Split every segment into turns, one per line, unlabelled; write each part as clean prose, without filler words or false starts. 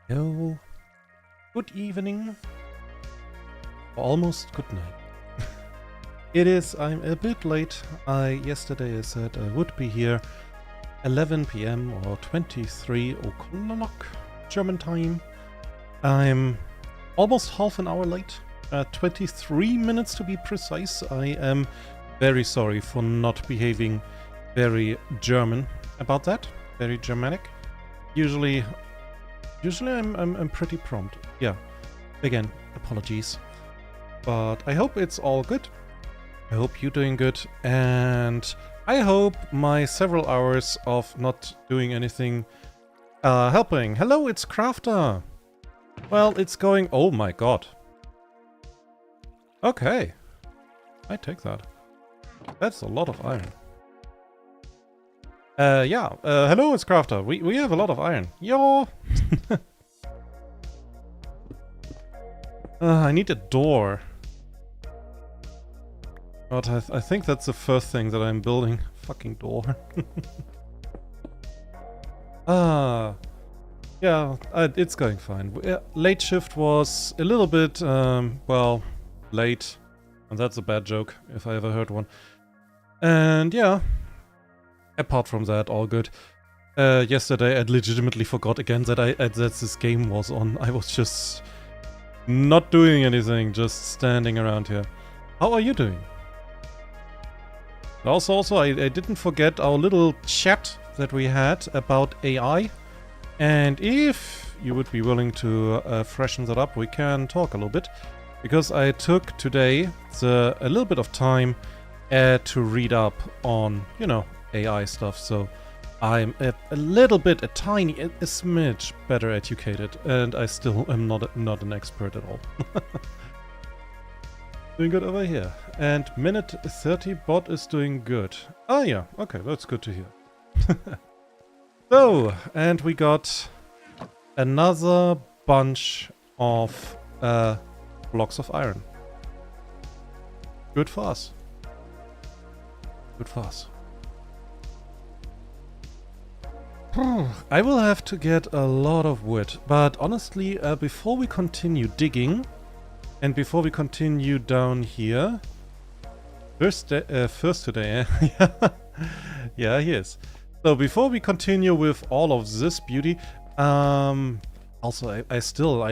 Hello. Good evening. Almost good night. It is, I'm a bit late. Yesterday I said I would be here 11 p.m. or 23 o'clock German time. I'm almost half an hour late. 23 minutes to be precise. I am very sorry for not behaving very German about that. Very Germanic. Usually I'm pretty prompt. Yeah. Again, apologies. But I hope it's all good. I hope you're doing good. And I hope my several hours of not doing anything are helping. Hello, it's Crafter. Well, it's going... Oh my god. Okay. I take that. That's a lot of iron. Hello, it's Crafter. We have a lot of iron. Yo! I need a door. But I think that's the first thing that I'm building. Fucking door. Yeah, it's going fine. Late shift was a little bit, well, late. And that's a bad joke, if I ever heard one. And yeah, apart from that, all good. Yesterday I legitimately forgot again that this game was on. I was just not doing anything, just standing around here. How are you doing? Also, I didn't forget our little chat that we had about AI. And if you would be willing to freshen that up, we can talk a little bit. Because I took today a little bit of time to read up on, you know, AI stuff. So I'm a smidge better educated. And I still am not an expert at all. Doing good over here. And minute 30 bot is doing good. Oh yeah, okay, that's good to hear. So, and we got another bunch of blocks of iron. Good for us. Good for us. I will have to get a lot of wood, but honestly, before we continue digging, and before we continue down here, first today, yeah, he is. So before we continue with all of this beauty, also I still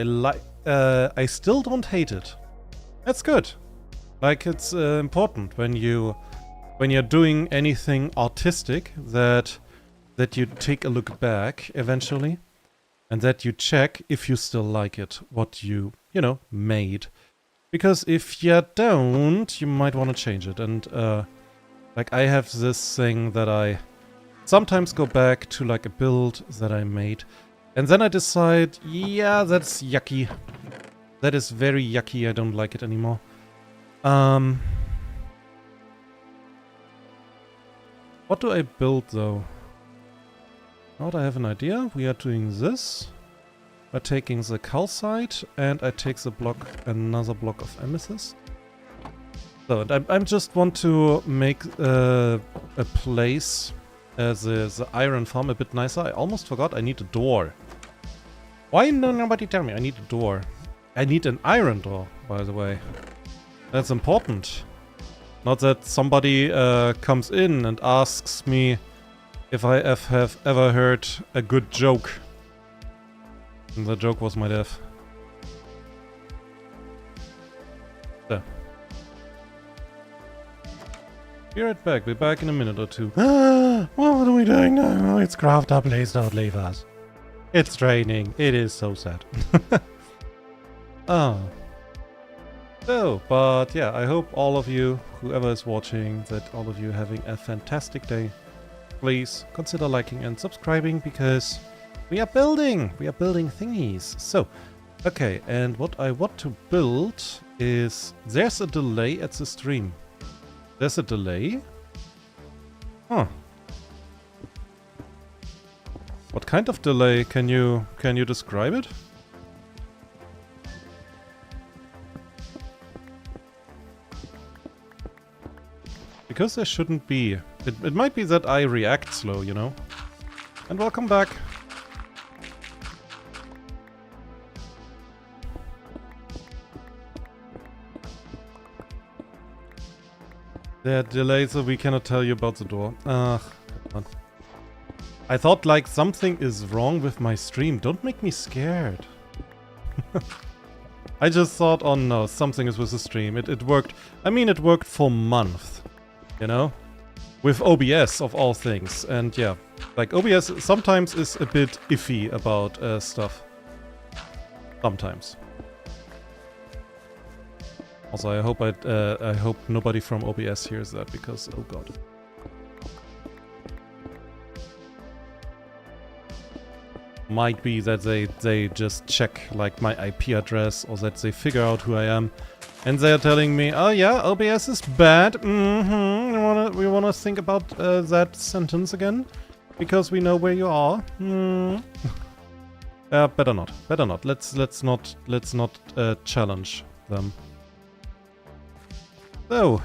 don't hate it. That's good. Like it's important when you're doing anything artistic that you take a look back eventually, and that you check if you still like it, what you know, made. Because if you don't, you might want to change it. And like I have this thing that I sometimes go back to, like a build that I made, and then I decide, yeah, that's yucky. That is very yucky. I don't like it anymore. What do I build though? Now that I have an idea, we are doing this. By taking the calcite, and I take another block of amethyst. So, and I just want to make a place, the iron farm, a bit nicer. I almost forgot I need a door. Why nobody tell me I need a door? I need an iron door, by the way. That's important. Not that somebody comes in and asks me if I have ever heard a good joke. And the joke was my death. There. Be right back. Be back in a minute or two. What are we doing now? It's Crafter. Please don't leave us. It's raining. It is so sad. Oh. So, but yeah, I hope all of you, whoever is watching, that all of you are having a fantastic day. Please consider liking and subscribing, because we are building thingies. So, okay, and what I want to build is... There's a delay at the stream. There's a delay? Huh. What kind of delay? Can you describe it? Because there shouldn't be. It might be that I react slow, you know? And welcome back. There are delays, so we cannot tell you about the door. Ugh, come on. I thought like something is wrong with my stream. Don't make me scared. I just thought, oh no, something is with the stream. It worked. I mean, it worked for months, you know? With OBS, of all things. And yeah, like OBS sometimes is a bit iffy about stuff. Sometimes. Also, I hope nobody from OBS hears that, because, oh god. Might be that they just check like my IP address, or that they figure out who I am, and they're telling me, oh yeah, OBS is bad. We wanna think about that sentence again, because we know where you are. Better not. Better not. Let's not challenge them. So.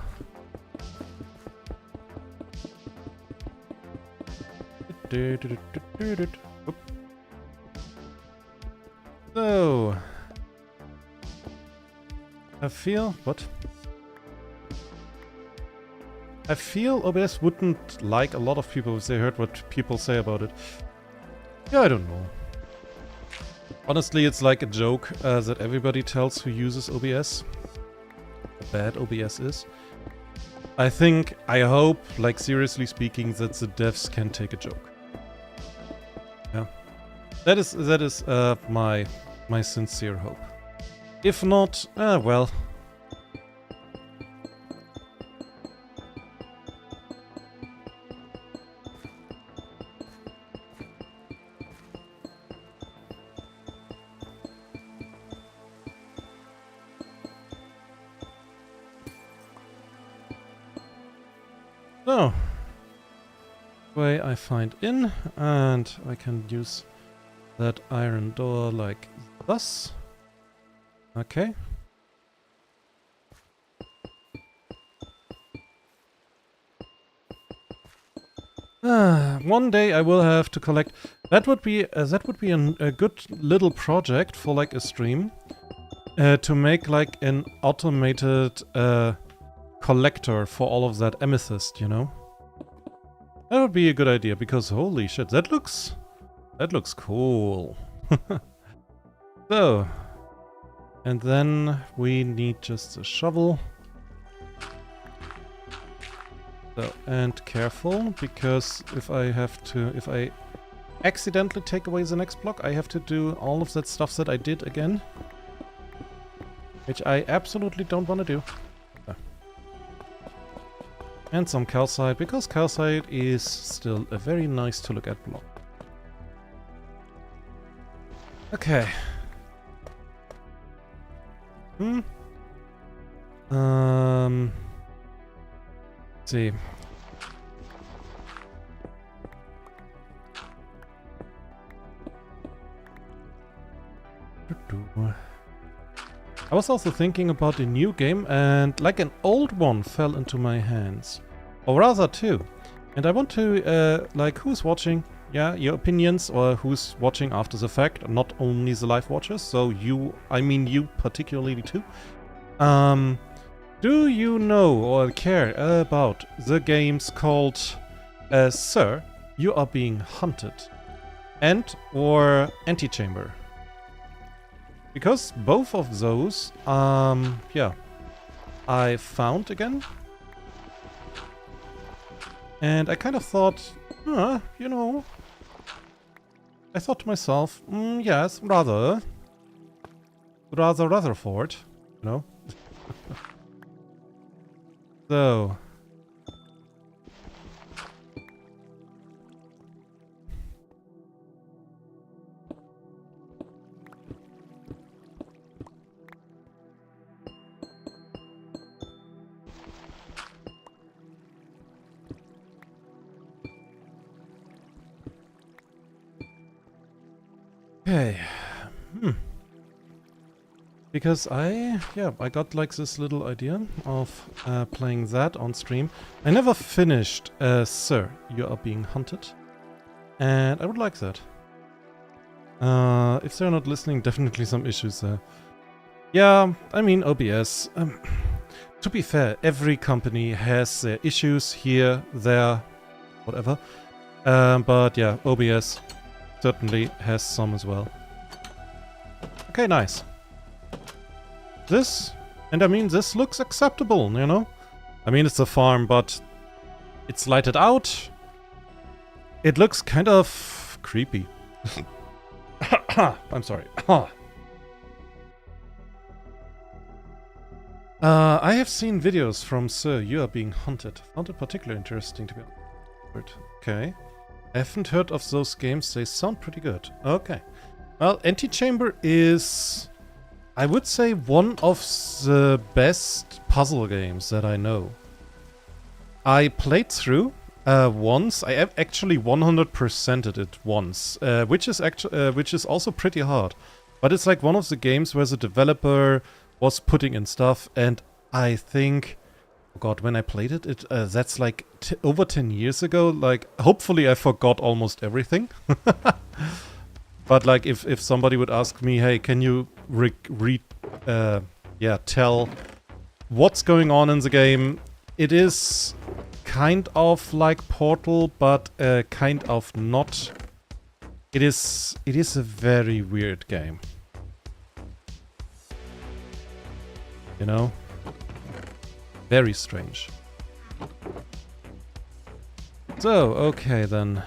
So, I feel OBS wouldn't like a lot of people if they heard what people say about it. Yeah, I don't know. Honestly, it's like a joke that everybody tells who uses OBS. How bad OBS is. I hope, like seriously speaking, that the devs can take a joke. Yeah. That is my sincere hope. If not, well. So, way I find in, and I can use that iron door like thus. Okay. One day I will have to collect. That would be a good little project for like a stream, to make like an automated collector for all of that amethyst. You know, that would be a good idea, because holy shit, that looks cool. So, and then we need just a shovel. So, and careful, because if I accidentally take away the next block, I have to do all of that stuff that I did again. Which I absolutely don't want to do. So. And some calcite, because calcite is still a very nice to look at block. Okay. Let's see. I was also thinking about a new game, and like an old one fell into my hands. Or rather two. And I want to, like, who's watching? Yeah, your opinions, or who's watching after the fact, not only the live watchers, so you, I mean you particularly too. Do you know or care about the games called Sir, You Are Being Hunted and or Antechamber? Because both of those, yeah, I found again. And I kind of thought, you know, I thought to myself, yes, Rutherford, you know. So. Okay. Because I got like this little idea of playing that on stream. I never finished Sir, You Are Being Hunted. And I would like that. If they're not listening, definitely some issues there. Yeah, I mean OBS. To be fair, every company has their issues here, there, whatever. But yeah, OBS certainly has some as well. Okay, nice. This, and I mean, this looks acceptable, you know? I mean, it's a farm, but it's lighted out. It looks kind of creepy. I'm sorry. I have seen videos from Sir, you are being hunted. Found it particularly interesting to be honest. Okay. I haven't heard of those games, they sound pretty good. Okay. Well, Antechamber is, I would say, one of the best puzzle games that I know. I played through once. I actually 100%ed it once, which is also pretty hard. But it's like one of the games where the developer was putting in stuff, and I think, oh god, when I played it, that's like over 10 years ago. Like, hopefully I forgot almost everything. But like, if somebody would ask me, hey, can you tell what's going on in the game? It is kind of like Portal, but kind of not. It is a very weird game. You know? Very strange. So, okay then.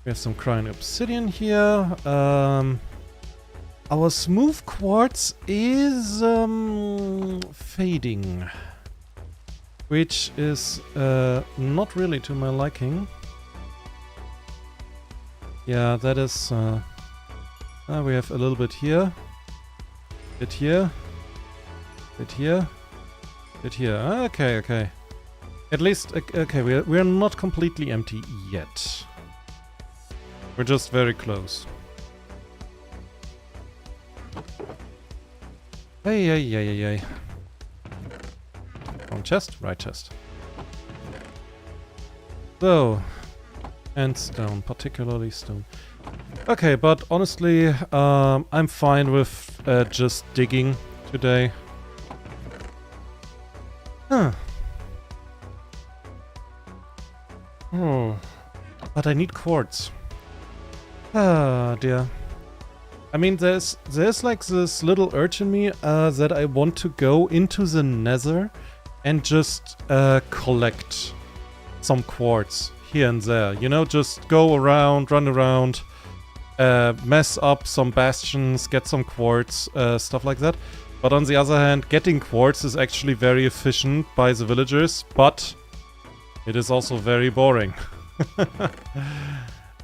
We have some crying obsidian here. Our smooth quartz is fading. Which is not really to my liking. Yeah, that is... we have a little bit here. Bit here. Bit here. Bit here. Okay, okay. At least, okay, we're not completely empty yet. We're just very close. Hey, hey, hey, hey, hey. Wrong chest, right chest. So, and stone, particularly stone. Okay, but honestly, I'm fine with just digging today. Huh. Oh, but I need quartz. Ah, dear. I mean, there's like this little urge in me that I want to go into the nether and just collect some quartz here and there. You know, just go around, run around, mess up some bastions, get some quartz, stuff like that. But on the other hand, getting quartz is actually very efficient by the villagers, but it is also very boring.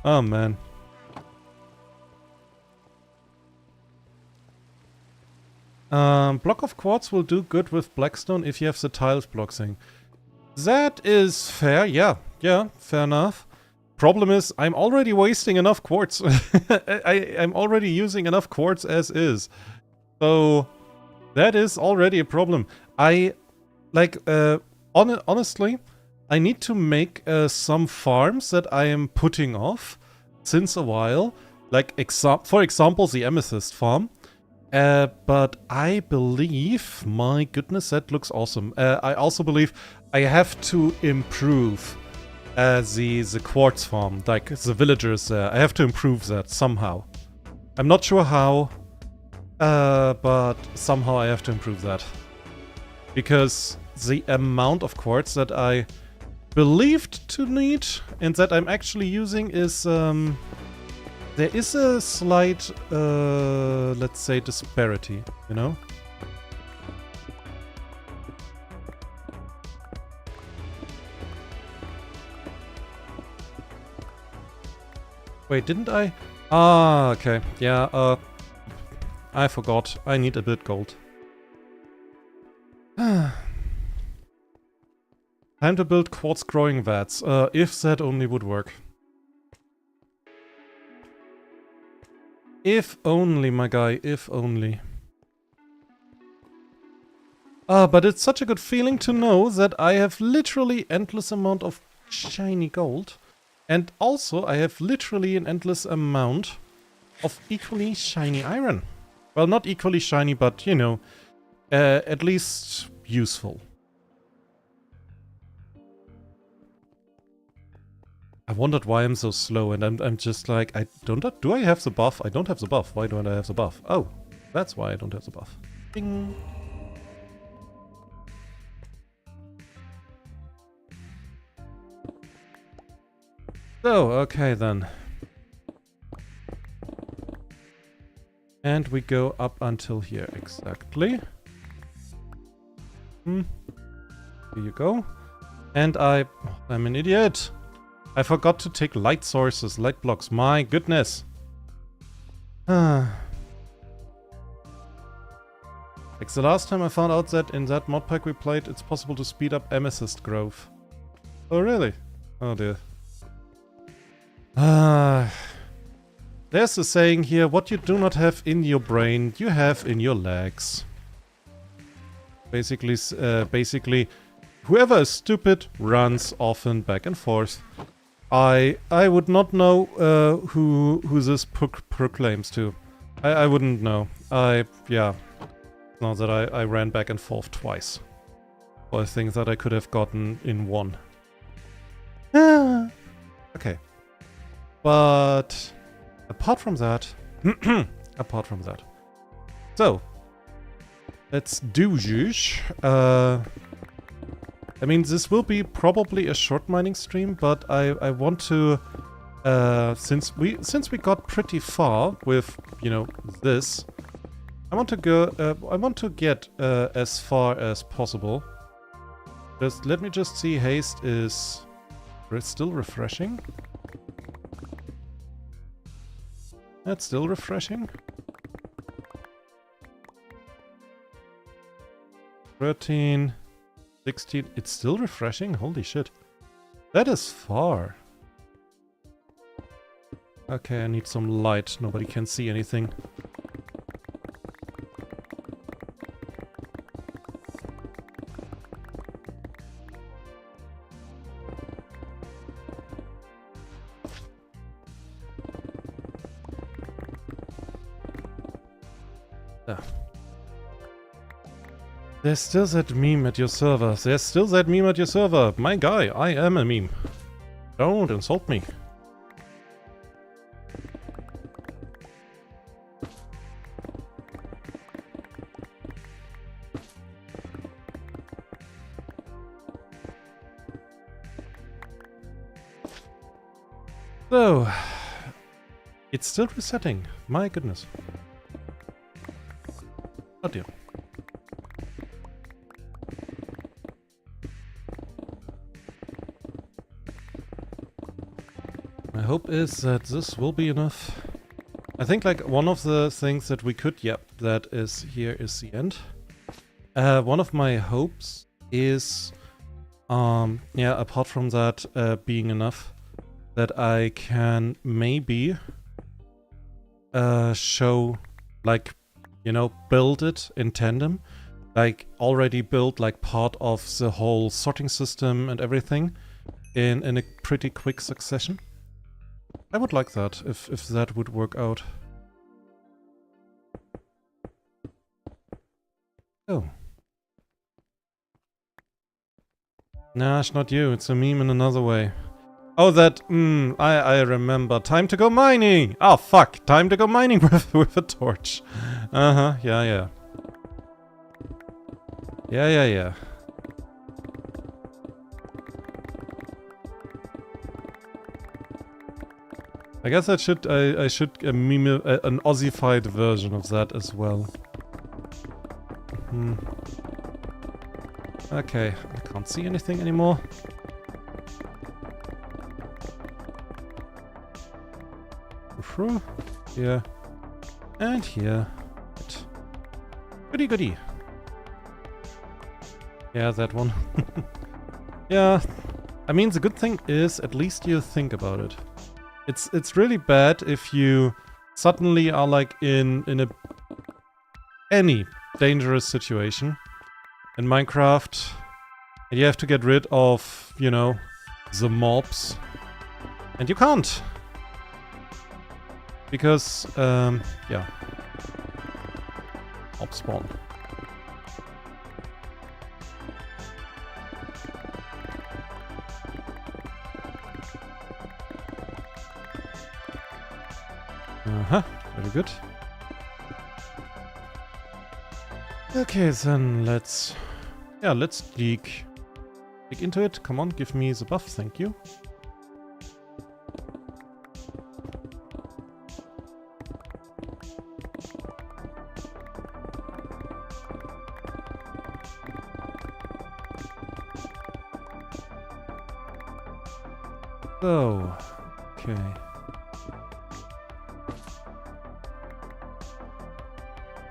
Oh man. Block of quartz will do good with blackstone if you have the tiles block thing. That is fair, yeah, fair enough. Problem is, I'm already wasting enough quartz. I'm already using enough quartz as is. So, that is already a problem. Honestly, I need to make some farms that I am putting off since a while. Like, for example, the amethyst farm. But I believe, my goodness, that looks awesome. I also believe I have to improve the quartz farm, like the villagers there. I have to improve that somehow. I'm not sure how, but somehow I have to improve that. Because the amount of quartz that I believed to need and that I'm actually using is... there is a slight, let's say, disparity, you know? Wait, didn't I? Ah, okay. Yeah, I forgot. I need a bit gold. Time to build quartz growing vats, if that only would work. If only, my guy, if only. But it's such a good feeling to know that I have literally endless amount of shiny gold. And also I have literally an endless amount of equally shiny iron. Well, not equally shiny, but, you know, at least useful. I wondered why I'm so slow, and I'm just like, do I have the buff? I don't have the buff. Why don't I have the buff? Oh, that's why I don't have the buff. Ding. So, okay then. And we go up until here, exactly. Here you go. And I'm an idiot. I forgot to take light sources, light blocks. My goodness. Like the last time I found out that in that mod pack we played, it's possible to speed up amethyst growth. Oh really? Oh dear. There's a saying here, what you do not have in your brain, you have in your legs. Basically, whoever is stupid runs often back and forth. I would not know who this proclaims to. I wouldn't know. Yeah. Now that I ran back and forth twice. For things that I could have gotten in one. Okay. But apart from that, so let's do this. I mean, this will be probably a short mining stream, but I want to, since we got pretty far with, you know, this, I want to go. I want to get as far as possible. Let me just see. Haste is still refreshing. That's still refreshing. 13, 16. It's still refreshing? Holy shit. That is far. Okay, I need some light. Nobody can see anything. There's still that meme at your server. There's still that meme at your server. My guy, I am a meme. Don't insult me. So, it's still resetting. My goodness. Oh dear. My hope is that this will be enough. I think like one of the things that we could, that is here is the end. One of my hopes is, apart from that being enough, that I can maybe show, like, you know, build it in tandem, like already build like part of the whole sorting system and everything in a pretty quick succession. I would like that, if that would work out. Oh. Nah, it's not you, it's a meme in another way. Oh, that, I remember. Time to go mining! Oh, fuck, time to go mining with a torch. Uh-huh, yeah. Yeah. I guess I should meme an Aussified version of that as well. Okay, I can't see anything anymore. Here. And here. Goody. Yeah, that one. Yeah. I mean, the good thing is, at least you think about it. It's really bad if you suddenly are like in any dangerous situation in Minecraft and you have to get rid of, you know, the mobs. And you can't. Because, yeah. Mob spawn. Uh-huh, very good. Okay, then let's dig into it. Come on, give me the buff, thank you. So, okay.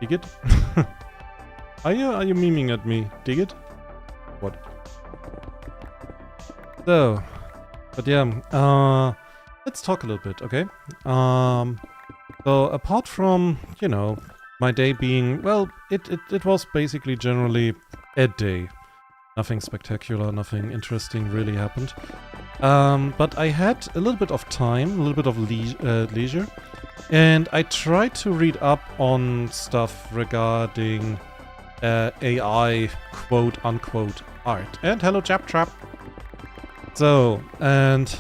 Dig it? Are you memeing at me? Dig it? What? So, but yeah, let's talk a little bit, okay? So apart from, you know, my day being, well, it was basically generally a day. Nothing spectacular, nothing interesting really happened. But I had a little bit of time, a little bit of leisure, and I tried to read up on stuff regarding AI quote-unquote art. And hello, Jap Trap! So, and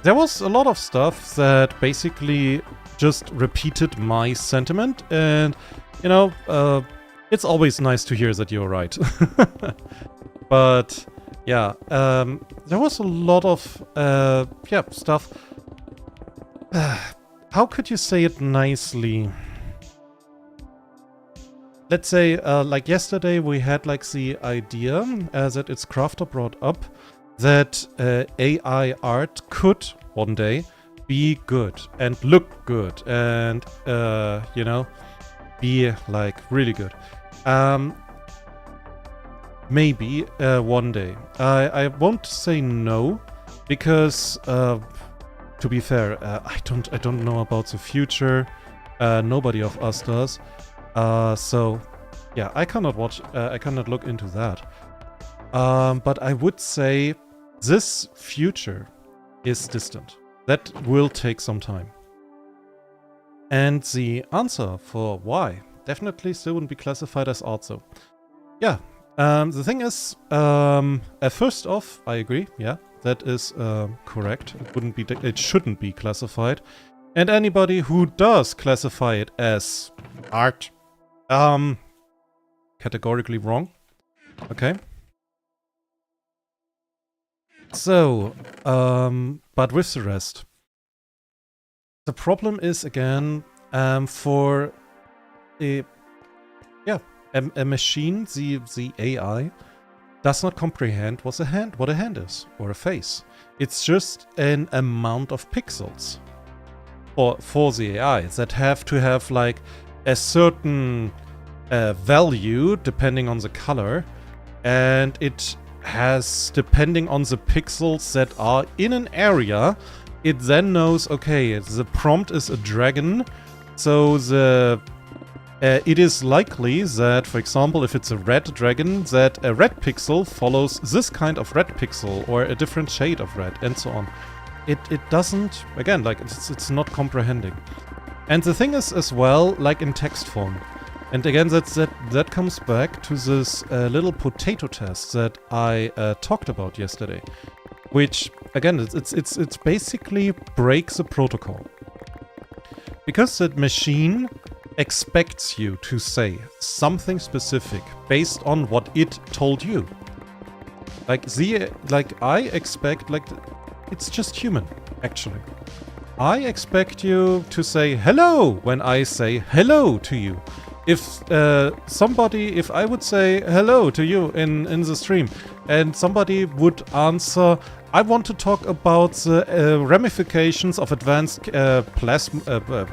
there was a lot of stuff that basically just repeated my sentiment, and, you know, it's always nice to hear that you're right. But, yeah, there was a lot of, stuff. How could you say it nicely? Let's say, like yesterday, we had like the idea that its crafter brought up that AI art could one day be good and look good and, you know, be like really good. Maybe one day. I won't say no because, to be fair, I don't know about the future. Nobody of us does. So, yeah, I cannot look into that. But I would say this future is distant. That will take some time. And the answer for why definitely still wouldn't be classified as art, so. Yeah, the thing is, first off, I agree, yeah, that is correct. It shouldn't be classified. And anybody who does classify it as art, categorically wrong. Okay. So, but with the rest. The problem is, again, for a machine, the AI, does not comprehend what a hand is, or a face. It's just an amount of pixels. For the AI, that have to have, like, a certain value, depending on the color, and it has, depending on the pixels that are in an area, it then knows, okay, the prompt is a dragon, so it is likely that, for example, if it's a red dragon, that a red pixel follows this kind of red pixel, or a different shade of red, and so on. It doesn't, again, like, it's not comprehending. And the thing is, as well, like in text form. And again, that comes back to this little potato test that I talked about yesterday, which again, it's basically breaks the protocol, because the machine expects you to say something specific based on what it told you. Like I expect, like, it's just human, actually. I expect you to say hello when I say hello to you. If I would say hello to you in the stream, and somebody would answer, I want to talk about the ramifications of advanced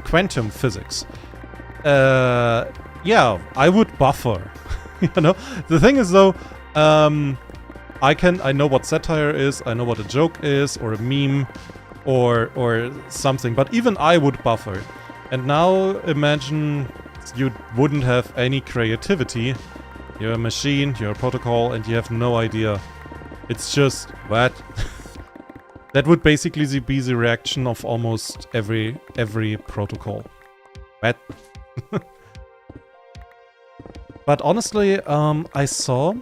quantum physics. Yeah, I would buffer. You know, the thing is though, I know what satire is, I know what a joke is, or a meme, or something, but even I would buffer. And now imagine you wouldn't have any creativity. You're a machine, you're a protocol, and you have no idea. It's just, what? That would basically be the reaction of almost every protocol. What? But honestly, I saw,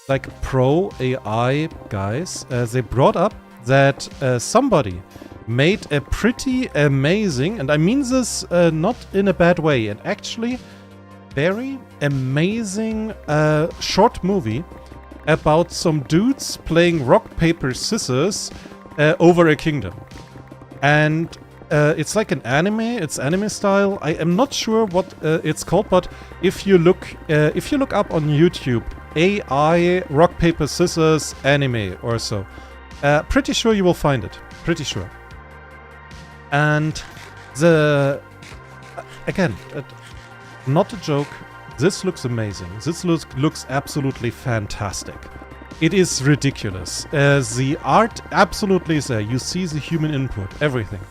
like, pro AI guys, they brought up that somebody made a pretty amazing, and I mean this not in a bad way, and actually very amazing short movie about some dudes playing rock, paper, scissors over a kingdom. And it's like an anime, it's anime style. I am not sure what it's called, but if you look up on YouTube, AI rock, paper, scissors anime or so, pretty sure you will find it. Pretty sure. And again, not a joke, this looks amazing. This looks absolutely fantastic. It is ridiculous. The art absolutely is there. You see the human input, everything.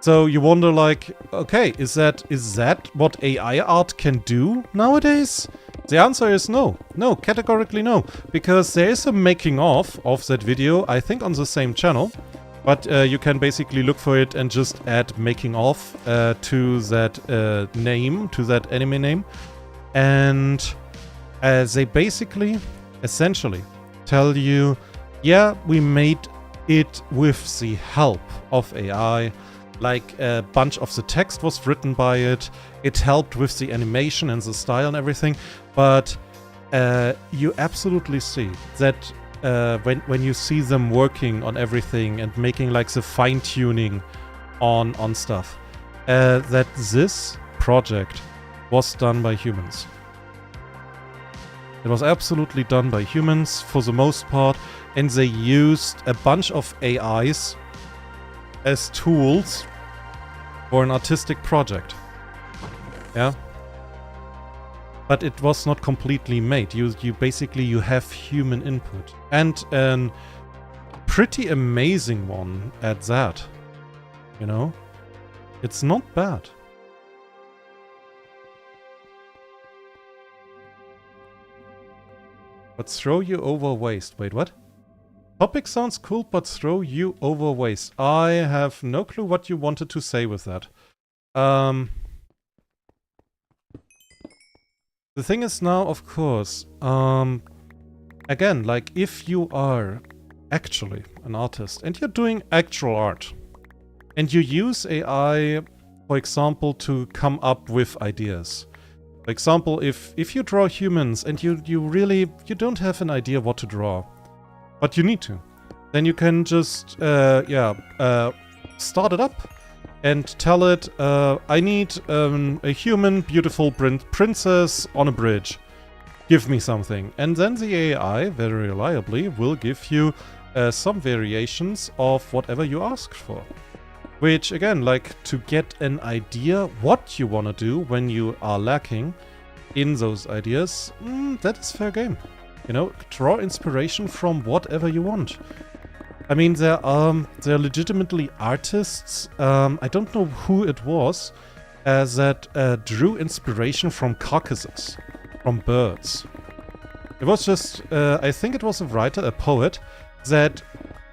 So you wonder, like, okay, is that what AI art can do nowadays? The answer is no. No, categorically no. Because there is a making of that video, I think on the same channel. But you can basically look for it and just add making of to that name, to that anime name. And they basically, essentially, tell you, yeah, we made it with the help of AI. Like, a bunch of the text was written by it. It helped with the animation and the style and everything. But you absolutely see that when you see them working on everything and making like the fine-tuning on stuff, that this project was done by humans. It was absolutely done by humans for the most part, and they used a bunch of AIs as tools for an artistic project. Yeah? But it was not completely made. You basically have human input. And a pretty amazing one at that. You know? It's not bad. But throw you over waste. Wait, what? Topic sounds cool, but throw you over waste. I have no clue what you wanted to say with that. The thing is now, of course, again, like, if you are actually an artist and you're doing actual art, and you use AI, for example, to come up with ideas. For example, if you draw humans and you don't have an idea what to draw, but you need to, then you can just, start it up and tell it, I need a human, beautiful princess on a bridge. Give me something. And then the AI, very reliably, will give you some variations of whatever you asked for. Which, again, like, to get an idea what you want to do when you are lacking in those ideas, that is fair game. You know, draw inspiration from whatever you want. I mean, there are legitimately artists, I don't know who it was, that drew inspiration from carcasses, from birds. It was just, I think it was a writer, a poet, that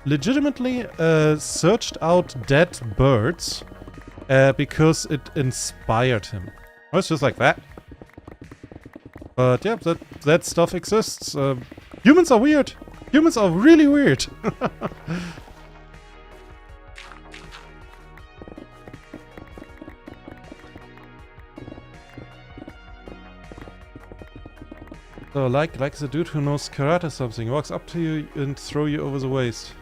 legitimately searched out dead birds because it inspired him. It was just like that. But yeah, that stuff exists. Humans are weird. Humans are really weird. So like the dude who knows karate or something, walks up to you and throw you over the waist.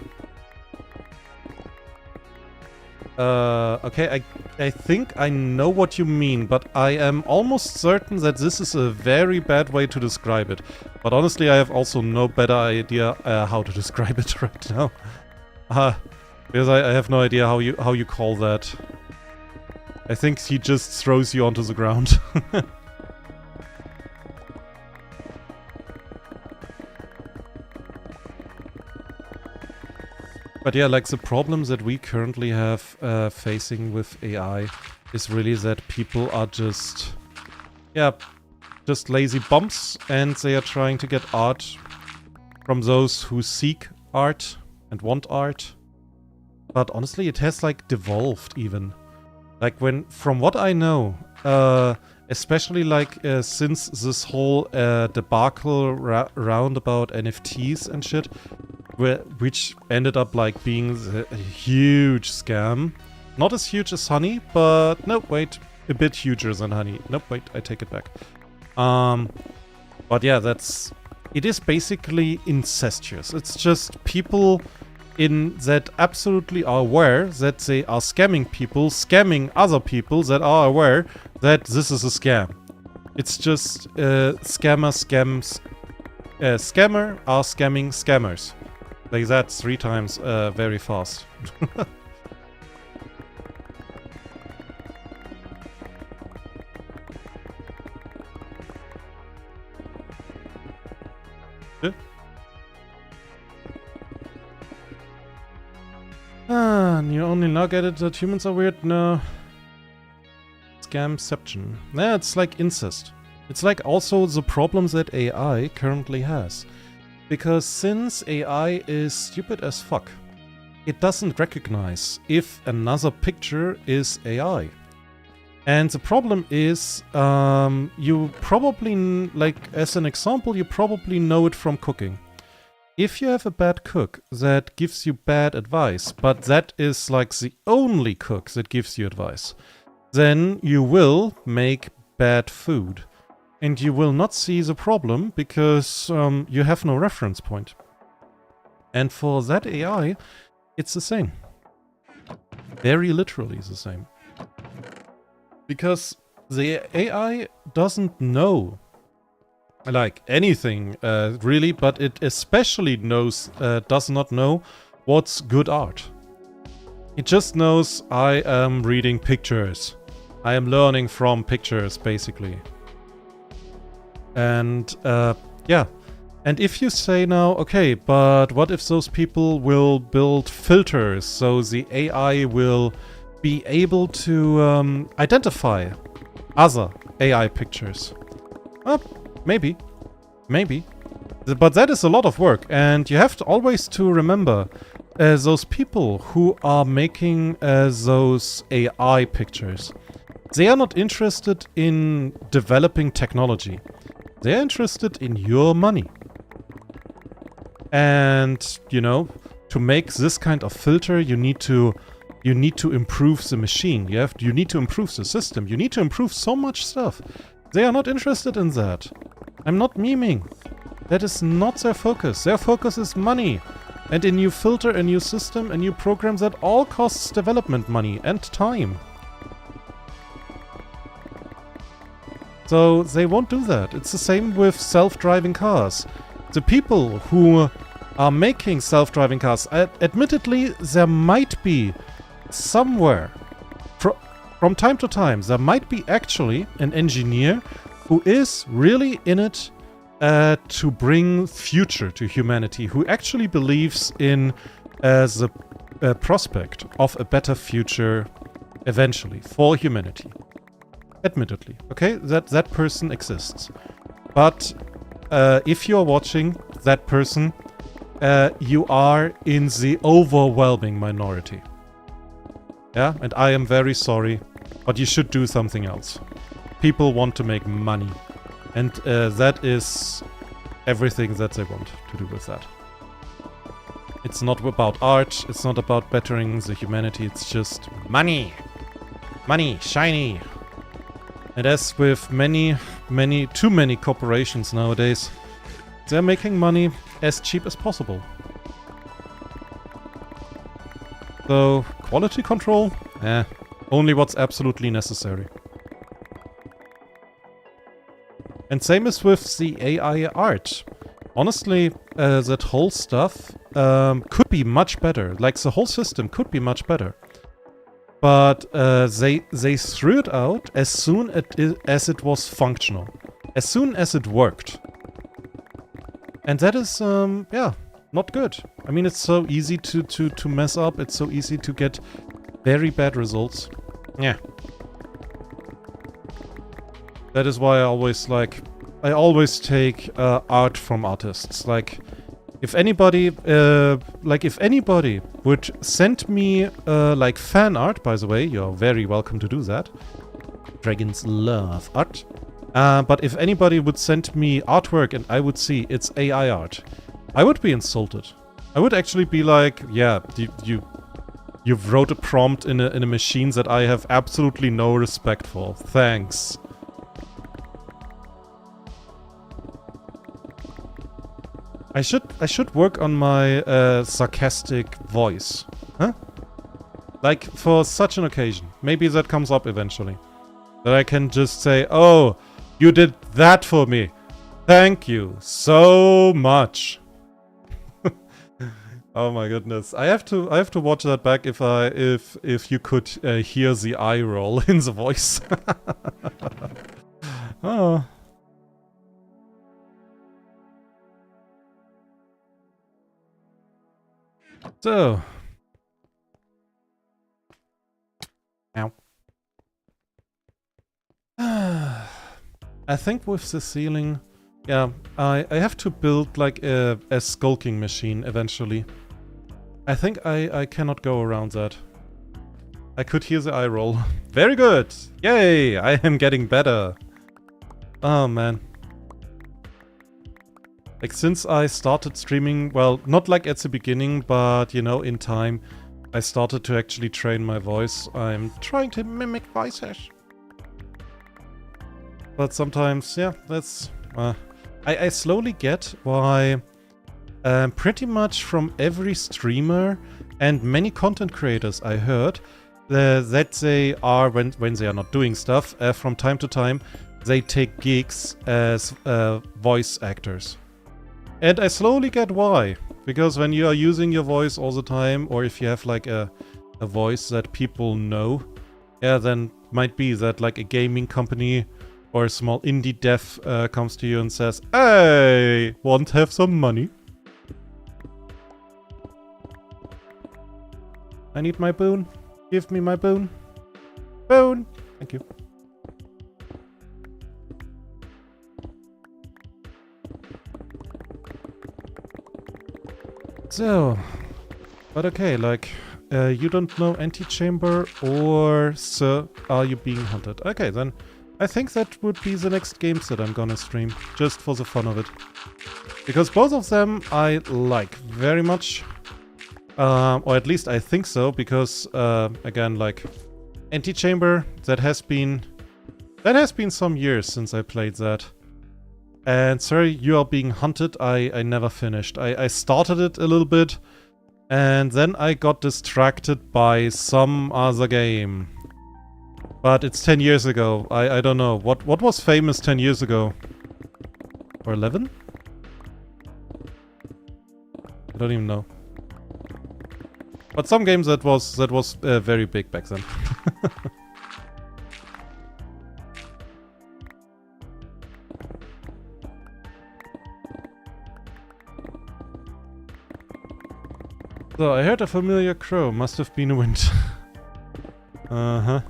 Okay, I think I know what you mean, but I am almost certain that this is a very bad way to describe it. But honestly, I have also no better idea how to describe it right now. Because I have no idea how you call that. I think he just throws you onto the ground. But yeah, like the problems that we currently have facing with AI is really that people are just lazy bumps, and they are trying to get art from those who seek art and want art. But honestly, it has like devolved even. Like from what I know, especially like since this whole debacle round about NFTs and shit, which ended up like being a huge scam. Not as huge as Honey, but no, wait, a bit huger than Honey. Nope, wait, I take it back. But yeah, it is basically incestuous. It's just people that absolutely are aware that they are scamming people, scamming other people that are aware that this is a scam. It's just scammer are scamming scammers. Like that 3 times very fast. And you only now get it that humans are weird? No. Scamception. Yeah, it's like incest. It's like also the problems that AI currently has. Because since AI is stupid as fuck, it doesn't recognize if another picture is AI. And the problem is, you probably, like as an example, you probably know it from cooking. If you have a bad cook that gives you bad advice, but that is like the only cook that gives you advice, then you will make bad food. And you will not see the problem because you have no reference point. And for that AI, it's the same. Very literally the same. Because the AI doesn't know like anything really, but it especially does not know what's good art. It just knows I am reading pictures. I am learning from pictures, basically. And yeah. And if you say now, okay, but what if those people will build filters so the AI will be able to identify other AI pictures? Maybe. Maybe. But that is a lot of work, and you have to always to remember those people who are making those AI pictures. They are not interested in developing technology. They're interested in your money. And, you know, to make this kind of filter, you need to improve the machine. You need to improve the system. You need to improve so much stuff. They are not interested in that. I'm not memeing. That is not their focus. Their focus is money. And a new filter, a new system, a new program that all costs development money and time. So they won't do that. It's the same with self-driving cars. The people who are making self-driving cars, admittedly, there might be somewhere, from time to time, there might be actually an engineer who is really in it to bring future to humanity, who actually believes in the prospect of a better future eventually for humanity. Admittedly, okay, that person exists. But if you're watching that person, you are in the overwhelming minority. Yeah, and I am very sorry, but you should do something else. People want to make money, and that is everything that they want to do with that. It's not about art, it's not about bettering the humanity, it's just money! Money, shiny! And as with too many corporations nowadays, they're making money as cheap as possible. So, quality control? Only what's absolutely necessary. And same as with the AI art. Honestly, that whole stuff could be much better. Like, the whole system could be much better. But they threw it out as soon as it was functional. As soon as it worked. And that is, yeah, not good. I mean, it's so easy to mess up. It's so easy to get very bad results. Yeah. That is why I always take art from artists. Like, if anybody would send me like fan art, by the way, you're very welcome to do that. Dragons love art. But if anybody would send me artwork and I would see it's AI art, I would be insulted. I would actually be like, yeah, you wrote a prompt in a machine that I have absolutely no respect for. Thanks. I should work on my sarcastic voice. Huh? Like, for such an occasion. Maybe that comes up eventually. That I can just say, oh, you did that for me. Thank you so much. Oh my goodness. I have to watch that back if you could hear the eye roll in the voice. Oh. So. Ow. I think with the ceiling, yeah, I have to build like a skulking machine eventually. I think I cannot go around that. I could hear the eye roll. Very good! Yay! I am getting better. Oh man. Like since I started streaming, well, not like at the beginning, but you know, in time, I started to actually train my voice. I'm trying to mimic voices. But sometimes, yeah, that's... I slowly get why pretty much from every streamer and many content creators I heard that they are, when they are not doing stuff, from time to time, they take gigs as voice actors. And I slowly get why. Because when you are using your voice all the time, or if you have like a voice that people know, yeah, then might be that like a gaming company or a small indie dev comes to you and says, "Hey, want to have some money? I need my boon. Give me my boon. Boon! Thank you." So, but okay, like, you don't know Antechamber or Sir, Are You Being Hunted? Okay, then I think that would be the next games that I'm gonna stream, just for the fun of it. Because both of them I like very much. Or at least I think so, because, again, like, Antechamber, that has been some years since I played that. And sorry, You Are Being Hunted, I never finished. I started it a little bit, and then I got distracted by some other game. But it's 10 years ago. I don't know. What was famous 10 years ago? Or 11? I don't even know. But some games that was very big back then. So, I heard a familiar crow. Must have been a wind. Uh-huh.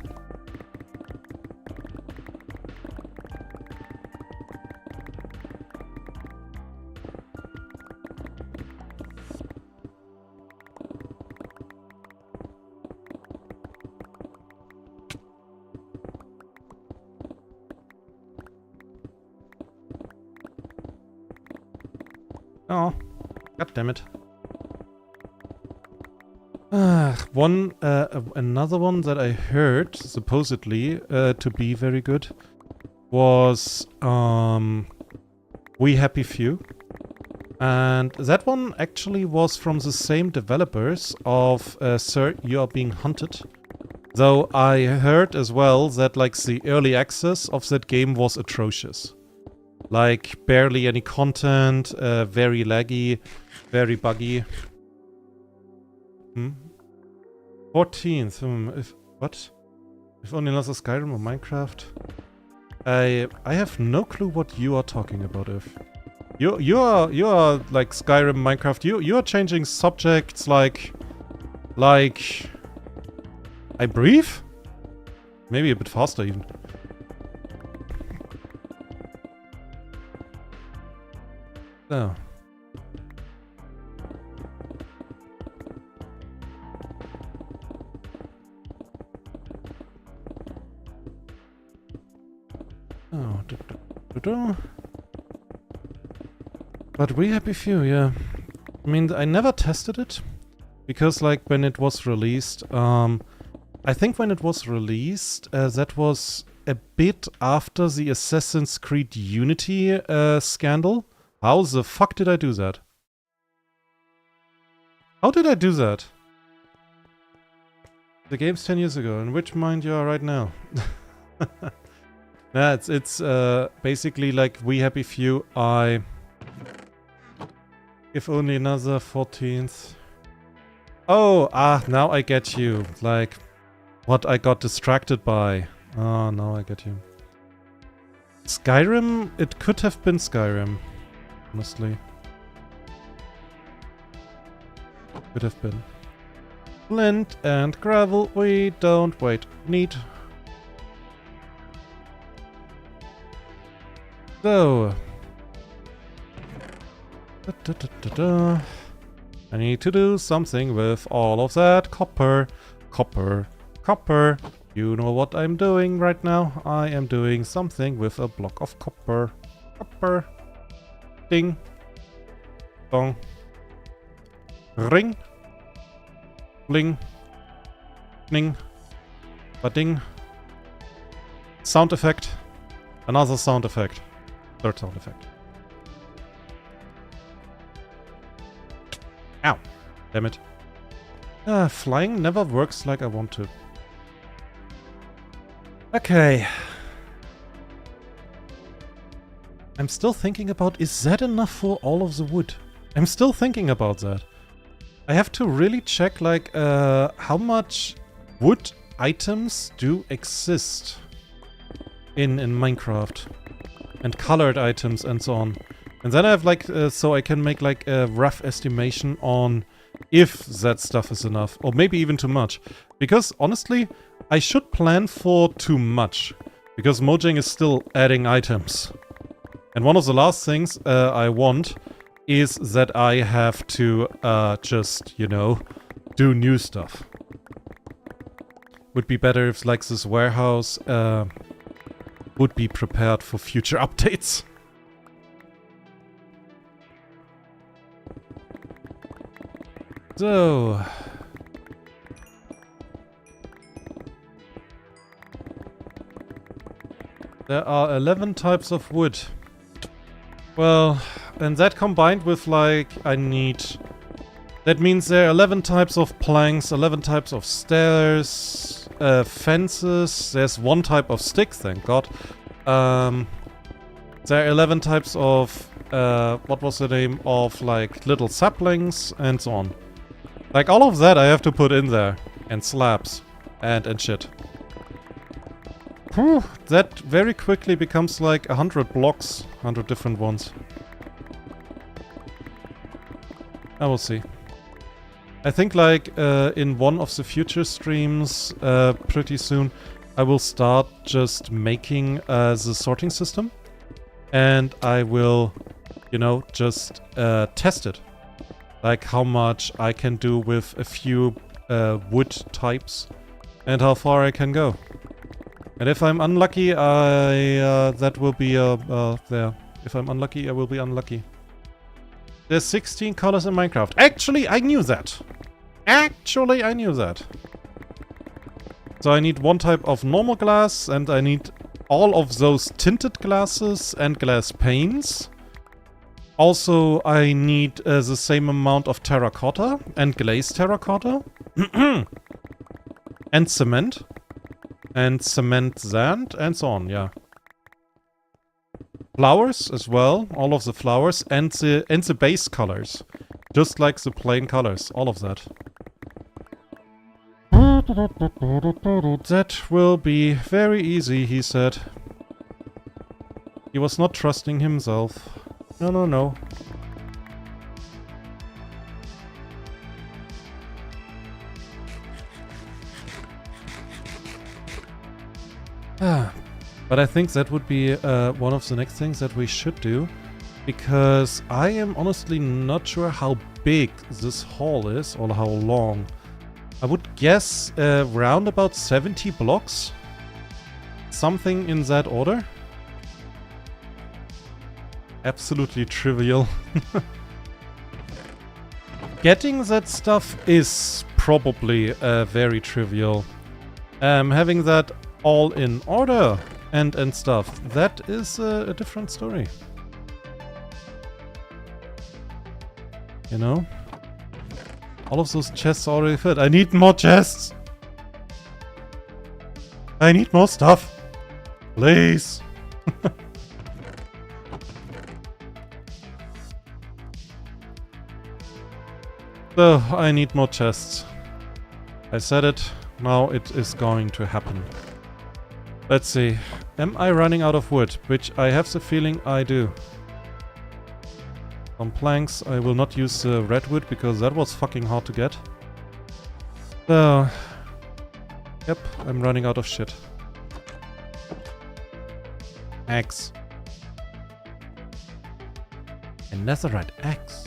Oh, god damn it. Another one that I heard, supposedly, to be very good, was, We Happy Few. And that one actually was from the same developers of, Sir, You Are Being Hunted. Though I heard as well that, like, the early access of that game was atrocious. Like, barely any content, very laggy, very buggy. 14th, what? If only another Skyrim or Minecraft? I have no clue what you are talking about, If. You are like Skyrim, Minecraft, you are changing subjects like... I breathe? Maybe a bit faster even. So. Oh, But We Happy Few, yeah. I mean, I never tested it because, like, when it was released, I think when it was released, that was a bit after the Assassin's Creed Unity scandal. How the fuck did I do that? How did I do that? The game's 10 years ago. In which mind you are right now? Yeah, it's basically like We Happy Few. If only another 14th. Oh, now I get you. Like, what I got distracted by. Oh, now I get you. Skyrim? It could have been Skyrim. Honestly. Could have been. Flint and gravel, we don't need. So. I need to do something with all of that copper. Copper. Copper. You know what I'm doing right now? I am doing something with a block of copper. Copper. Ding. Dong. Ring. Bling. Ning. Ba-ding. Sound effect. Another sound effect. Third sound effect. Ow. Damn it. Flying never works like I want to. Okay. I'm still thinking about, is that enough for all of the wood? I'm still thinking about that. I have to really check, like, how much wood items do exist in Minecraft. And colored items and so on. And then I have, like, so I can make, like, a rough estimation on if that stuff is enough. Or maybe even too much. Because, honestly, I should plan for too much. Because Mojang is still adding items. And one of the last things I want is that I have to just, you know, do new stuff. Would be better if, like, this warehouse would be prepared for future updates. So... there are 11 types of wood. Well, and that combined with, like, I need... that means there are 11 types of planks, 11 types of stairs, fences, there's one type of stick, thank god. There are 11 types of, what was the name of, like, little saplings, and so on. Like, all of that I have to put in there. And slabs. And shit. Whew, that very quickly becomes like 100 blocks. 100 different ones. I will see. I think, like, in one of the future streams, pretty soon, I will start just making the sorting system. And I will, you know, just test it. Like how much I can do with a few wood types. And how far I can go. And if I'm unlucky, that will be there. If I'm unlucky, I will be unlucky. There's 16 colors in Minecraft. Actually, I knew that. Actually, I knew that. So I need one type of normal glass, and I need all of those tinted glasses and glass panes. Also, I need the same amount of terracotta and glazed terracotta. And cement. And cement sand, and so on, yeah. Flowers as well, all of the flowers, and the base colors. Just like the plain colors, all of that. That will be very easy, he said. He was not trusting himself. No, no, no. But I think that would be one of the next things that we should do. Because I am honestly not sure how big this hall is, or how long. I would guess round about 70 blocks. Something in that order. Absolutely trivial. Getting that stuff is probably very trivial. Having that all in order and stuff, that is a different story. You know? All of those chests already fit. I need more chests! I need more stuff! Please! So, I need more chests. I said it, now it is going to happen. Let's see. Am I running out of wood? Which I have the feeling I do. Some planks. I will not use redwood because that was fucking hard to get. So... Yep, I'm running out of shit. Axe. A netherite axe.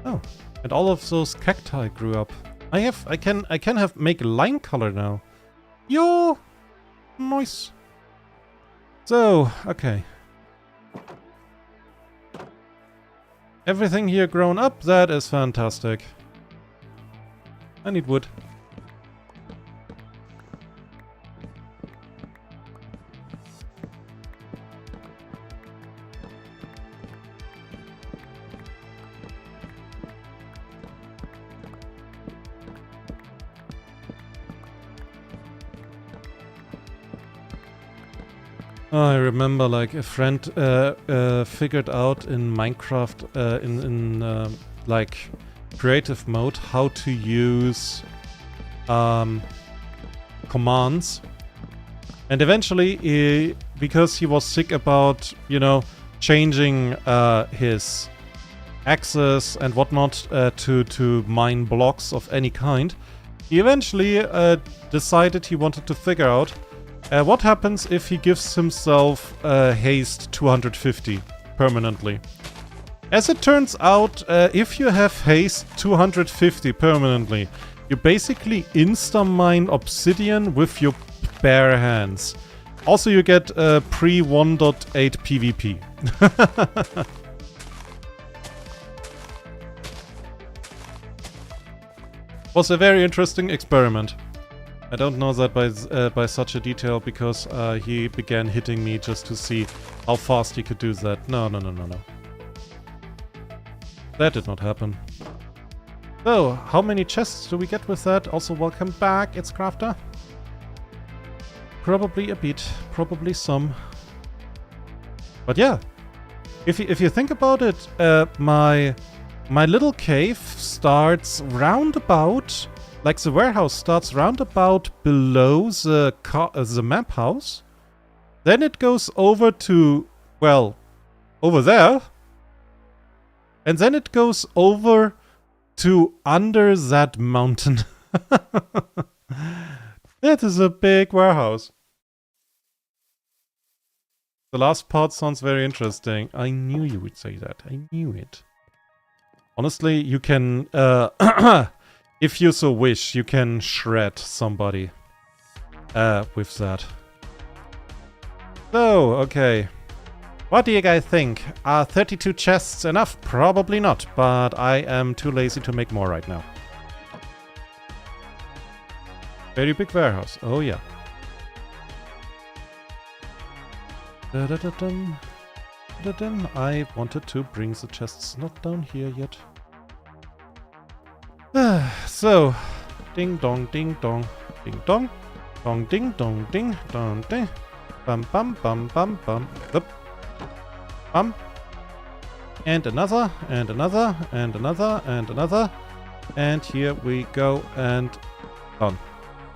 Oh, and all of those cacti grew up. I can make lime color now. Yo, nice. So, okay. Everything here grown up, that is fantastic. I need wood. I remember, like, a friend figured out in Minecraft, in like, creative mode, how to use commands. And eventually, because he was sick about, you know, changing his axes and whatnot to mine blocks of any kind, he eventually decided he wanted to figure out what happens if he gives himself haste 250 permanently. As it turns out, if you have haste 250 permanently, you basically insta-mine obsidian with your bare hands. Also, you get pre 1.8 PvP. Was a very interesting experiment. I don't know that by such a detail because he began hitting me just to see how fast he could do that. No. That did not happen. So, how many chests do we get with that? Also, welcome back, it's Crafter. Probably a bit, probably some. But yeah, if you think about it, my little cave starts roundabout. Like, the warehouse starts roundabout below the map house. Then it goes over to, well, over there. And then it goes over to under that mountain. That is a big warehouse. The last part sounds very interesting. I knew you would say that. I knew it. Honestly, you can... if you so wish, you can shred somebody with that. So, okay. What do you guys think? Are 32 chests enough? Probably not, but I am too lazy to make more right now. Very big warehouse. Oh, yeah. I wanted to bring the chests not down here yet. So, ding dong, ding dong, ding dong, dong ding dong, ding dong, ding, bum bum bum bum bum, up, bum, and another, and another, and another, and another, and here we go, and done.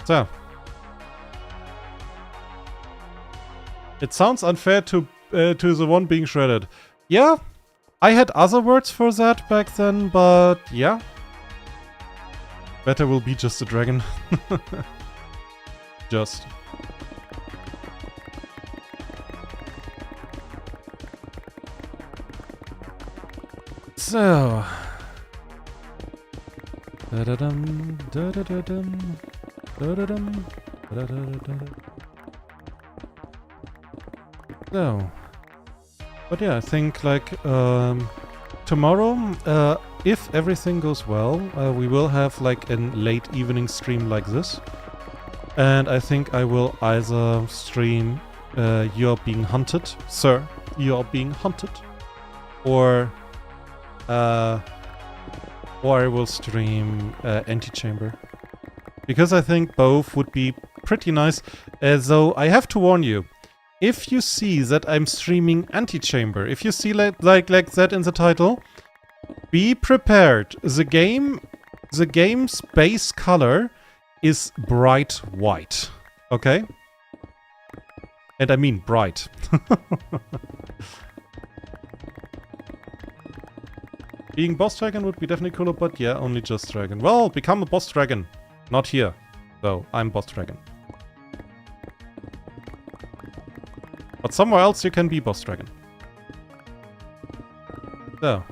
So, it sounds unfair to the one being shredded. Yeah, I had other words for that back then, but yeah. Better will be just a dragon. Just. So. Da-da-dum, da-da-da-dum, da-da-dum, da-da-da-da. So. But yeah, I think like tomorrow, if everything goes well, we will have like a late evening stream like this. And I think I will either stream You're Being Hunted, Sir, You're Being Hunted, or I will stream Antechamber. Because I think both would be pretty nice. Though I have to warn you, if you see that I'm streaming Antechamber, if you see like that in the title, be prepared. The game's base color is bright white. Okay? And I mean bright. Being boss dragon would be definitely cooler, but yeah, only just dragon. Well, become a boss dragon. Not here, though. I'm boss dragon. But somewhere else you can be boss dragon. So.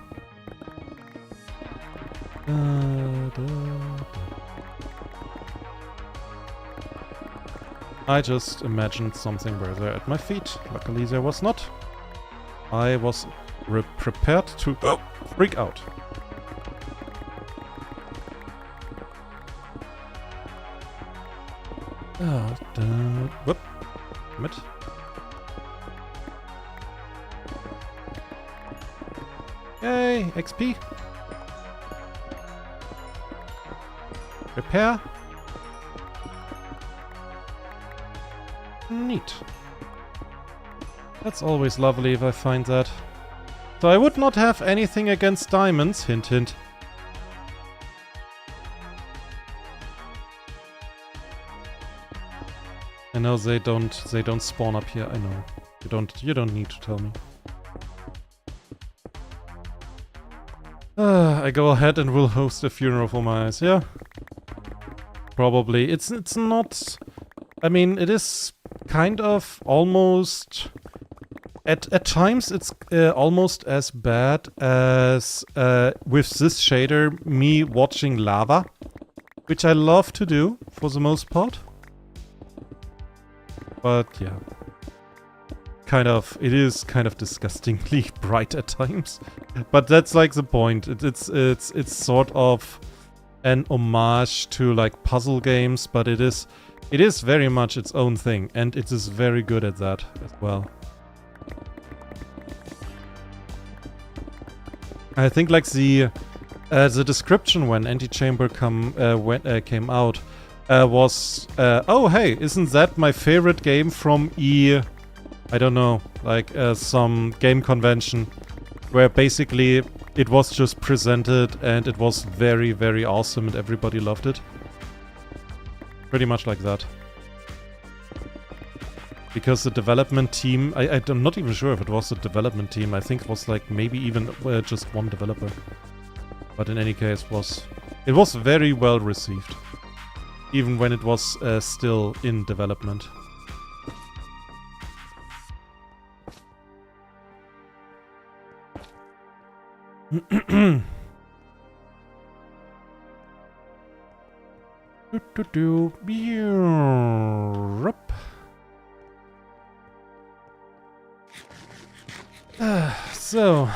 I just imagined something were there at my feet. Luckily there was not. I was prepared to freak out. Whoop. Damn it. Yay, XP. Repair. Neat. That's always lovely if I find that. So I would not have anything against diamonds, hint hint. I know they don't spawn up here, I know. You don't need to tell me. I go ahead and will host a funeral for my eyes, yeah. Probably. It's not... I mean, it is kind of almost... At times it's almost as bad as with this shader, me watching lava. Which I love to do, for the most part. But yeah. It is kind of disgustingly bright at times. But that's like the point. It's sort of an homage to like puzzle games, but it is very much its own thing, and it is very good at that as well. I think like the description when Antechamber came out was oh hey, isn't that my favorite game from I don't know, like some game convention where basically it was just presented and it was very, very awesome and everybody loved it. Pretty much like that. Because the development team, I'm not even sure if it was the development team, I think it was like maybe even just one developer. But in any case, it was very well received. Even when it was still in development. So,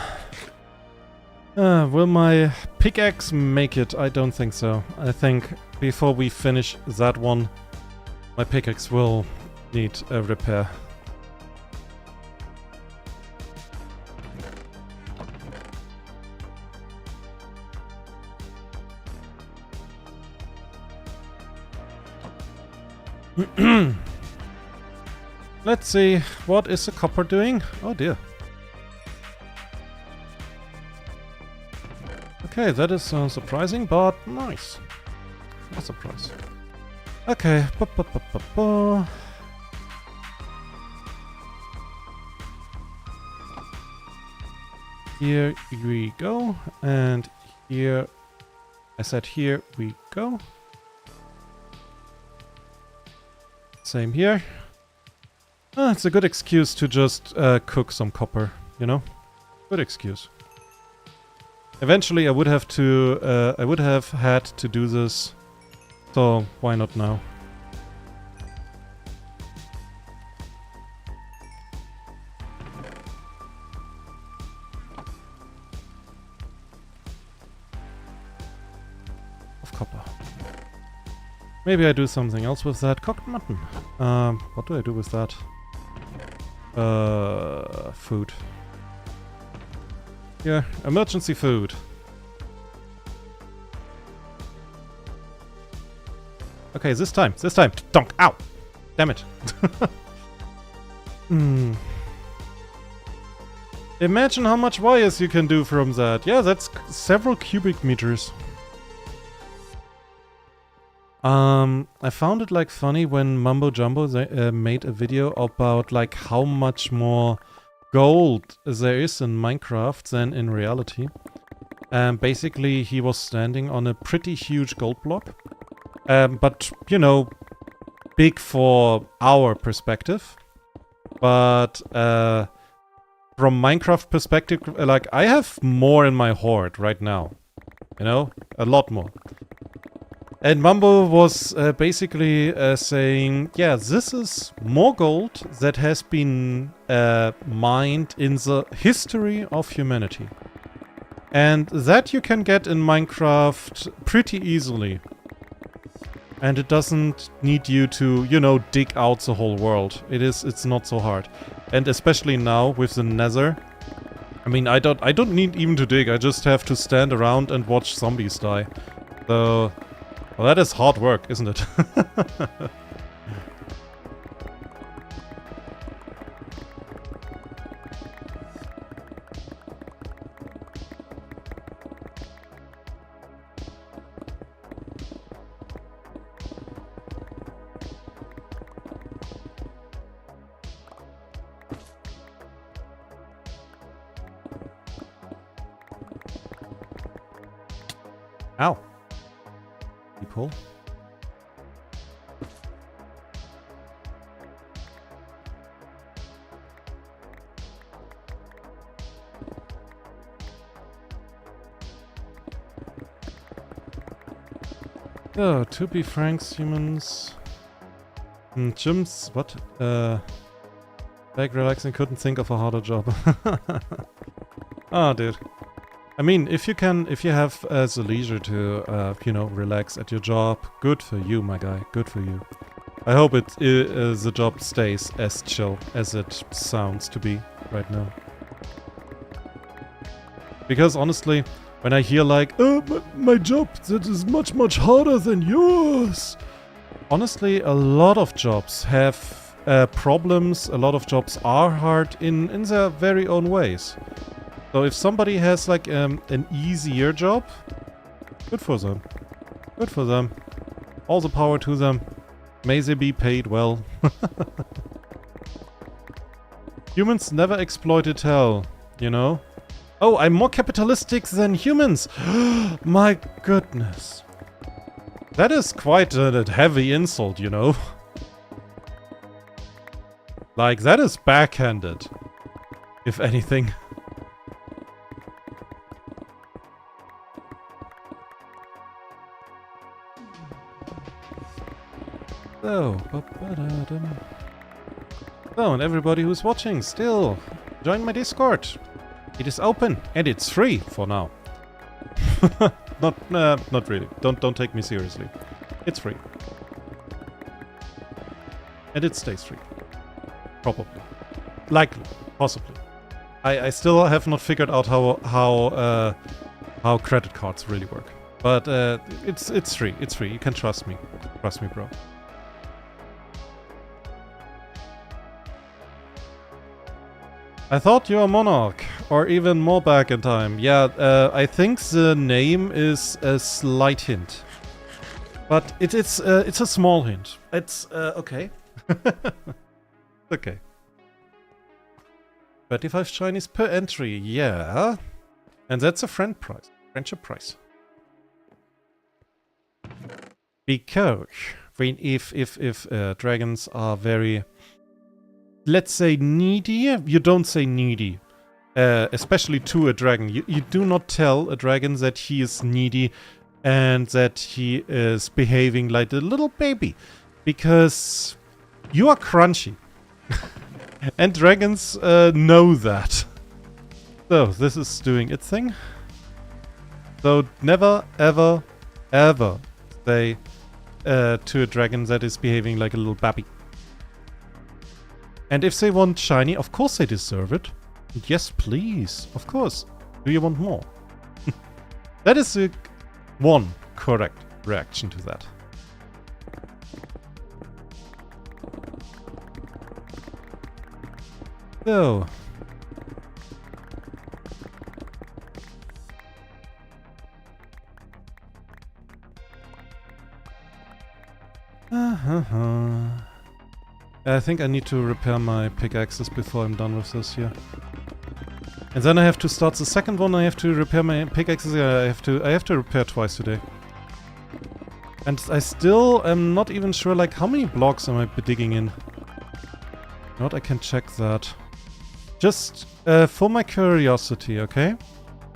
will my pickaxe make it? I don't think so. I think before we finish that one, my pickaxe will need a repair. Let's see, what is the copper doing? Oh dear. Okay, that is surprising, but nice. A surprise. Okay. Here we go, and here, I said here we go. Same here. It's a good excuse to just cook some copper, you know? Good excuse. Eventually I would have had to do this, so why not now? of copper. Maybe I do something else with that. Cooked mutton. What do I do with that? Food. Yeah, emergency food. Okay, this time. Donk! Ow! Damn it. Imagine how much wires you can do from that. Yeah, that's several cubic meters. I found it like funny when Mumbo Jumbo made a video about like how much more gold there is in Minecraft than in reality. Basically, he was standing on a pretty huge gold block. But, you know, big for our perspective. But, from Minecraft perspective, like, I have more in my hoard right now. You know? A lot more. And Mumbo was basically saying, yeah, this is more gold that has been mined in the history of humanity. And that you can get in Minecraft pretty easily. And it doesn't need you to, you know, dig out the whole world. It's not so hard. And especially now with the Nether. I mean, I don't need even to dig. I just have to stand around and watch zombies die. So, well, that is hard work, isn't it? Ow. You pull. Oh, to be frank, humans. Gyms, what? Back relaxing, couldn't think of a harder job. Oh, dude. I mean, if you have the leisure to, you know, relax at your job, good for you, my guy, good for you. I hope the job stays as chill as it sounds to be right now. Because honestly, when I hear like, oh, my job, that is much, much harder than yours. Honestly, a lot of jobs have problems, a lot of jobs are hard in their very own ways. So if somebody has like an easier job, good for them. Good for them. All the power to them. May they be paid well. Humans never exploited hell, you know? Oh, I'm more capitalistic than humans! My goodness. That is quite a heavy insult, you know? Like, that is backhanded, if anything. So, and everybody who's watching, still, join my Discord. It is open, and it's free for now. Not really. Don't take me seriously. It's free. And it stays free. Probably. Likely. Possibly. I still have not figured out how credit cards really work. But it's free. It's free. You can trust me. Trust me, bro. I thought you were Monarch, or even more back in time. Yeah, I think the name is a slight hint. But it's a small hint. It's, okay. Okay. 35 shinies per entry, yeah. And that's a friendship price. Because when if dragons are very, let's say, needy, you don't say needy. Especially to a dragon. You do not tell a dragon that he is needy and that he is behaving like a little baby. Because you are crunchy. And dragons know that. So, this is doing its thing. So, never ever ever say to a dragon that is behaving like a little baby. And if they want shiny, of course they deserve it. And yes, please, of course. Do you want more? That is one correct reaction to that. So. I think I need to repair my pickaxes before I'm done with this here. And then I have to start the second one. I have to repair my pickaxes. Yeah, I have to repair twice today. And I still am not even sure, like, how many blocks am I digging in? Not, I can check that. Just for my curiosity, okay?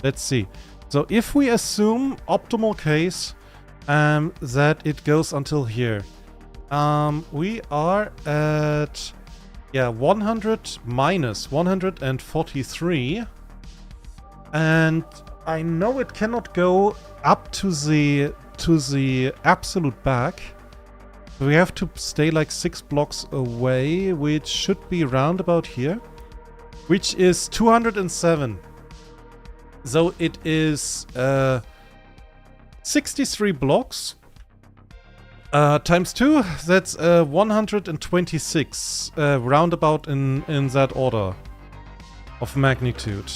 Let's see. So if we assume optimal case that it goes until here. We are at 100 minus 143, and I know it cannot go up to the absolute back. So we have to stay like 6 blocks away, which should be round about here, which is 207. So it is 63 blocks. Times 2, that's 126, roundabout in that order of magnitude.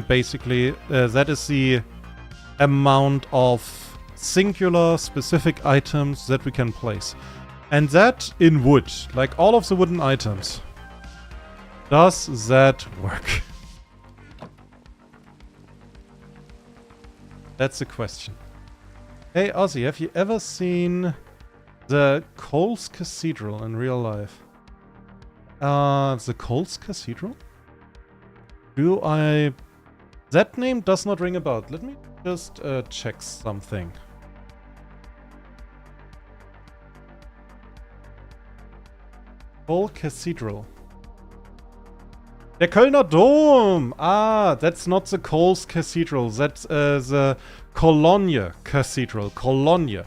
Basically, that is the amount of singular specific items that we can place. And that in wood, like all of the wooden items. Does that work? That's the question. Hey Ozzy, have you ever seen the Coles Cathedral in real life? The Coles Cathedral? That name does not ring a bell. Let me just check something. Coles Cathedral. Der Kölner Dom! Ah, that's not the Coles Cathedral. That's the Cologne Cathedral. Cologne.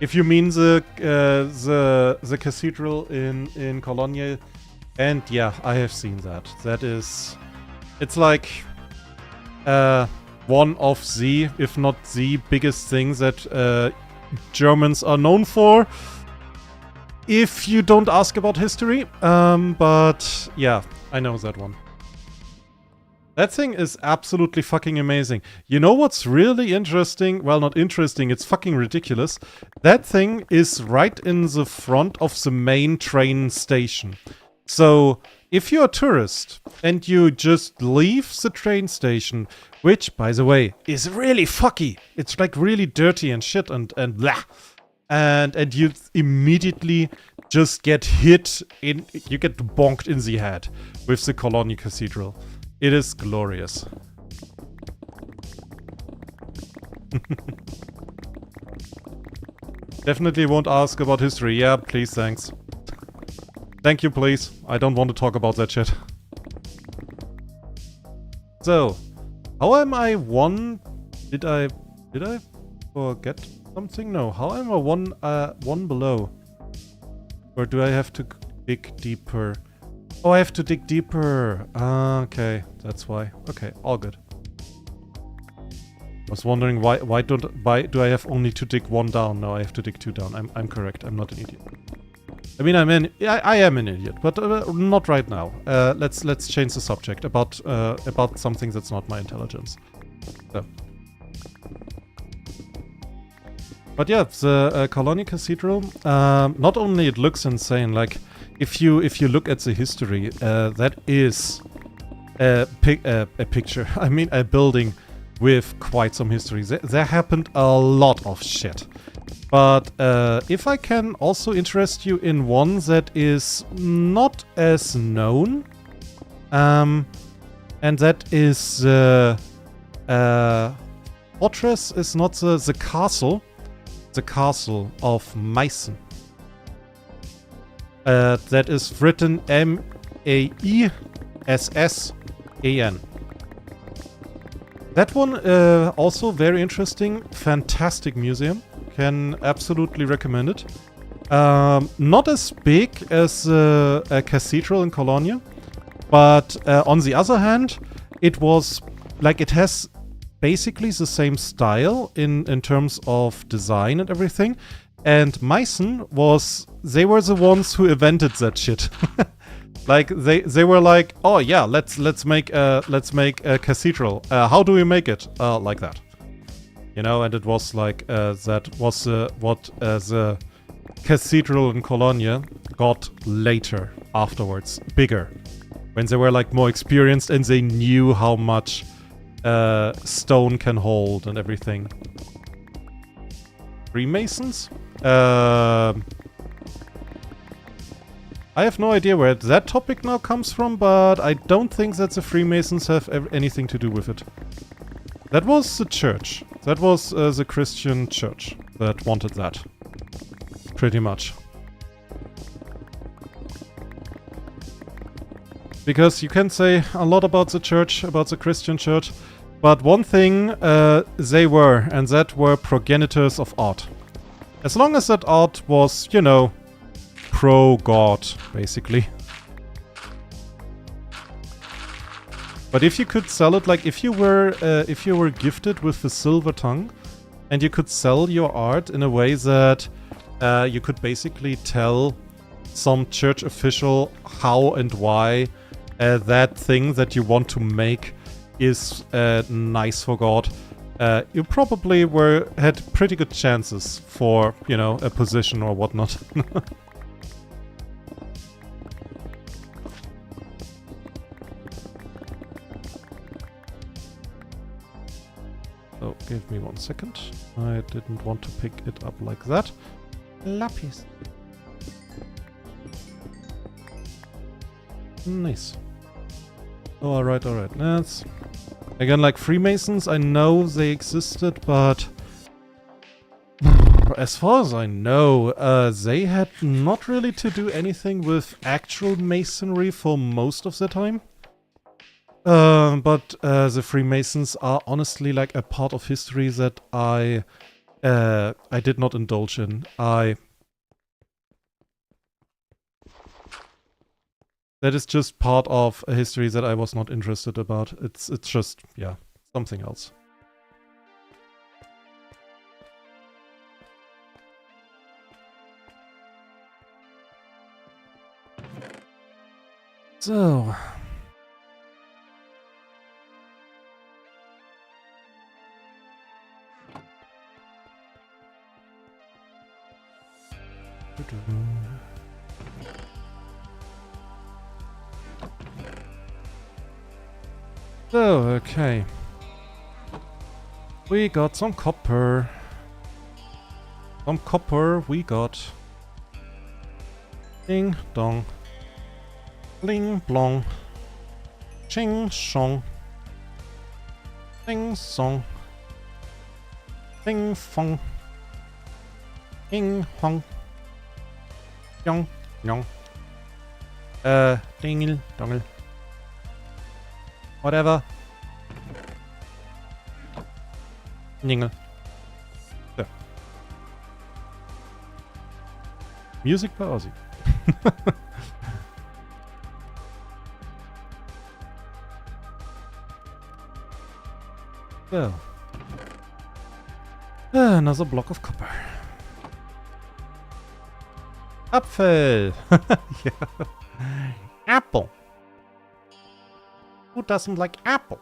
If you mean the cathedral in Cologne, and yeah, I have seen that. That is, it's like one of the, if not the biggest things that Germans are known for. If you don't ask about history, but yeah, I know that one. That thing is absolutely fucking amazing. You know what's really interesting? Well, not interesting, it's fucking ridiculous. That thing is right in the front of the main train station. So, if you're a tourist and you just leave the train station, which, by the way, is really fucky. It's like really dirty and shit and blah. And you immediately just get hit in, you get bonked in the head with the Cologne Cathedral. It is glorious. Definitely won't ask about history. Yeah, please, thanks. Thank you, please. I don't want to talk about that shit. So, how am I one? Did I forget something? No. How am I one below? Or do I have to dig deeper? Oh, I have to dig deeper. Okay, that's why. Okay, all good. I was wondering why do I have only to dig 1 down? No, I have to dig 2 down. I'm correct. I'm not an idiot. I mean, I am an idiot, but not right now. Let's change the subject about something that's not my intelligence. So. But yeah, the Cologne Cathedral. Not only it looks insane, like if you look at the history, that is a picture. I mean, a building with quite some history. There happened a lot of shit. But if I can also interest you in one that is not as known, and that is fortress is not the castle. The castle of Meissen. That is written M-A-I-S-S-A-N. That one also very interesting, fantastic museum. Can absolutely recommend it. Not as big as a cathedral in Cologne, but on the other hand, it was like it has basically the same style in terms of design and everything. And Meissen they were the ones who invented that shit. Like they were like, oh yeah, let's make a cathedral. How do we make it? Like that, you know. And it was like that was what the cathedral in Cologne got later, afterwards, bigger, when they were like more experienced and they knew how much stone can hold and everything. Freemasons? I have no idea where that topic now comes from, but I don't think that the Freemasons have anything to do with it. That was the church. That was the Christian church that wanted that. Pretty much. Because you can say a lot about the church, about the Christian church, but one thing they were, and that were progenitors of art. As long as that art was, you know, pro-God, basically. But if you could sell it, like if you were gifted with the silver tongue, and you could sell your art in a way that you could basically tell some church official how and why that thing that you want to make is nice for God, you probably had pretty good chances for, you know, a position or whatnot. So, give me 1 second. I didn't want to pick it up like that. Lapis. Nice. Oh, alright. That's... Again, like Freemasons, I know they existed, but... as far as I know, they had not really to do anything with actual masonry for most of the time. But the Freemasons are honestly like a part of history that I did not indulge in. That is just part of a history that I was not interested about. It's just, yeah, something else. So... So, okay. We got some copper. Some copper we got. Ding dong. Bling blong. Ching shong. Ding song. Ding fong. Ding hong. Yong yong. Dingel dongel. Whatever. Jingle. So. Music by Ozzy. So. Another block of copper. Apfel. Yeah. Apple. Who doesn't like apple?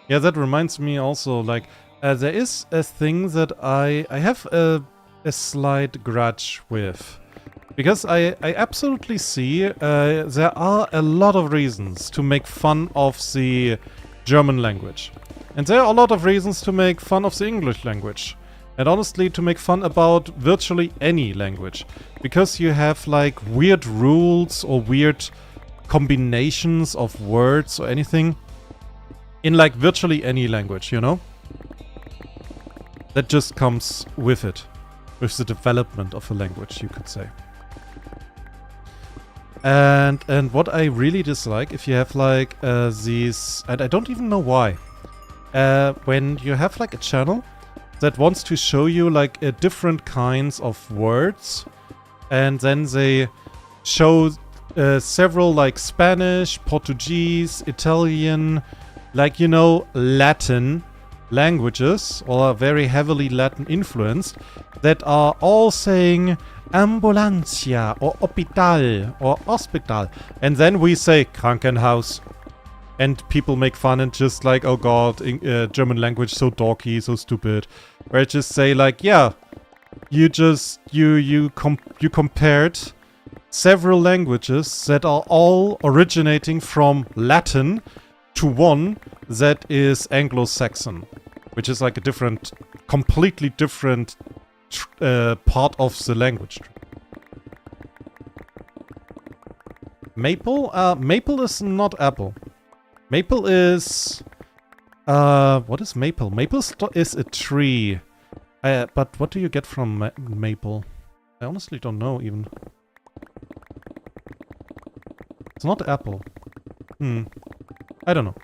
Yeah, that reminds me also, like, there is a thing that I have a slight grudge with. Because I absolutely see there are a lot of reasons to make fun of the German language. And there are a lot of reasons to make fun of the English language. And honestly, to make fun about virtually any language. Because you have like weird rules or weird combinations of words or anything in like virtually any language, you know? That just comes with it. With the development of a language, you could say. And what I really dislike, if you have like these, and I don't even know why, when you have like a channel that wants to show you like different kinds of words, and then they show several like Spanish, Portuguese, Italian, like, you know, Latin languages, or very heavily Latin influenced, that are all saying ambulancia or hospital or hospital, and then we say Krankenhaus, and people make fun and just like, oh god, German language so dorky, so stupid. Where I just say like, yeah, you compared several languages that are all originating from Latin to one that is Anglo-Saxon, which is like a different, completely different part of the language. Maple? Maple is not apple. Maple is... what is maple? Maple is a tree. But what do you get from maple? I honestly don't know even. It's not apple. I don't know.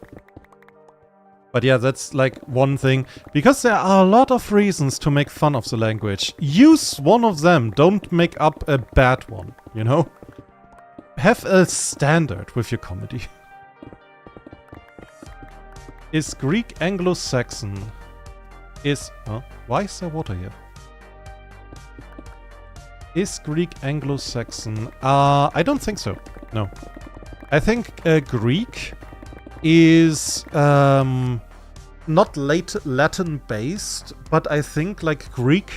But yeah, that's like one thing. Because there are a lot of reasons to make fun of the language. Use one of them. Don't make up a bad one, you know? Have a standard with your comedy. Is Greek Anglo-Saxon? Why is there water here? Is Greek Anglo-Saxon? I don't think so. No. I think Greek is not Latin based, but I think like Greek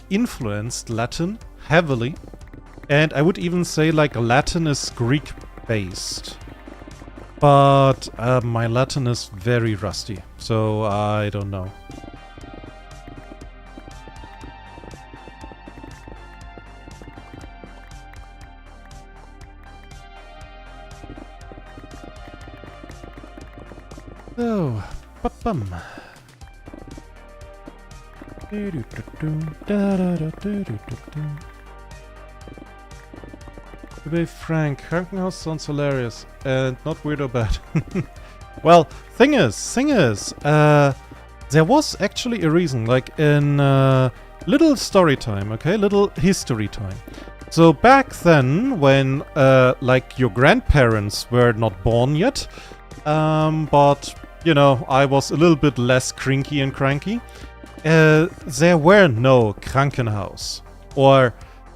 influenced Latin heavily, and I would even say like Latin is Greek based. But my Latin is very rusty, so I don't know. So, ba-bum. To be frank, Krankenhaus sounds hilarious and not weird or bad. Well, thing is, there was actually a reason, like in little story time, okay, little history time. So back then, when like your grandparents were not born yet, but you know, I was a little bit less crinky and cranky. There were no Krankenhaus, or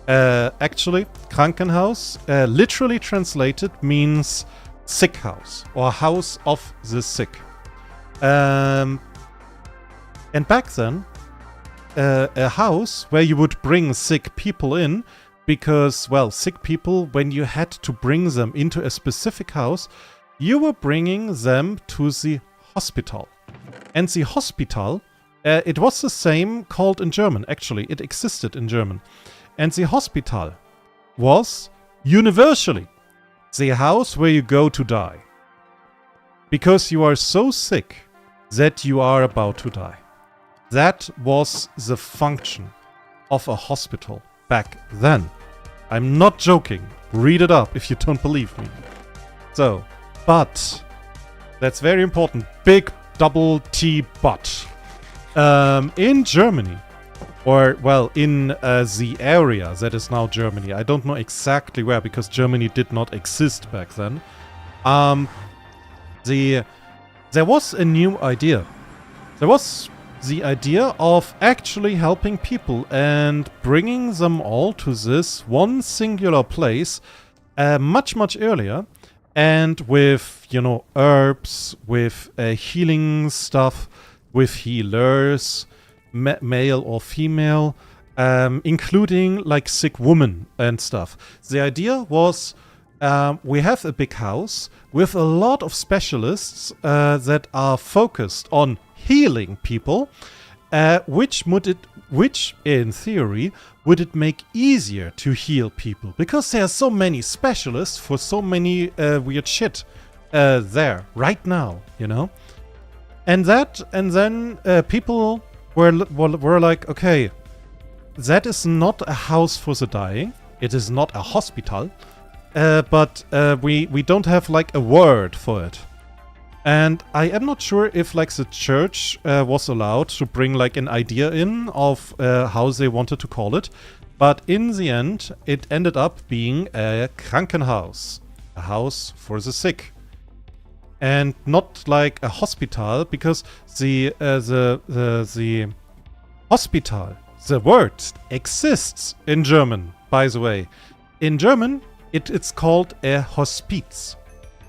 actually, Krankenhaus, literally translated, means sick house or house of the sick. And back then, a house where you would bring sick people in, because, well, sick people, when you had to bring them into a specific house, you were bringing them to the hospital. And the hospital, it was the same called in German, actually. It existed in German. And the hospital was universally the house where you go to die. Because you are so sick that you are about to die. That was the function of a hospital back then. I'm not joking. Read it up if you don't believe me. So, but, that's very important. Big double T but. In Germany, or, well, in the area that is now Germany. I don't know exactly where, because Germany did not exist back then. There was a new idea. There was the idea of actually helping people and bringing them all to this one singular place much, much earlier. And with, you know, herbs, with healing stuff, with healers, male or female, including like sick women and stuff. The idea was we have a big house with a lot of specialists that are focused on healing people, which in theory would it make easier to heal people, because there are so many specialists for so many weird shit there right now, you know. And then people were like, okay, that is not a house for the dying. It is not a hospital. but we don't have like a word for it. And I am not sure if like the church was allowed to bring like an idea in of how they wanted to call it. But in the end, it ended up being a Krankenhaus, a house for the sick. And not like a hospital, because the hospital, the word exists in German, by the way. In German, it's called a Hospiz.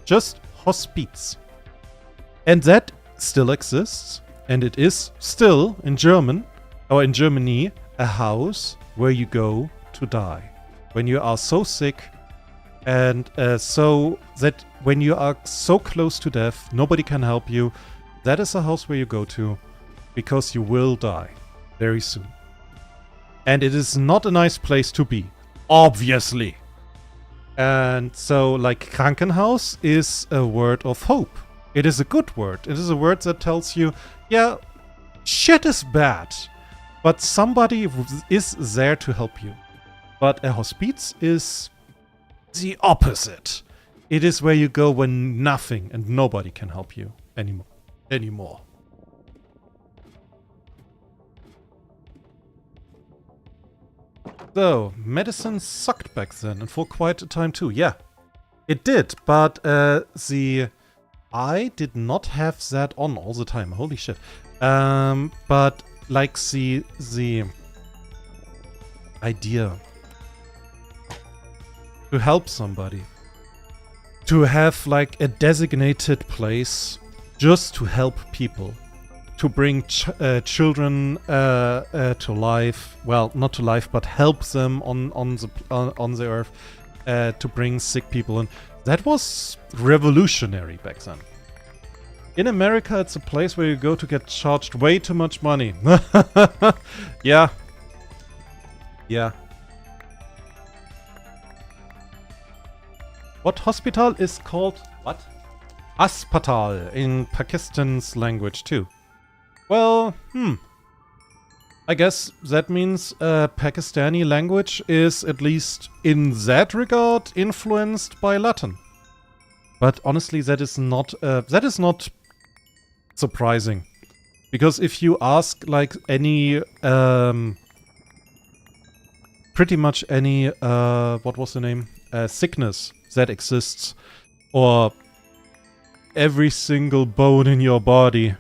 Just Hospiz. And that still exists, and it is still in German, or in Germany, a house where you go to die. When you are so sick, and so that when you are so close to death, nobody can help you, that is a house where you go to, because you will die very soon. And it is not a nice place to be, obviously. And so, like, Krankenhaus is a word of hope. It is a good word. It is a word that tells you, yeah, shit is bad, but somebody is there to help you. But a hospiz is the opposite. It is where you go when nothing and nobody can help you anymore. So, medicine sucked back then, and for quite a time too. Yeah, it did, but I did not have that on all the time. Holy shit. But like the idea to help somebody, to have like a designated place just to help people, to bring children to life. Well, not to life, but help them on the earth, to bring sick people in. That was revolutionary back then. In America, it's a place where you go to get charged way too much money. Yeah. Yeah. What hospital is called? What? Aspatal in Pakistan's language too. Well, I guess that means Pakistani language is, at least in that regard, influenced by Latin. But honestly, that is not surprising, because if you ask like any, pretty much any, what was the name, sickness that exists, or every single bone in your body,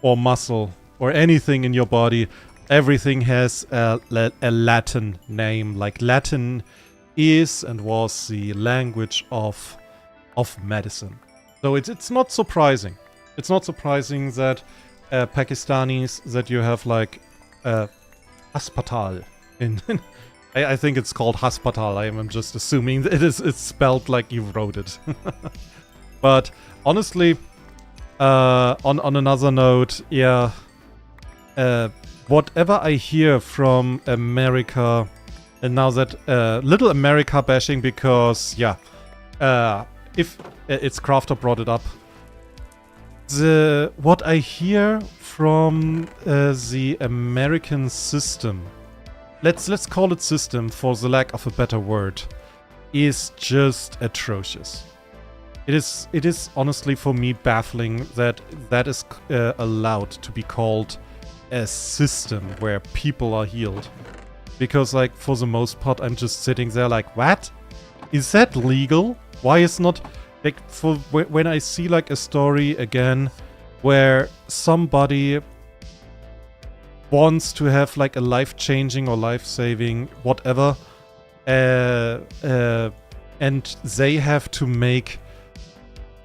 or muscle, or anything in your body, everything has a Latin name. Like, Latin is and was the language of medicine. So it's not surprising. It's not surprising that Pakistanis, that you have like hospital in. I think it's called hospital. I am just assuming that it's spelled like you wrote it. But honestly, on another note, yeah, whatever I hear from America, and now that little America bashing, because yeah, if it's Crafter brought it up, what I hear from the American system, let's call it system for the lack of a better word, is just atrocious. It is honestly for me baffling that is allowed to be called a system where people are healed. Because like, for the most part, I'm just sitting there like, what? Is that legal? Why is not, like, for when I see like a story again where somebody wants to have like a life-changing or life-saving whatever, and they have to make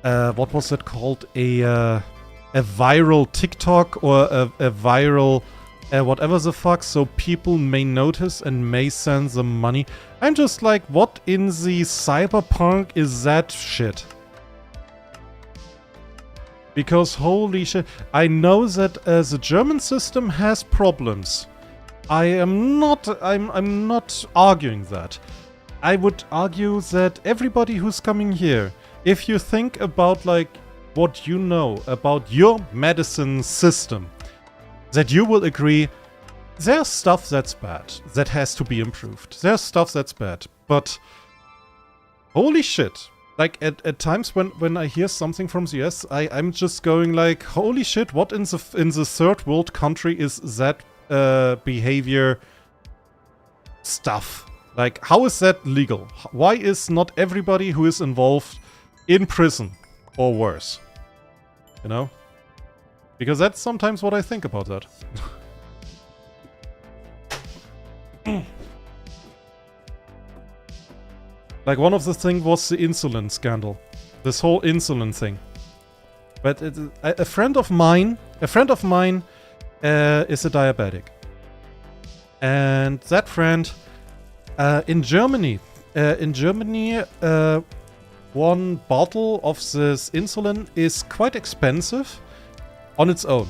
what was it called, a viral TikTok or a viral whatever the fuck, so people may notice and may send them money. I'm just like, what in the cyberpunk is that shit? Because holy shit, I know that the German system has problems. I'm not arguing that. I would argue that everybody who's coming here, if you think about like what you know about your medicine system, that you will agree there's stuff that's bad, that has to be improved. There's stuff that's bad, but Holy shit. Like, at times when I hear something from the US, I'm just going like, holy shit, what in the third world country is that behavior stuff? Like, how is that legal? Why is not everybody who is involved in prison or worse? You know? Because that's sometimes what I think about that. Like, one of the things was the insulin scandal. This whole insulin thing. But a friend of mine is a diabetic. And that friend, in Germany, one bottle of this insulin is quite expensive on its own.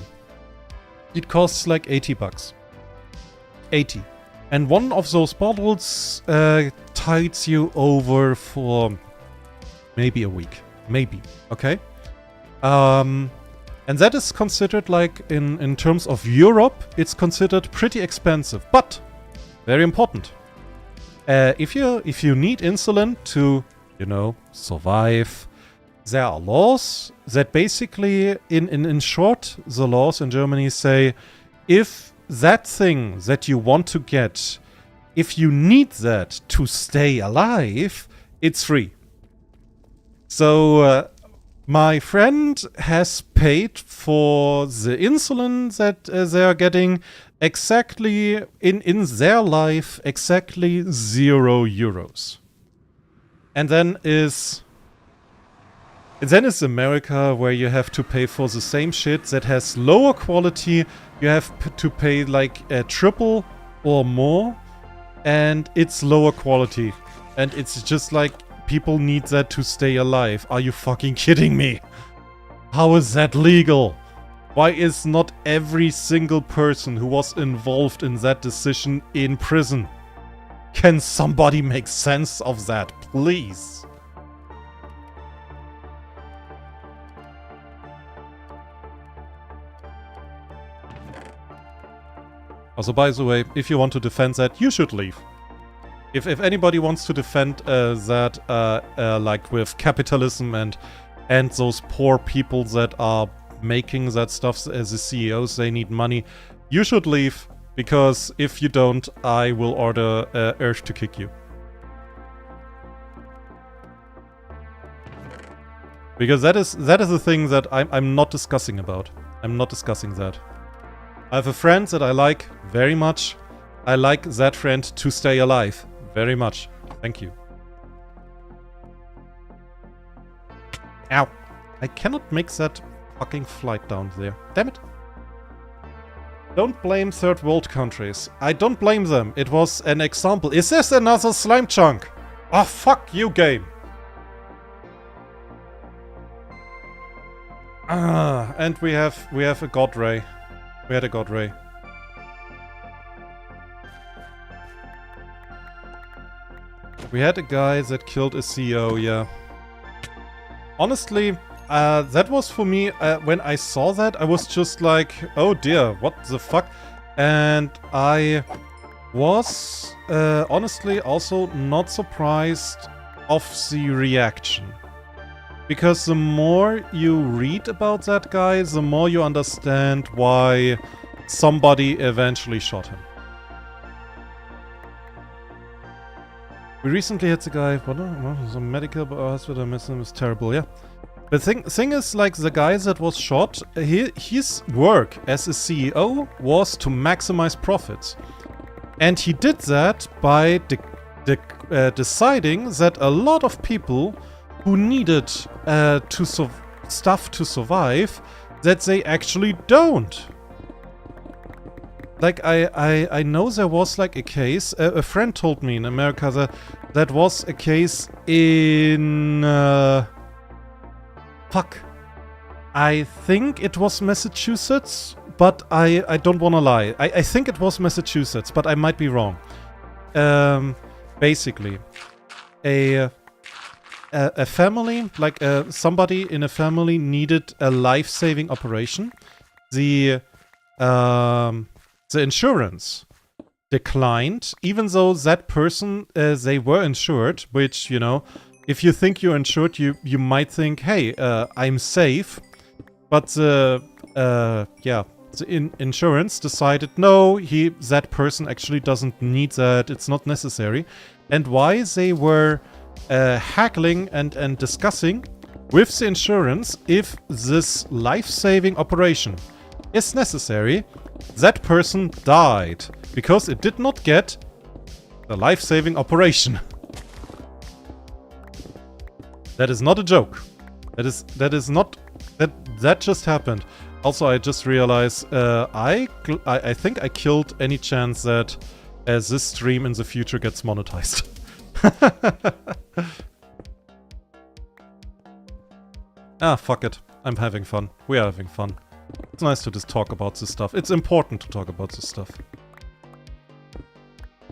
It costs like 80 bucks. 80. And one of those bottles tides you over for maybe a week. Maybe. Okay? And that is considered, like, in terms of Europe, it's considered pretty expensive. But, very important. If you need insulin to, you know, survive, there are laws that basically, in short, the laws in Germany say, if that thing that you want to get, if you need that to stay alive, it's free. So, my friend has paid for the insulin that they are getting exactly, in their life, exactly €0. And then is America, where you have to pay for the same shit that has lower quality. You have to pay like a triple or more, and it's lower quality. And it's just like, people need that to stay alive. Are you fucking kidding me? How is that legal? Why is not every single person who was involved in that decision in prison? Can somebody make sense of that, please? Also, by the way, if you want to defend that, you should leave. If anybody wants to defend that, like with capitalism and those poor people that are making that stuff as the CEOs, they need money, you should leave, because if you don't, I will order Urge to kick you. Because that is the thing that I'm not discussing about. I'm not discussing that. I have a friend that I like very much. I like that friend to stay alive very much. Thank you. Ow. I cannot make that fucking flight down there. Damn it. Don't blame third world countries. I don't blame them. It was an example. Is this another slime chunk? Oh, fuck you, game. And we have a god ray. We had a god ray. We had a guy that killed a CEO, yeah. Honestly, that was for me, when I saw that, I was just like, oh dear, what the fuck? And I was, honestly, also not surprised of the reaction. Because the more you read about that guy, the more you understand why somebody eventually shot him. We recently had the guy, the medical hospital, medicine was terrible, yeah. The thing is, like, the guy that was shot, his work as a CEO was to maximize profits. And he did that by deciding that a lot of people who needed stuff to survive, that they actually don't. Like, I know there was, like, a case, a friend told me in America that was a case in, fuck. I think it was Massachusetts, but I don't want to lie. I think it was Massachusetts, but I might be wrong. Basically, a family, like, somebody in a family needed a life-saving operation. The insurance declined, even though that person, they were insured, which, you know, if you think you're insured, you might think, hey, I'm safe. But the insurance decided, no, that person actually doesn't need that, it's not necessary. And why they were haggling and discussing with the insurance if this life-saving operation is necessary, that person died because it did not get the life-saving operation. That is not a joke. That is not... That just happened. Also, I just realized I think I killed any chance that this stream in the future gets monetized. Fuck it. I'm having fun. We are having fun. It's nice to just talk about this stuff. It's important to talk about this stuff.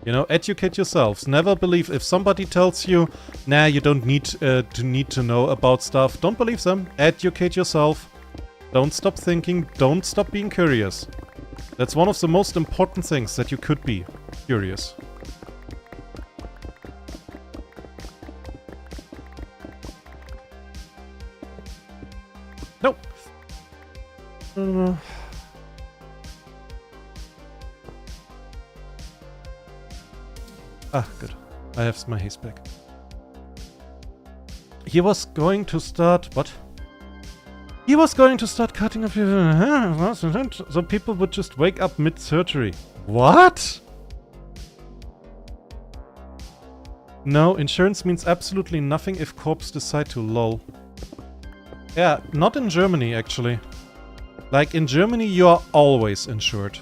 You know, educate yourselves. Never believe if somebody tells you, nah, you don't need to know about stuff. Don't believe them. Educate yourself. Don't stop thinking. Don't stop being curious. That's one of the most important things that you could be. Curious. Nope. Good. I have my haste back. He was going to start... What? He was going to start cutting up... So people would just wake up mid-surgery. What? No, insurance means absolutely nothing if corps decide to lol. Yeah, not in Germany, actually. Like, in Germany, you are always insured.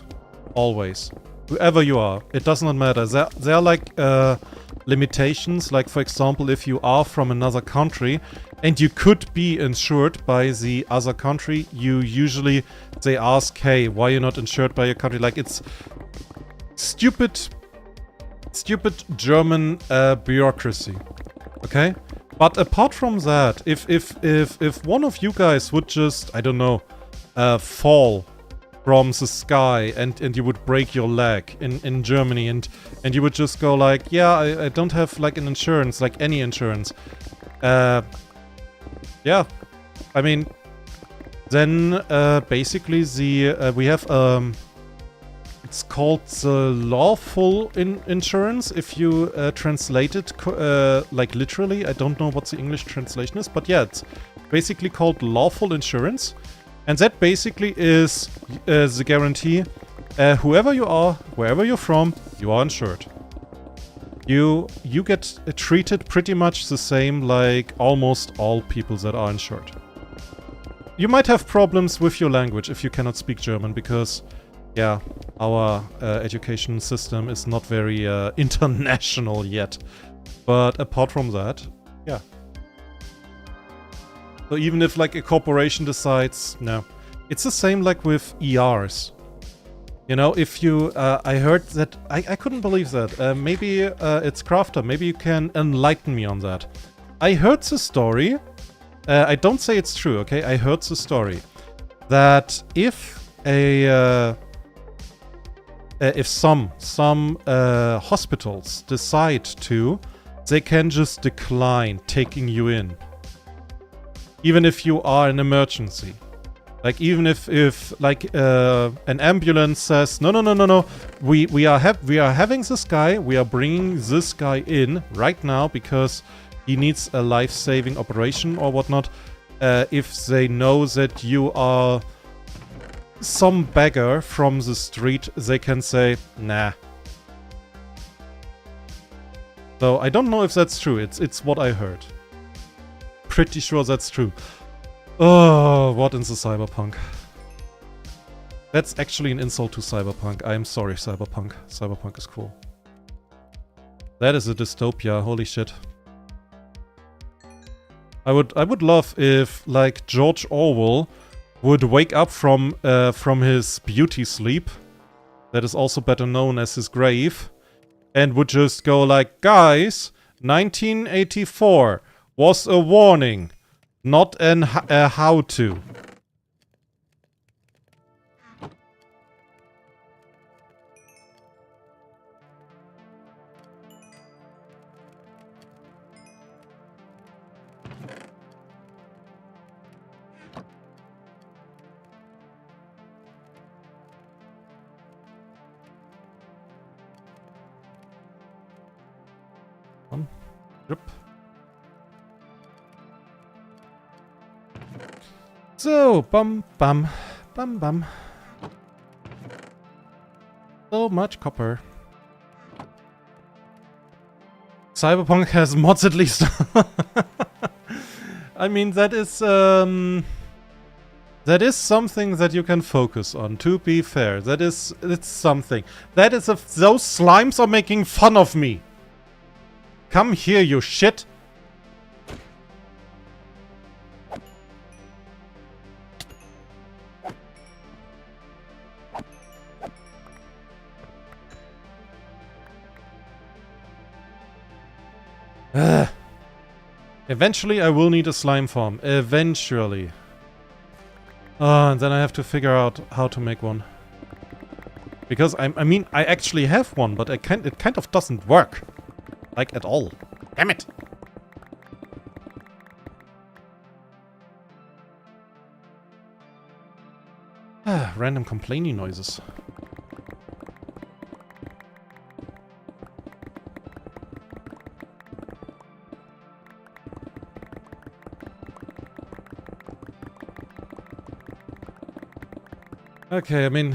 Always. Whoever you are, it does not matter. There are like limitations, like for example, if you are from another country and you could be insured by the other country, they ask, hey, why are you not insured by your country? Like, it's stupid German bureaucracy. Okay? But apart from that, if one of you guys would just, I don't know, fall from the sky and you would break your leg in Germany and you would just go like, yeah, I don't have like an insurance, like any insurance. Yeah, I mean, then basically we have it's called the lawful insurance if you translate it like literally. I don't know what the English translation is, but yeah, it's basically called lawful insurance. And that basically is the guarantee, whoever you are, wherever you're from, you are insured. You get treated pretty much the same like almost all people that are insured. You might have problems with your language if you cannot speak German, because, yeah, our education system is not very international yet. But apart from that, yeah. So even if like a corporation decides, no. It's the same like with ERs. You know, if you, I heard that, I couldn't believe that. Maybe it's Crafter, maybe you can enlighten me on that. I heard the story, I don't say it's true, okay? I heard the story that if some hospitals decide to, they can just decline taking you in. Even if you are an emergency. Like, even if like, an ambulance says, no, we are having this guy, we are bringing this guy in right now because he needs a life-saving operation or whatnot. If they know that you are some beggar from the street, they can say, nah. So, I don't know if that's true, it's what I heard. Pretty sure that's true. Oh, what in the cyberpunk? That's actually an insult to cyberpunk. I'm sorry, cyberpunk. Cyberpunk is cool. That is a dystopia. Holy shit. I would love if, like, George Orwell would wake up from his beauty sleep, that is also better known as his grave, and would just go like, guys, 1984 was a warning, not a how-to. On. Yep. So, bum, bum, bum, bum. So much copper. Cyberpunk has mods at least. I mean, that is something that you can focus on, to be fair. It's something. That is if those slimes are making fun of me. Come here, you shit. Eventually I will need a slime farm. Eventually. And then I have to figure out how to make one. Because I mean, I actually have one, but it kind of doesn't work. Like, at all. Damn it! Random complaining noises. Okay, I mean,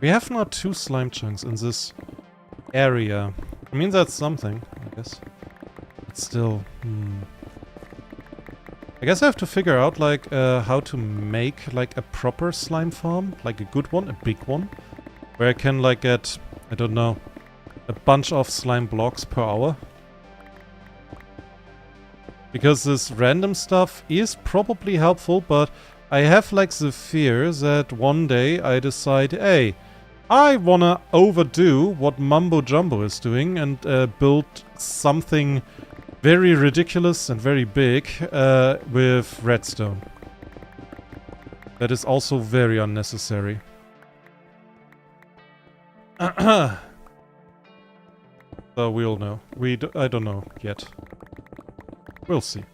we have now 2 slime chunks in this area. I mean, that's something, I guess. But still, I guess I have to figure out, like, how to make, like, a proper slime farm. Like, a good one, a big one. Where I can, like, get, I don't know, a bunch of slime blocks per hour. Because this random stuff is probably helpful, but I have, like, the fear that one day I decide, hey, I wanna overdo what Mumbo Jumbo is doing and build something very ridiculous and very big with redstone. That is also very unnecessary. So we'll know. I don't know yet. We'll see.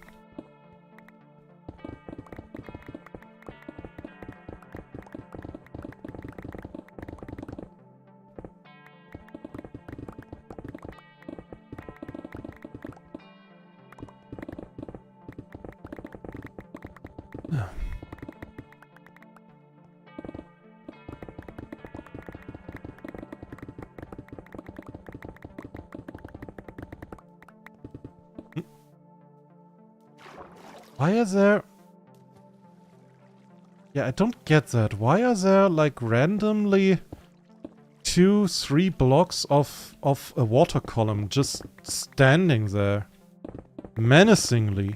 Why are there... Yeah, I don't get that. Why are there, like, randomly 2, 3 blocks of a water column just standing there? Menacingly.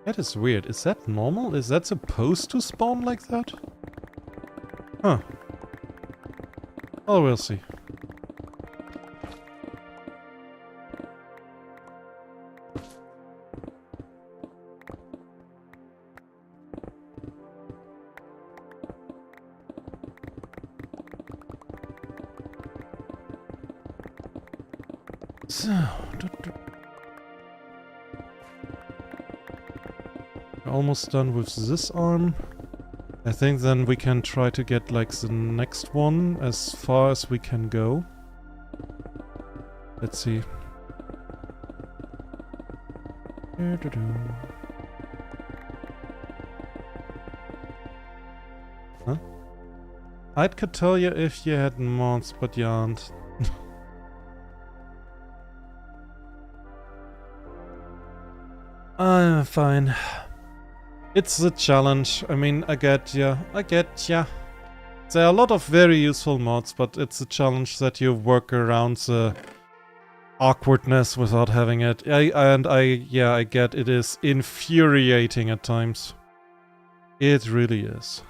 That is weird. Is that normal? Is that supposed to spawn like that? Huh. Oh, we'll see. So, we're almost done with this arm. I think then we can try to get, like, the next one as far as we can go. Let's see. Huh? I could tell you if you had mods, but you aren't. I'm fine. It's a challenge. I mean, I get ya. I get ya. There are a lot of very useful mods, but it's a challenge that you work around the awkwardness without having it. I get it is infuriating at times. It really is.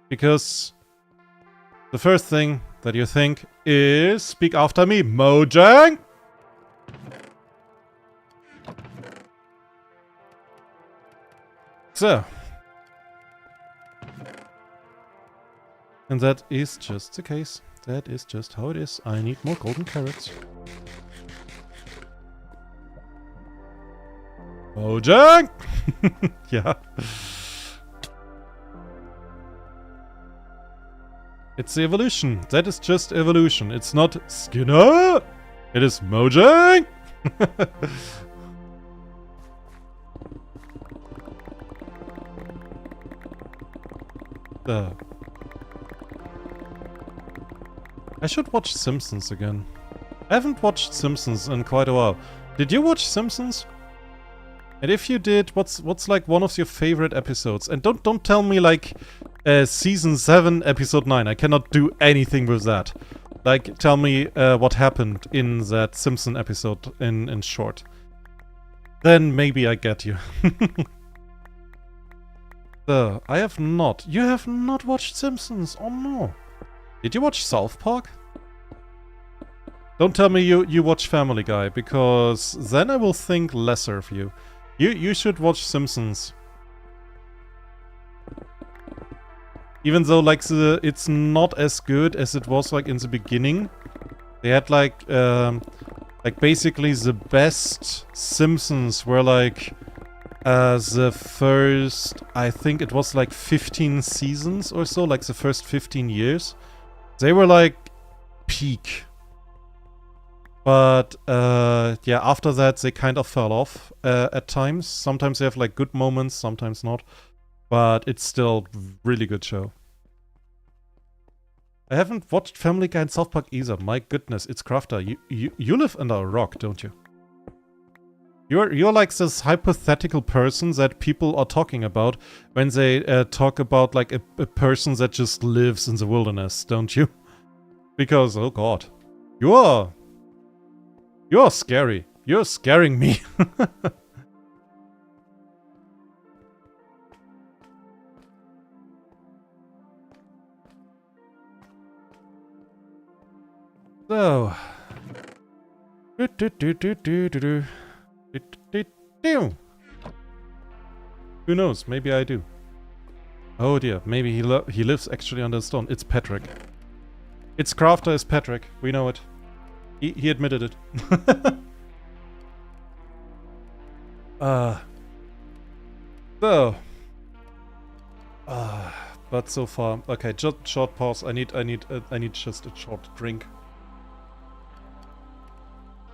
Because the first thing that you think is, speak after me, Mojang! So. And that is just the case. That is just how it is. I need more golden carrots. Mojang! Yeah. It's the evolution. That is just evolution. It's not Skinner. It is Mojang. I should watch Simpsons again. I haven't watched Simpsons in quite a while. Did you watch Simpsons? And if you did, what's like one of your favorite episodes? And don't tell me like season 7, episode 9. I cannot do anything with that. Like, tell me what happened in that Simpson episode in short. Then maybe I get you. So, I have not. You have not watched Simpsons. Oh no. Did you watch South Park? Don't tell me you watch Family Guy, because then I will think lesser of you. You should watch Simpsons. Even though like it's not as good as it was like in the beginning. They had like basically the best Simpsons were like the first, I think it was like 15 seasons or so, like the first 15 years. They were like peak. But yeah, after that they kind of fell off at times. Sometimes they have like good moments, sometimes not. But it's still really good show. I haven't watched Family Guy and South Park either. My goodness, it's Crafter. You live under a rock, don't you? You're like this hypothetical person that people are talking about when they talk about like a person that just lives in the wilderness, don't you? Because, oh god, you're scary. You're scaring me. So, who knows? Maybe I do. Oh dear, maybe he lives actually under a stone. It's Patrick. It's Crafter is Patrick. We know it. He admitted it. But so far, okay. Just short pause. I need just a short drink.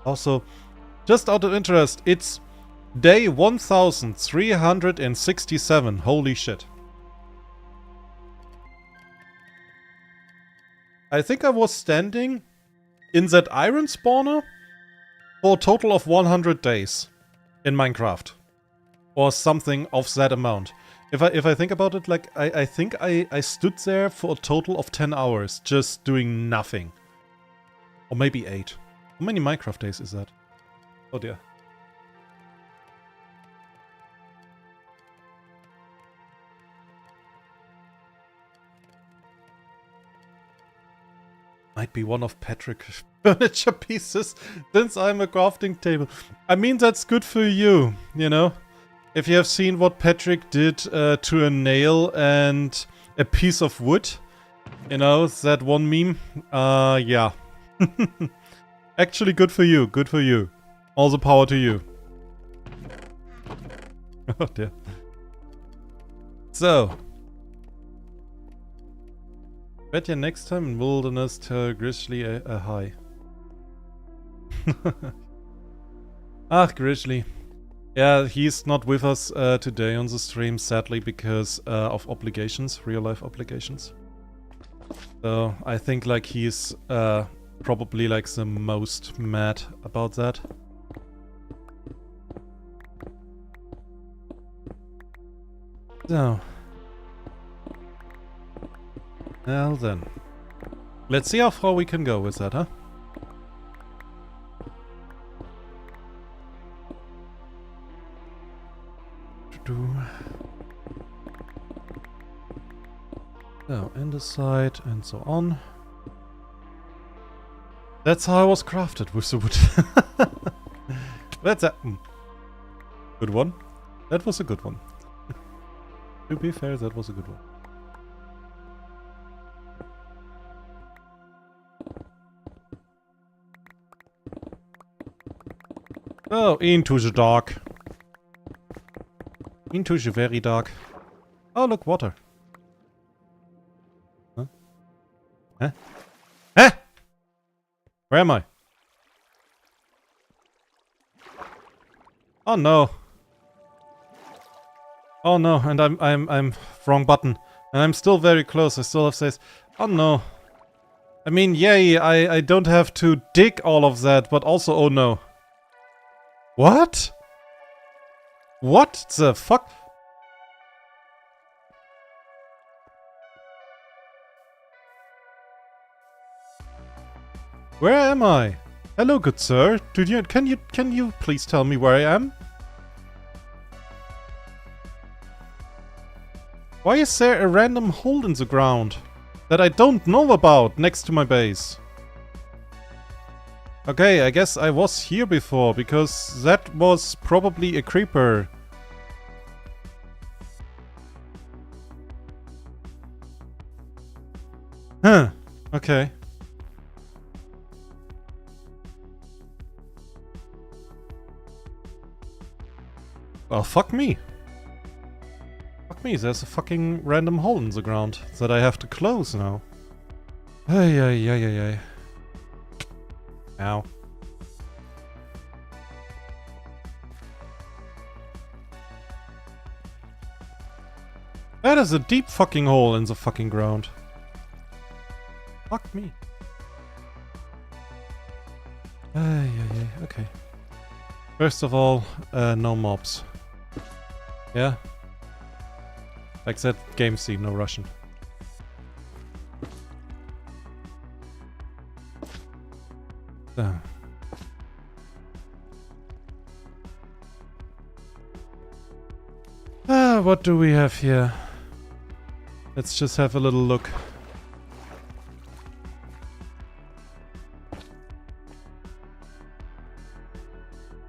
Also, just out of interest, it's day 1367. Holy shit. I think I was standing in that iron spawner for a total of 100 days in Minecraft. Or something of that amount. If I think about it, like, I think I stood there for a total of 10 hours just doing nothing. Or maybe 8. How many Minecraft days is that? Oh dear. Might be one of Patrick's furniture pieces, since I'm a crafting table. I mean, that's good for you, you know? If you have seen what Patrick did to a nail and a piece of wood, you know, that one meme, yeah. Actually, good for you, good for you. All the power to you. Oh dear. So. Bet you next time in Wilderness tell Grizzly a hi. Ach, Grizzly. Yeah, he's not with us today on the stream, sadly, because of obligations, real-life obligations. So, I think, like, he's probably, like, the most mad about that. So. Well then. Let's see how far we can go with that, huh? So, andesite and so on. That's how I was crafted with the wood. That's a good one. That was a good one. To be fair, that was a good one. Oh, into the dark. Into the very dark. Oh, look, water. Huh? Where am I? Oh no. Oh no, and I'm wrong button. And I'm still very close. I still have says. Oh no. I mean, yay, I don't have to dig all of that, but also oh no. What? What the fuck? Where am I? Hello, good sir. Can you please tell me where I am? Why is there a random hole in the ground that I don't know about next to my base? Okay, I guess I was here before because that was probably a creeper. Huh. Okay. Well, fuck me. Fuck me, there's a fucking random hole in the ground that I have to close now. Ay, ay, ay, ay, ay. Ow. That is a deep fucking hole in the fucking ground. Fuck me. Ay, ay, ay, okay. First of all, no mobs. Yeah? Like that game scene, no Russian. What do we have here? Let's just have a little look.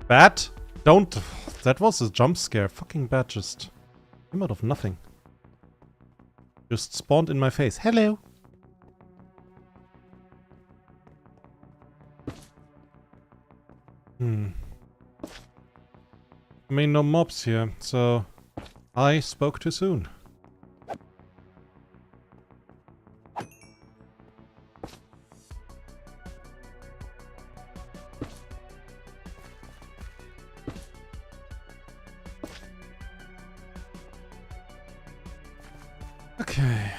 Bat? Don't... That was a jump scare. Fucking bat just came out of nothing. Just spawned in my face. Hello! I mean, no mobs here, so... I spoke too soon. Okay.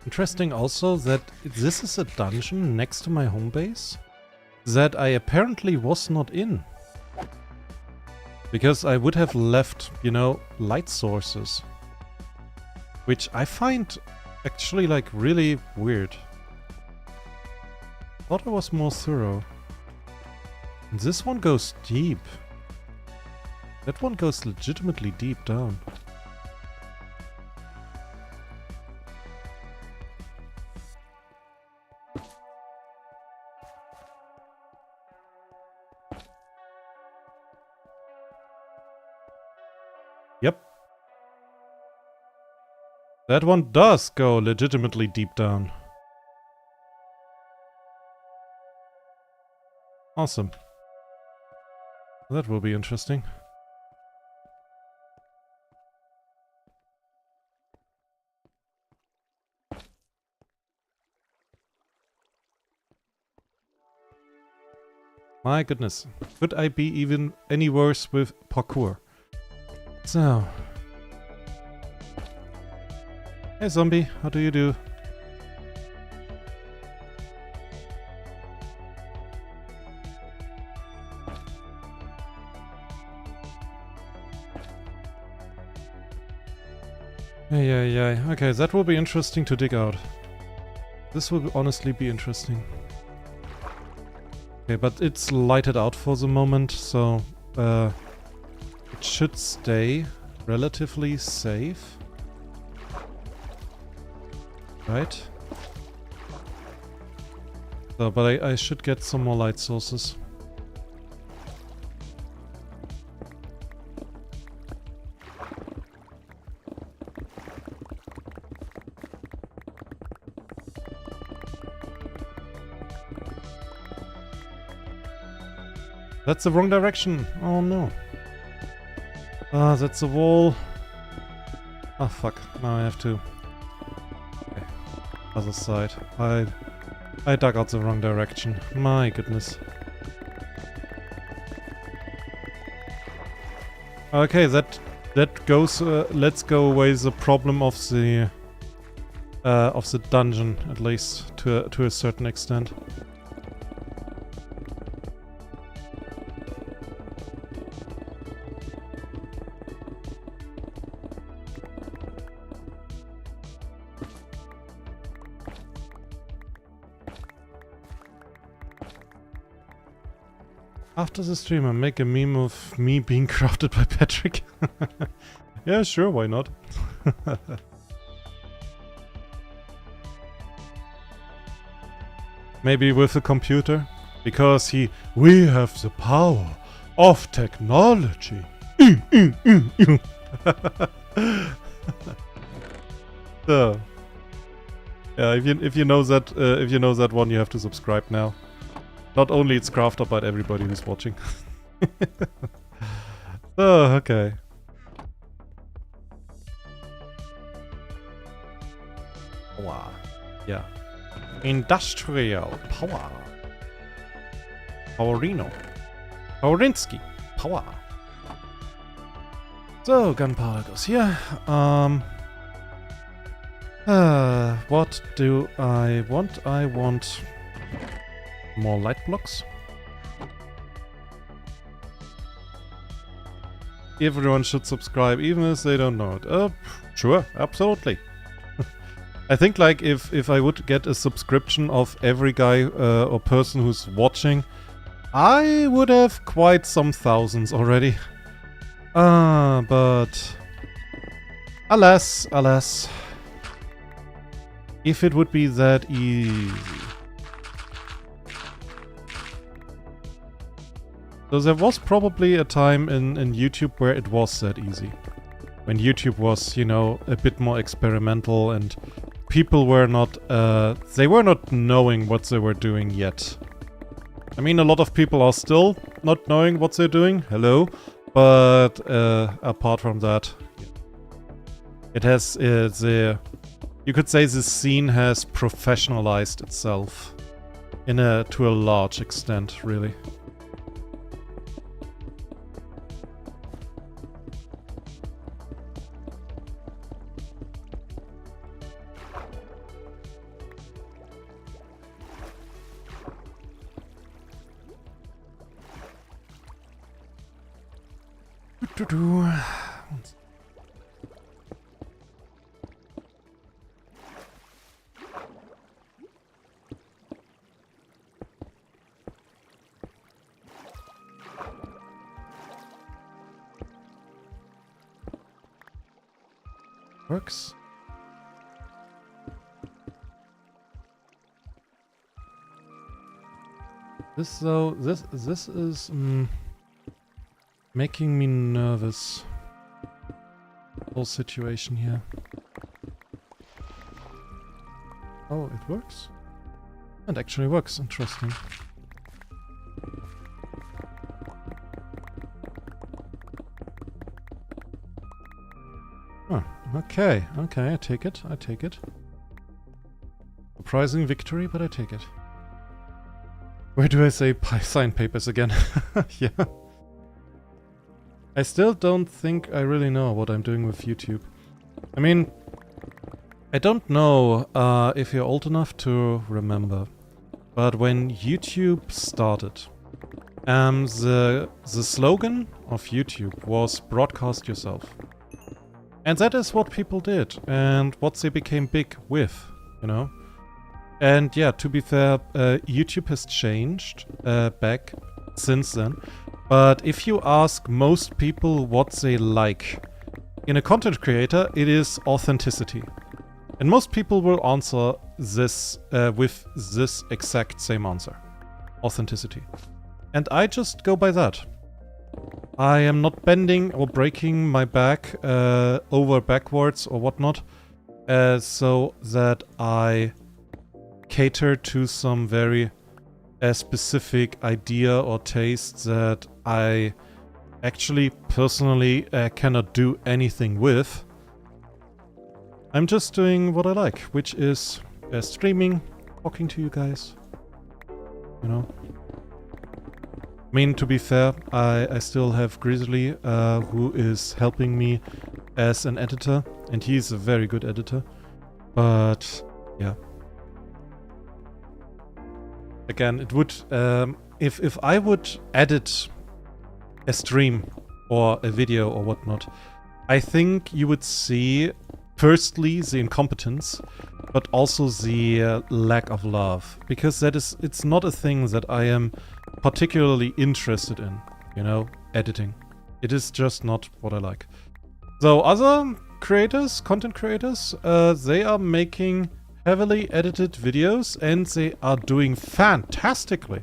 Interesting also that this is a dungeon next to my home base that I apparently was not in. Because I would have left, you know, light sources. Which I find actually like really weird. Thought I was more thorough. And this one goes deep. That one goes legitimately deep down. Yep. That one does go legitimately deep down. Awesome. That will be interesting. My goodness. Could I be even any worse with parkour? So. Hey zombie, how do you do? Yeah. Okay, that will be interesting to dig out. This will honestly be interesting. Okay, but it's lighted out for the moment, so it should stay relatively safe. Right? So, but I should get some more light sources. That's the wrong direction. Oh no. Ah, that's a wall. Ah, fuck. Now I have to other side. I dug out the wrong direction. My goodness. Okay, that goes. Let's go away the problem of the dungeon, at least to a certain extent. After the stream, I make a meme of me being crafted by Patrick. Yeah, sure, why not? Maybe with a computer? Because we have the power of technology. So, yeah, if you know that one, you have to subscribe now. Not only it's crafted, but everybody who's watching. So, okay. Wow. Yeah. Industrial power. Powerino. Powerinsky. Power. So, gunpowder goes here. What do I want? I want more light blocks. Everyone should subscribe, even if they don't know it. Sure, absolutely. I think, like, if I would get a subscription of every guy or person who's watching, I would have quite some thousands already. But alas, if it would be that easy. So there was probably a time in YouTube where it was that easy. When YouTube was, you know, a bit more experimental and people were not, they were not knowing what they were doing yet. I mean, a lot of people are still not knowing what they're doing, hello, but apart from that, it has, you could say the scene has professionalized itself to a large extent, really. Works. This though, this is making me nervous. Whole situation here. Oh, it works? It actually works. Interesting. Oh, okay, I take it. Surprising victory, but I take it. Where do I say sign papers again? Yeah. I still don't think I really know what I'm doing with YouTube. I mean, I don't know if you're old enough to remember, but when YouTube started, the slogan of YouTube was broadcast yourself. And that is what people did, and what they became big with, you know? And yeah, to be fair, YouTube has changed back since then. But if you ask most people what they like in a content creator, it is authenticity. And most people will answer this with this exact same answer. Authenticity. And I just go by that. I am not bending or breaking my back over backwards or whatnot, so that I cater to some very specific idea or taste that I actually personally cannot do anything with. I'm just doing what I like, which is streaming, talking to you guys. You know? I mean, to be fair, I still have Grizzly, who is helping me as an editor, and he's a very good editor. But, yeah. Again, it would, if I would edit a stream or a video or whatnot, I think you would see, firstly, the incompetence, but also the lack of love. Because it's not a thing that I am particularly interested in, you know, editing. It is just not what I like. So other creators, content creators, they are making heavily edited videos and they are doing fantastically.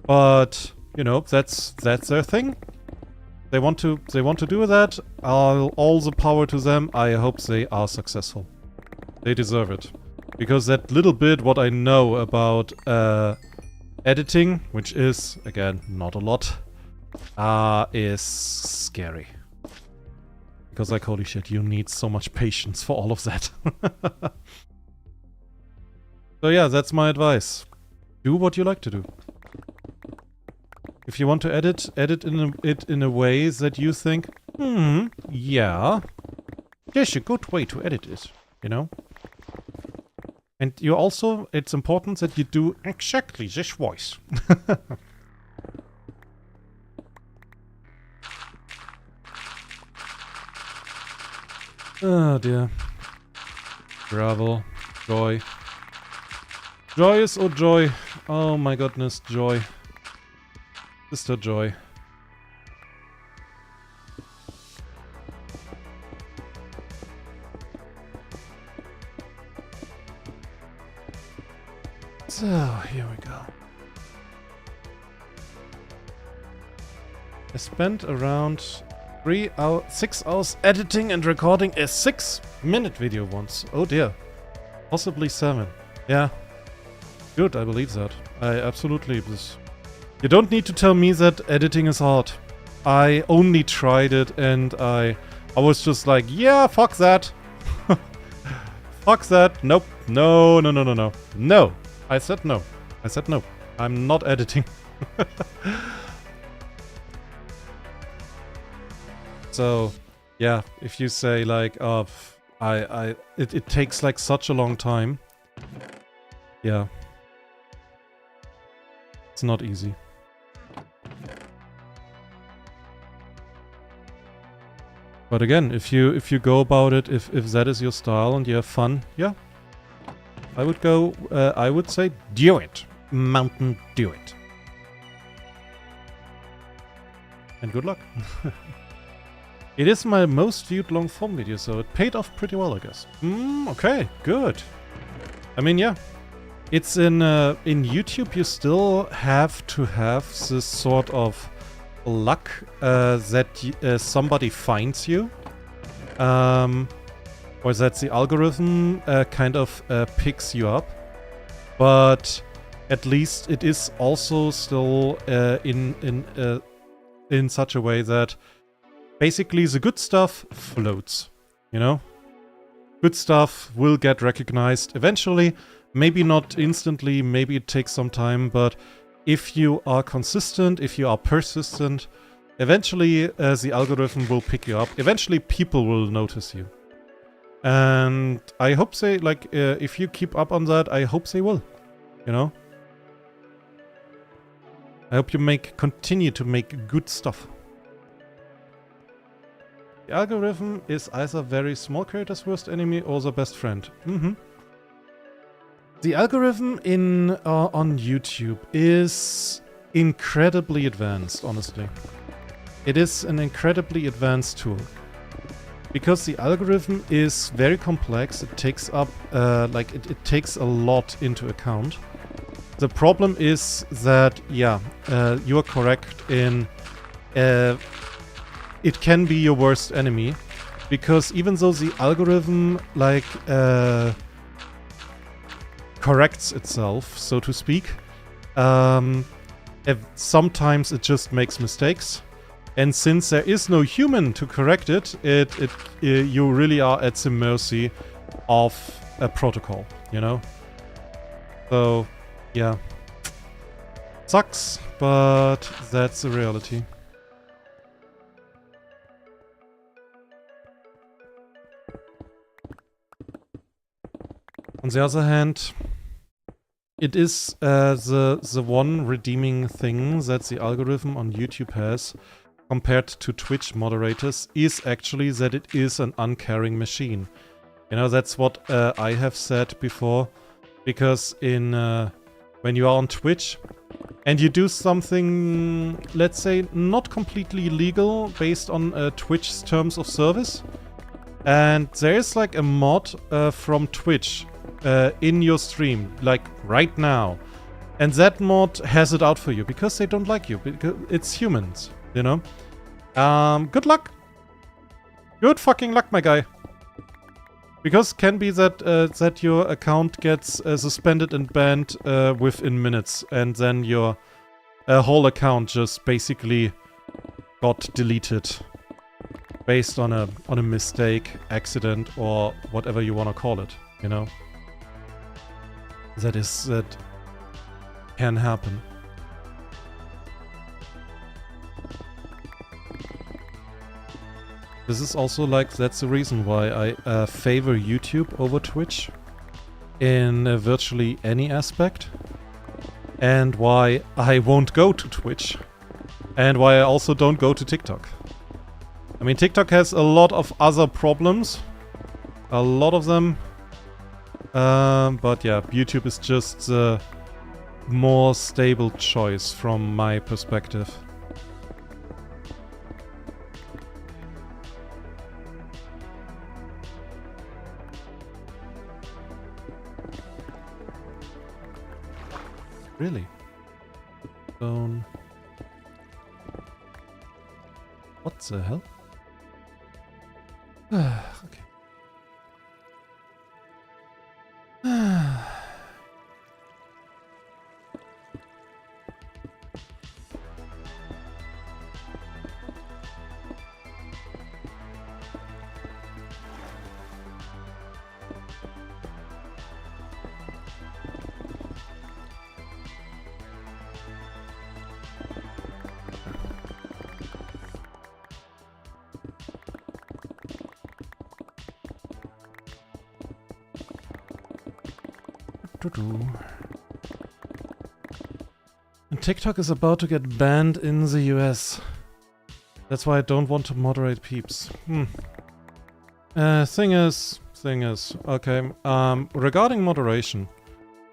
But, you know, that's their thing. They want to do that. All the power to them. I hope they are successful. They deserve it. Because that little bit what I know about editing, which is, again, not a lot, is scary. Because, like, holy shit, you need so much patience for all of that. So yeah, that's my advice. Do what you like to do. If you want to edit it in a way that you think, yeah, there's a good way to edit it, you know? And you also, it's important that you do exactly this voice. Oh dear. Gravel. Joy. Joyous, oh joy. Oh my goodness, joy. Sister Joy. So, here we go. I spent around 6 hours editing and recording a 6-minute video once. Oh dear. Possibly 7. Yeah. Good, I believe that. I absolutely... You don't need to tell me that editing is hard. I only tried it and I was just like, yeah, fuck that. Fuck that. Nope. No, no, no, no, no. No. I said no. I said no. I'm not editing. So, yeah, if you say like, it takes like such a long time. Yeah. It's not easy. But again, if you go about it, if that is your style and you have fun, yeah. I would say do it. Mountain, do it. And good luck. It is my most viewed long form video, so it paid off pretty well, I guess. Okay, good. I mean, yeah. It's in YouTube, you still have to have this sort of luck that somebody finds you. Or that the algorithm kind of picks you up. But at least it is also still in such a way that basically the good stuff floats, you know? Good stuff will get recognized eventually. Maybe not instantly, maybe it takes some time, but if you are consistent, if you are persistent, eventually the algorithm will pick you up. Eventually people will notice you. And I hope they, like, if you keep up on that, I hope they will, you know? I hope you continue to make good stuff. The algorithm is either very small creators' worst enemy or the best friend. The algorithm on YouTube is incredibly advanced, honestly. It is an incredibly advanced tool. Because the algorithm is very complex, it takes up, it takes a lot into account. The problem is that, yeah, you are correct in, it can be your worst enemy. Because even though the algorithm, like, corrects itself, so to speak, sometimes it just makes mistakes. And since there is no human to correct it, you really are at the mercy of a protocol, you know? So, yeah. Sucks, but that's the reality. On the other hand, it is the one redeeming thing that the algorithm on YouTube has compared to Twitch moderators is actually that it is an uncaring machine. You know, that's what I have said before, because in when you are on Twitch and you do something, let's say, not completely legal based on Twitch's terms of service, and there is like a mod from Twitch in your stream, like right now, and that mod has it out for you because they don't like you, because it's humans, you know? Good luck. Good fucking luck, my guy. Because can be that that your account gets suspended and banned within minutes, and then your whole account just basically got deleted based on a mistake, accident, or whatever you want to call it. You know, that can happen. This is also like, that's the reason why I favor YouTube over Twitch in virtually any aspect, and why I won't go to Twitch, and why I also don't go to TikTok. I mean, TikTok has a lot of other problems, a lot of them, but yeah, YouTube is just a more stable choice from my perspective. Really? Stone. What the hell? Okay. And TikTok is about to get banned in the US. That's why I don't want to moderate peeps. Thing is, okay, regarding moderation,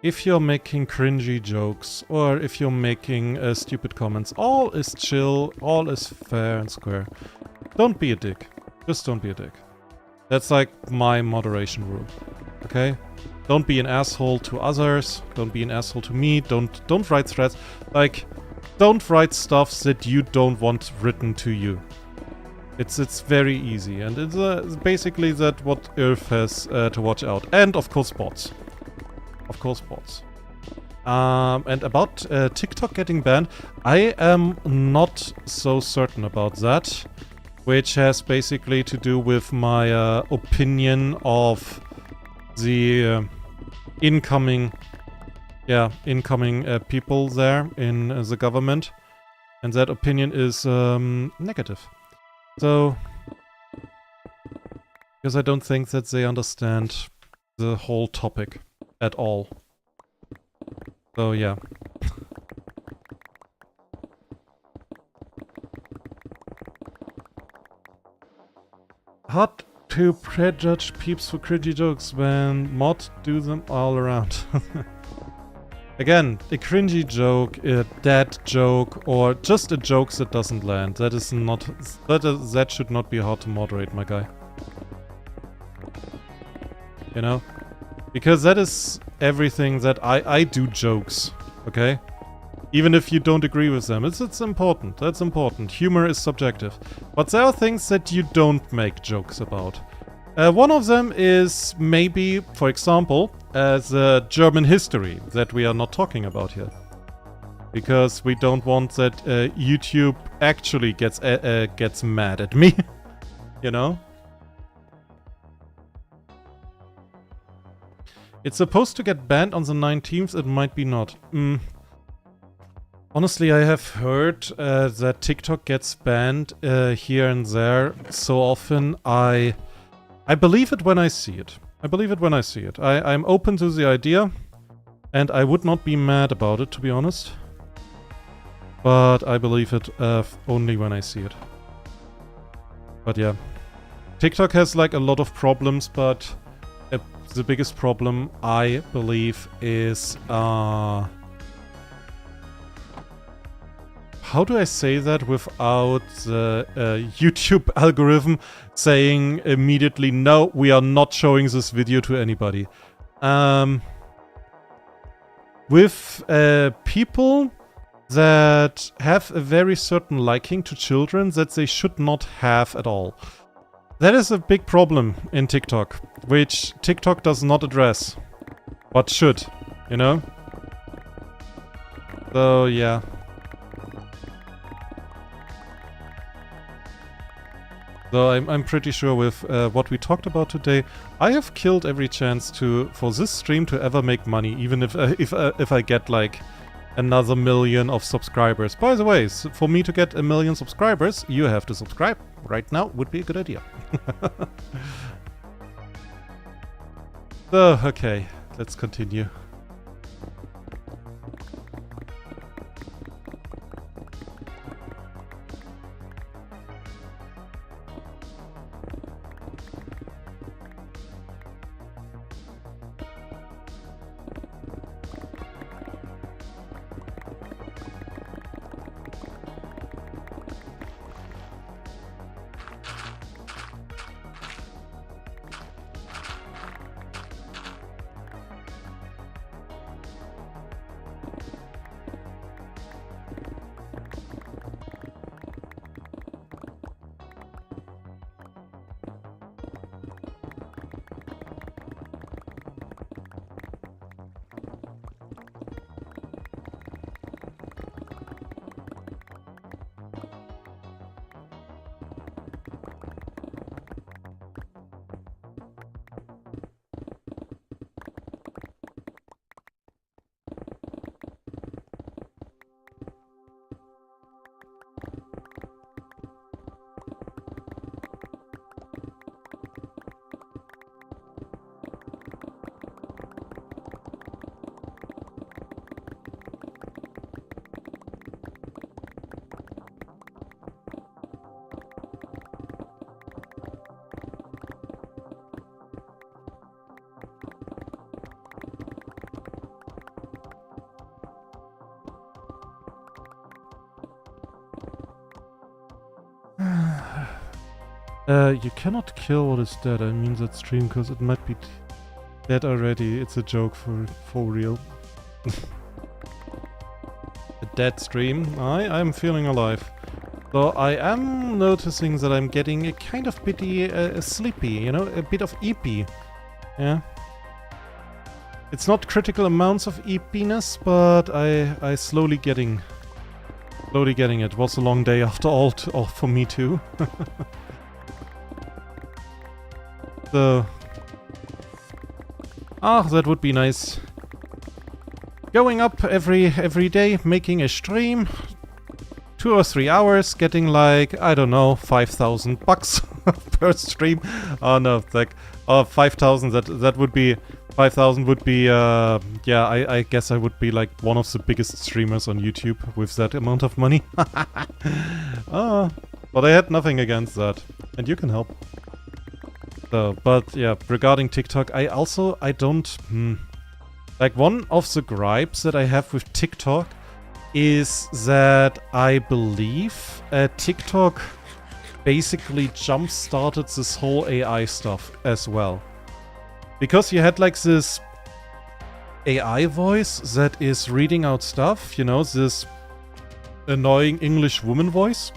if you're making cringy jokes, or if you're making stupid comments, all is chill, all is fair and square. Don't be a dick. Just don't be a dick. That's like my moderation rule, okay? Don't be an asshole to others, don't be an asshole to me, don't write threads. Like, don't write stuff that you don't want written to you. It's very easy, and it's basically that what Earth has to watch out. And of course bots. Of course bots. And about TikTok getting banned, I am not so certain about that, which has basically to do with my opinion of the incoming people there in the government, and that opinion is negative. So, because I don't think that they understand the whole topic at all. So yeah. Hard to prejudge peeps for cringy jokes when mods do them all around. Again, a cringy joke, a dad joke, or just a joke that doesn't land. That is not... That should not be hard to moderate, my guy. You know? Because that is everything that I do jokes, okay? Even if you don't agree with them. It's important. That's important. Humor is subjective. But there are things that you don't make jokes about. One of them is maybe, for example, the German history that we are not talking about here. Because we don't want that YouTube actually gets mad at me. You know? It's supposed to get banned on the 19th, it might be not. Honestly, I have heard that TikTok gets banned here and there so often. I believe it when I see it. I believe it when I see it. I'm open to the idea, and I would not be mad about it, to be honest. But I believe it only when I see it. But yeah. TikTok has like a lot of problems, but the biggest problem, I believe, is... how do I say that without the YouTube algorithm saying immediately, no, we are not showing this video to anybody? With people that have a very certain liking to children that they should not have at all. That is a big problem in TikTok, which TikTok does not address. But should, you know? So, yeah. So I'm pretty sure with what we talked about today, I have killed every chance for this stream to ever make money, even if I get like another 1 million of subscribers. By the way, for me to get 1 million subscribers, you have to subscribe right now. Would be a good idea. So, okay, let's continue. You cannot kill what is dead. I mean that stream because it might be dead already. It's a joke for real. A dead stream. I'm feeling alive. So I am noticing that I'm getting a kind of bitty sleepy, you know, a bit of eepy. Yeah. It's not critical amounts of eepiness, but I slowly getting it. It was a long day after all for me too. So, that would be nice. Going up every day, making a stream, 2 or 3 hours, getting like, I don't know, 5,000 bucks per stream. Oh no, like 5,000. That would be 5,000 would be yeah. I guess I would be like one of the biggest streamers on YouTube with that amount of money. But I had nothing against that, and you can help. So, but yeah, regarding TikTok, I don't... Like, one of the gripes that I have with TikTok is that I believe TikTok basically jump-started this whole AI stuff as well. Because you had like this AI voice that is reading out stuff, you know, this annoying English woman voice.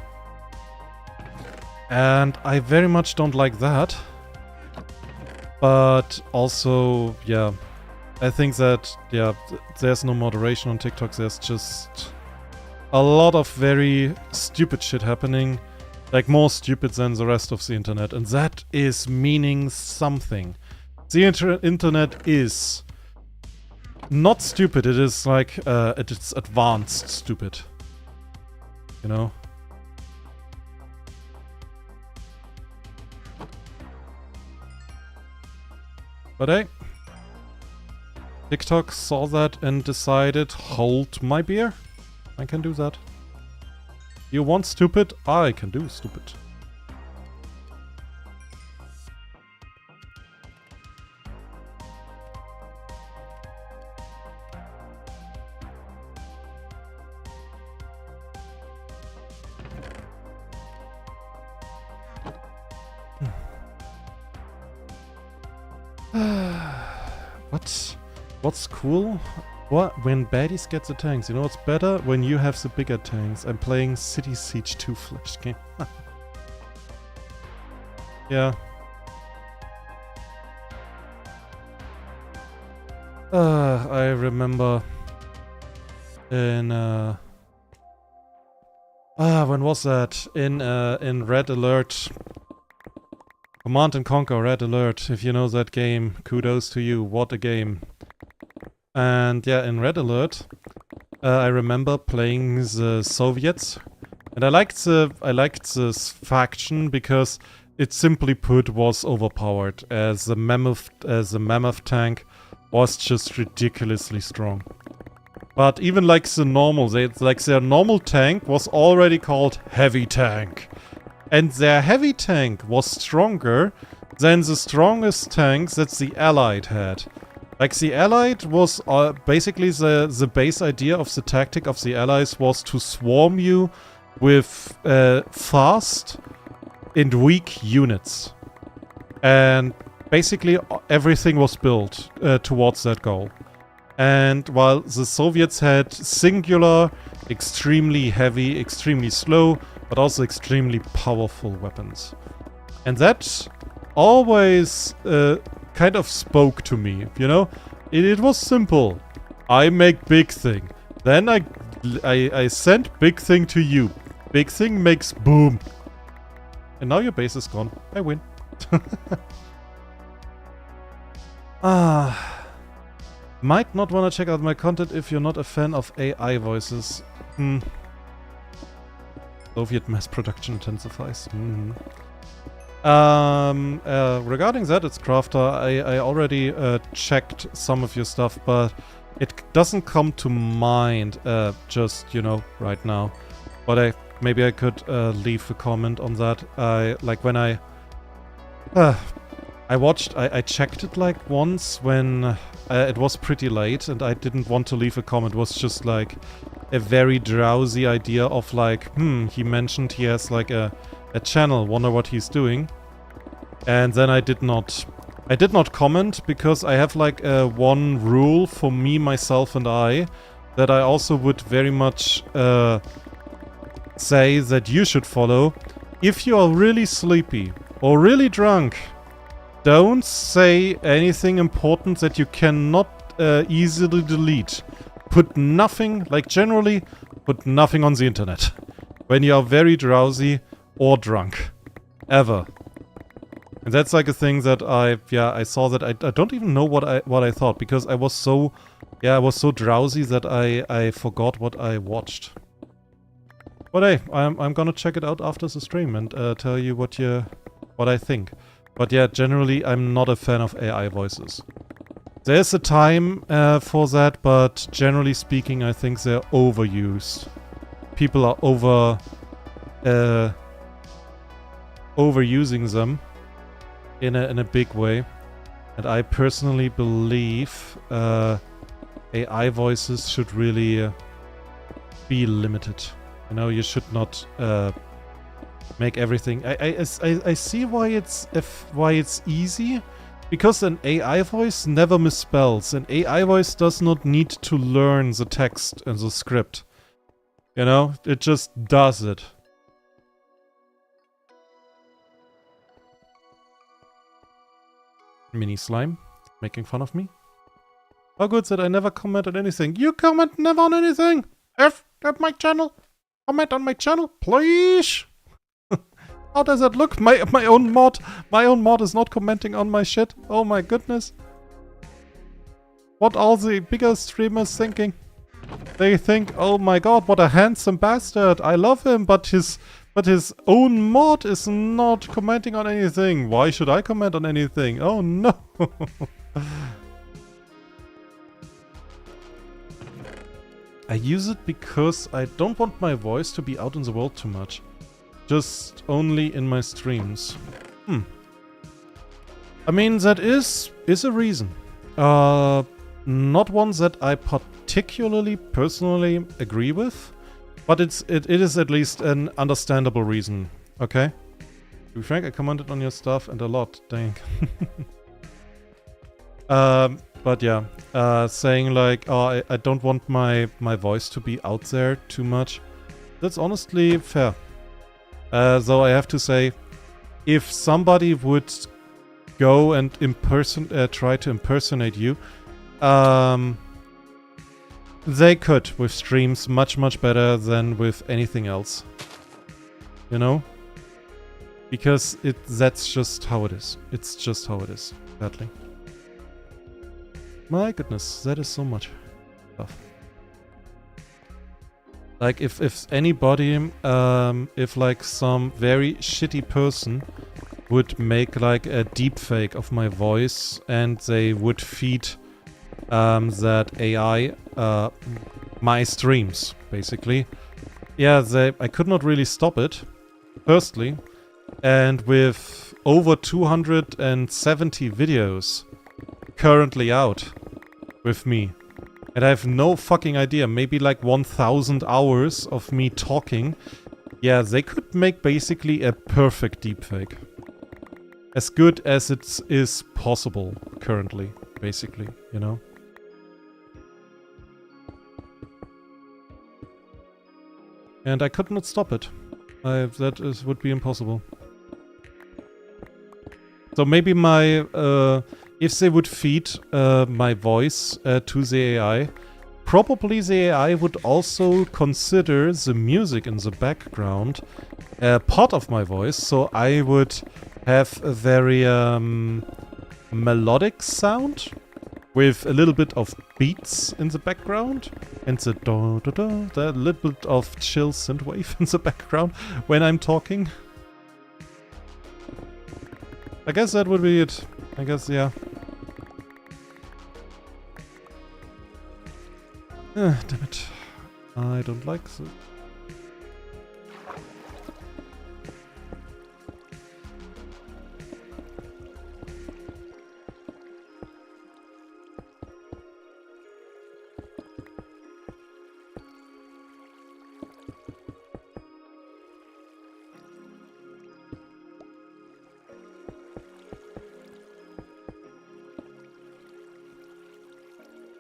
And I very much don't like that. But also, yeah, I think that, yeah, there's no moderation on TikTok. There's just a lot of very stupid shit happening. Like, more stupid than the rest of the internet. And that is meaning something. The internet is not stupid. It is like it's advanced stupid. You know. But hey, TikTok saw that and decided, hold my beer. I can do that. You want stupid? I can do stupid. What's cool? What? When baddies get the tanks, you know what's better? When you have the bigger tanks. I'm playing City Siege 2 Flash game. Yeah. I remember in when was that? In Red Alert. Command and Conquer Red Alert. If you know that game, kudos to you. What a game. And yeah, in Red Alert, I remember playing the Soviets, and I liked this faction because it simply put was overpowered, as the mammoth tank was just ridiculously strong. But even like the normal, their normal tank was already called heavy tank, and their heavy tank was stronger than the strongest tanks that the Allied had. Like, the Allied was basically the base idea of the tactic of the Allies was to swarm you with fast and weak units. And basically everything was built towards that goal. And while the Soviets had singular, extremely heavy, extremely slow, but also extremely powerful weapons. And that always kind of spoke to me, you know? It was simple. I make big thing. Then I send big thing to you. Big thing makes boom. And now your base is gone. I win. Might not want to check out my content if you're not a fan of AI voices. Soviet mass production intensifies. Regarding that, it's Crafter. I already checked some of your stuff, but it doesn't come to mind just, you know, right now. But maybe I could leave a comment on that. Like when I checked it like once when it was pretty late and I didn't want to leave a comment. It was just like a very drowsy idea of like, he mentioned he has like a channel, wonder what he's doing. And then I did not comment because I have like one rule for me, myself and I that I also would very much say that you should follow. If you are really sleepy or really drunk, don't say anything important that you cannot easily delete. Put nothing, like generally, put nothing on the internet when you are very drowsy or drunk. Ever. And that's like a thing that I saw that I don't even know what I thought because I was so drowsy that I forgot what I watched. But hey, I'm gonna check it out after the stream and tell you what I think. But yeah, generally I'm not a fan of AI voices. There's a time for that, but generally speaking, I think they're overused. People are overusing them in a big way, and I personally believe AI voices should really be limited. You know, you should not make everything. I see why it's easy. Because an AI voice never misspells. An AI voice does not need to learn the text and the script. You know? It just does it. Mini Slime. Making fun of me. How good that I never commented anything. You comment never on anything! F at my channel! Comment on my channel, please! How does that look? My own mod is not commenting on my shit. Oh my goodness. what all the bigger streamers thinking? They think, oh my god, what a handsome bastard, I love him, but his own mod is not commenting on anything. Why should I comment on anything? Oh no! I use it because I don't want my voice to be out in the world too much. Just only in my streams. I mean, that is a reason. Not one that I particularly, personally agree with, but it is at least an understandable reason. Okay? To be frank, I commented on your stuff and a lot. Dang. But yeah, saying like, oh, I don't want my voice to be out there too much. That's honestly fair. Though I have to say, if somebody would go and try to impersonate you, they could with streams much better than with anything else. You know? Because that's just how it is. It's just how it is, sadly. My goodness, that is so much stuff. Like, if anybody, if like some very shitty person would make like a deepfake of my voice and they would feed that AI my streams, basically. Yeah, I could not really stop it, firstly. And with over 270 videos currently out with me. And I have no fucking idea, maybe like 1,000 hours of me talking. Yeah, they could make basically a perfect deepfake. As good as it is possible currently, basically, you know? And I could not stop it. Would be impossible. So maybe my, if they would feed my voice to the AI, probably the AI would also consider the music in the background part of my voice, so I would have a very melodic sound with a little bit of beats in the background and the da-da-da, the little bit of chill synthwave in the background when I'm talking. I guess that would be it. I guess, yeah. Damn it. I don't like the...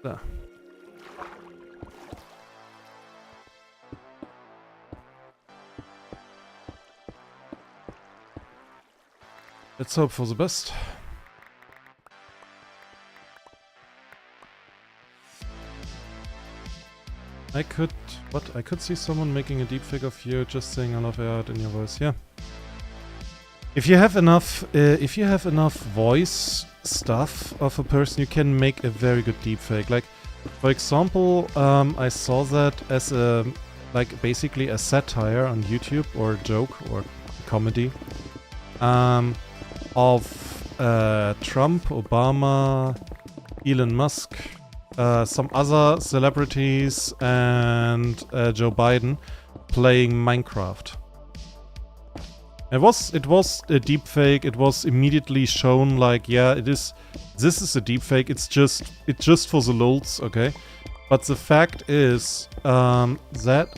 There. Let's hope for the best. I could see someone making a deepfake of you just saying I love art in your voice. Yeah. If you have enough voice stuff of a person, you can make a very good deepfake. Like, for example, I saw that as a, like, basically a satire on YouTube or a joke or comedy of Trump, Obama, Elon Musk, some other celebrities, and Joe Biden playing Minecraft. It was a deepfake. It was immediately shown like, yeah, this is a deepfake. It's just for the lulz, okay? But the fact is that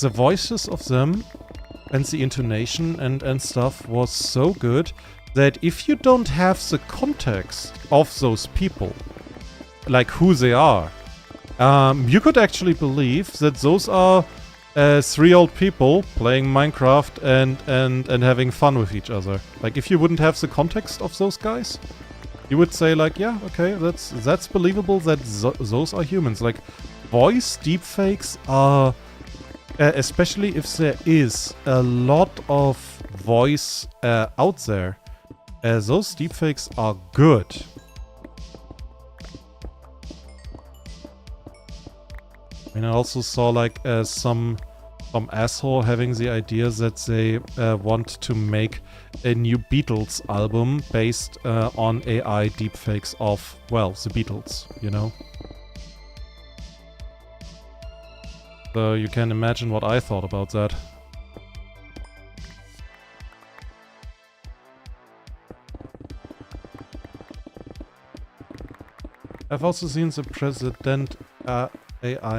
the voices of them and the intonation and stuff was so good that if you don't have the context of those people, like who they are, you could actually believe that those are 3 old people playing Minecraft and having fun with each other. Like, if you wouldn't have the context of those guys, you would say like, yeah, okay, that's believable that those are humans. Like, voice deepfakes are, especially if there is a lot of voice out there, those deepfakes are good. And I also saw like some asshole having the idea that they want to make a new Beatles album based on AI deepfakes of, well, the Beatles, you know? So you can imagine what I thought about that. I've also seen the President AI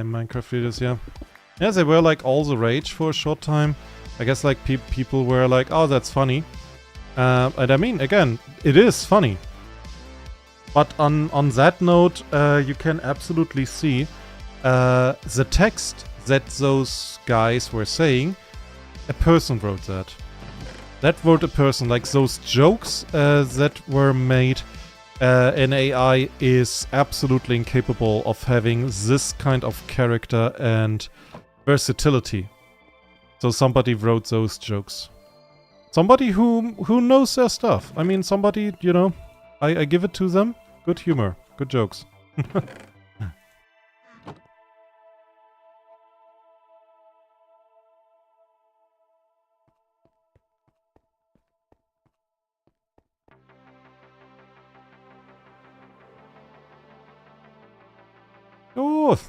Minecraft videos, yeah. Yeah, they were like all the rage for a short time. I guess like people were like, oh, that's funny. And I mean, again, it is funny. But on that note, you can absolutely see the text that those guys were saying. A person wrote that. That wrote a person. Like those jokes that were made, an AI is absolutely incapable of having this kind of character and versatility. So somebody wrote those jokes. Somebody who knows their stuff. I mean, somebody, you know, I give it to them. Good humor. Good jokes.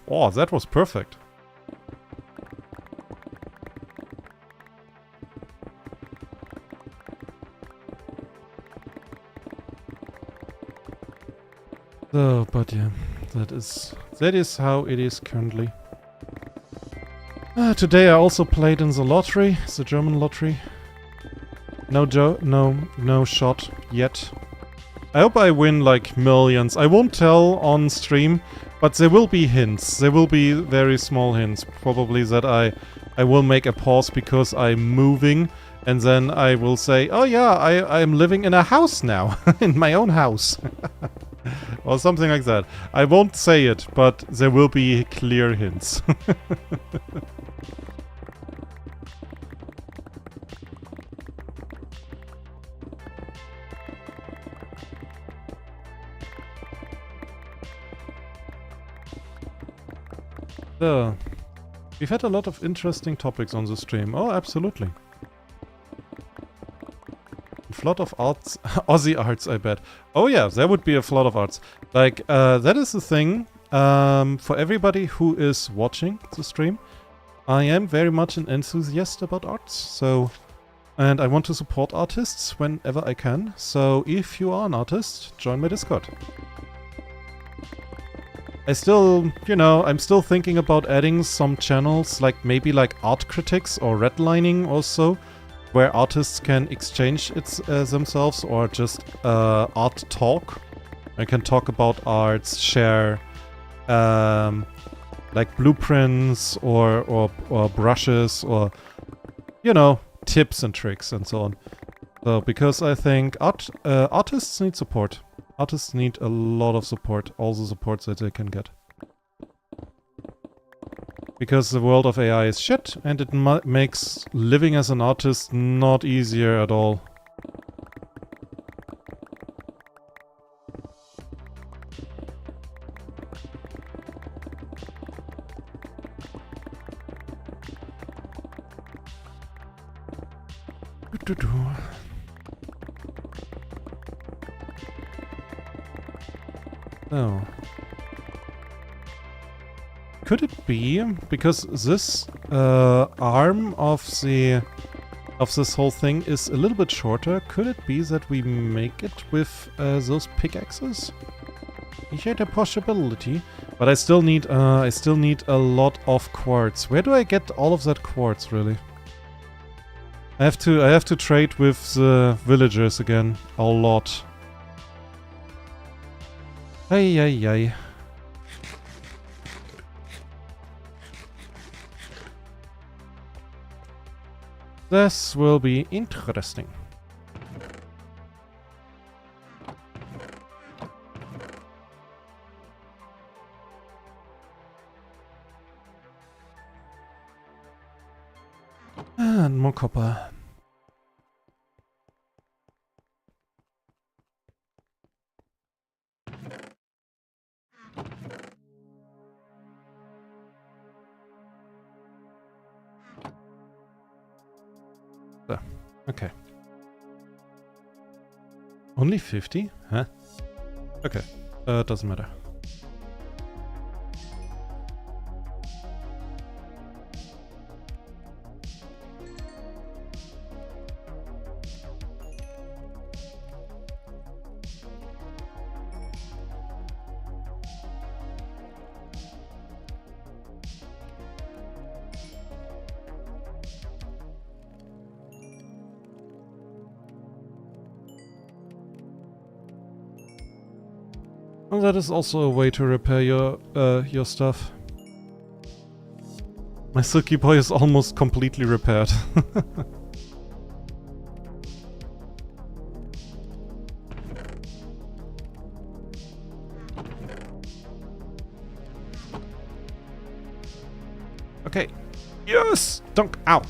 Oh, that was perfect. Oh, but yeah, that is how it is currently. Today I also played in the lottery, the German lottery. No shot yet. I hope I win like millions. I won't tell on stream, but there will be hints. There will be very small hints. Probably that I will make a pause because I'm moving, and then I will say, oh yeah, I'm living in a house now, in my own house. Or something like that. I won't say it, but there will be clear hints. We've had a lot of interesting topics on the stream. Oh, absolutely. Flood of arts. Aussie arts, I bet. Oh yeah, there would be a flood of arts. Like, that is the thing. For everybody who is watching the stream, I am very much an enthusiast about arts. So, and I want to support artists whenever I can. So if you are an artist, join my Discord. I still, you know, I'm still thinking about adding some channels, like maybe like art critics or redlining also, where artists can exchange themselves, or just art talk. I can talk about arts, share like blueprints or brushes, or, you know, tips and tricks and so on. So because I think artists need support. Artists need a lot of support, all the support that they can get. Because the world of AI is shit, and it makes living as an artist not easier at all. Oh. Could it be, because this arm of this whole thing is a little bit shorter, could it be that we make it with those pickaxes? Is it a possibility? But I still need a lot of quartz. Where do I get all of that quartz, really? I have to trade with the villagers again a lot. Ay ay ay. This will be interesting. And more copper. So, okay. Only 50? Huh? Okay. Doesn't matter. Well, that is also a way to repair your stuff. My Silky Boy is almost completely repaired. Okay. Yes! Dunk! Ow!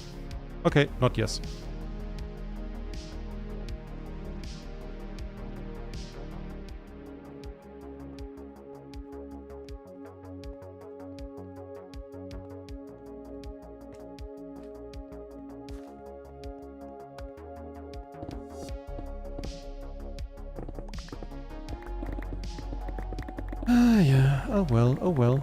Okay, not yes. Ah, yeah. Oh well, oh well.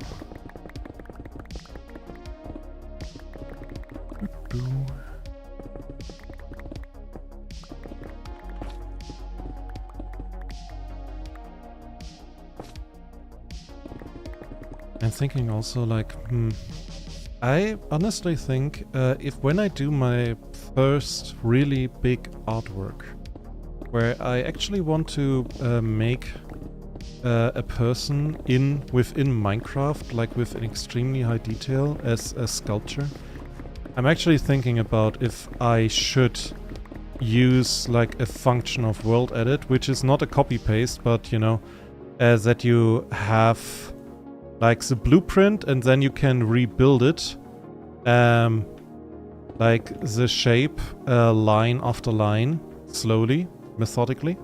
I'm thinking also like, I honestly think if when I do my first really big artwork, where I actually want to make a person within Minecraft, like with an extremely high detail as a sculpture, I'm actually thinking about if I should use like a function of world edit, which is not a copy paste, but you know, that you have like the blueprint and then you can rebuild it, like the shape, line after line, slowly, methodically.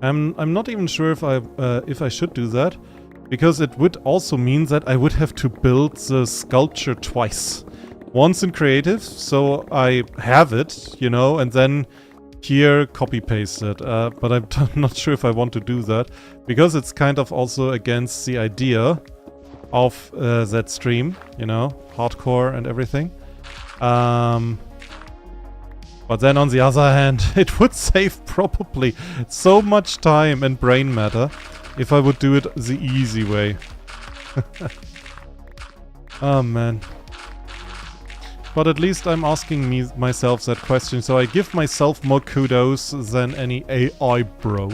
I'm not even sure if I should do that, because it would also mean that I would have to build the sculpture twice. Once in creative, so I have it, you know, and then here copy paste it. But I'm not sure if I want to do that, because it's kind of also against the idea of that stream, you know, hardcore and everything. But then on the other hand, it would save probably so much time and brain matter if I would do it the easy way. Oh man. But at least I'm asking myself that question, so I give myself more kudos than any AI bro.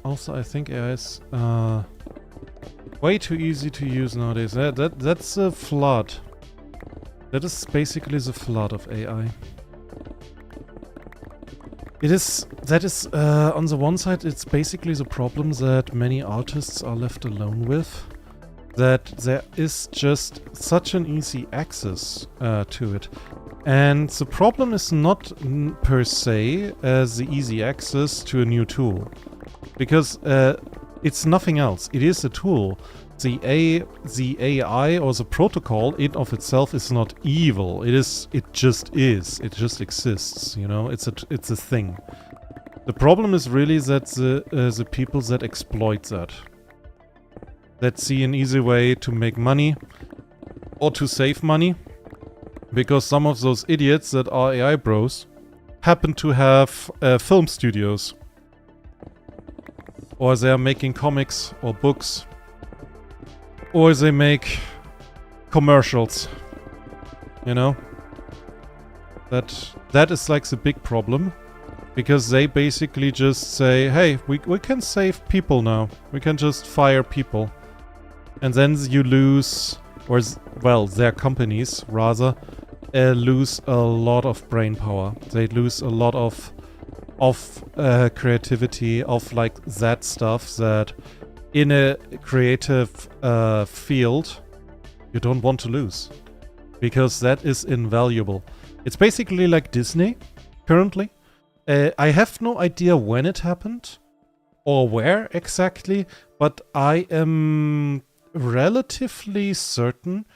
Also, I think AI is way too easy to use nowadays. That's a flood. That is basically the flood of AI. That is on the one side, it's basically the problem that many artists are left alone with. That there is just such an easy access to it. And the problem is not per se as the easy access to a new tool. Because it's nothing else. It is a tool. The AI or the protocol in of itself is not evil. It just is. It just exists. You know, it's a thing. The problem is really that the people that exploit that see an easy way to make money or to save money, because some of those idiots that are AI bros happen to have film studios. Or they are making comics or books. Or they make commercials. You know? That is like the big problem. Because they basically just say, hey, we can save people now. We can just fire people. And then you lose, well, their companies, rather, lose a lot of brain power. They lose a lot of creativity, of like that stuff that in a creative field you don't want to lose. Because that is invaluable. It's basically like Disney, currently. I have no idea when it happened or where exactly, but I am relatively certain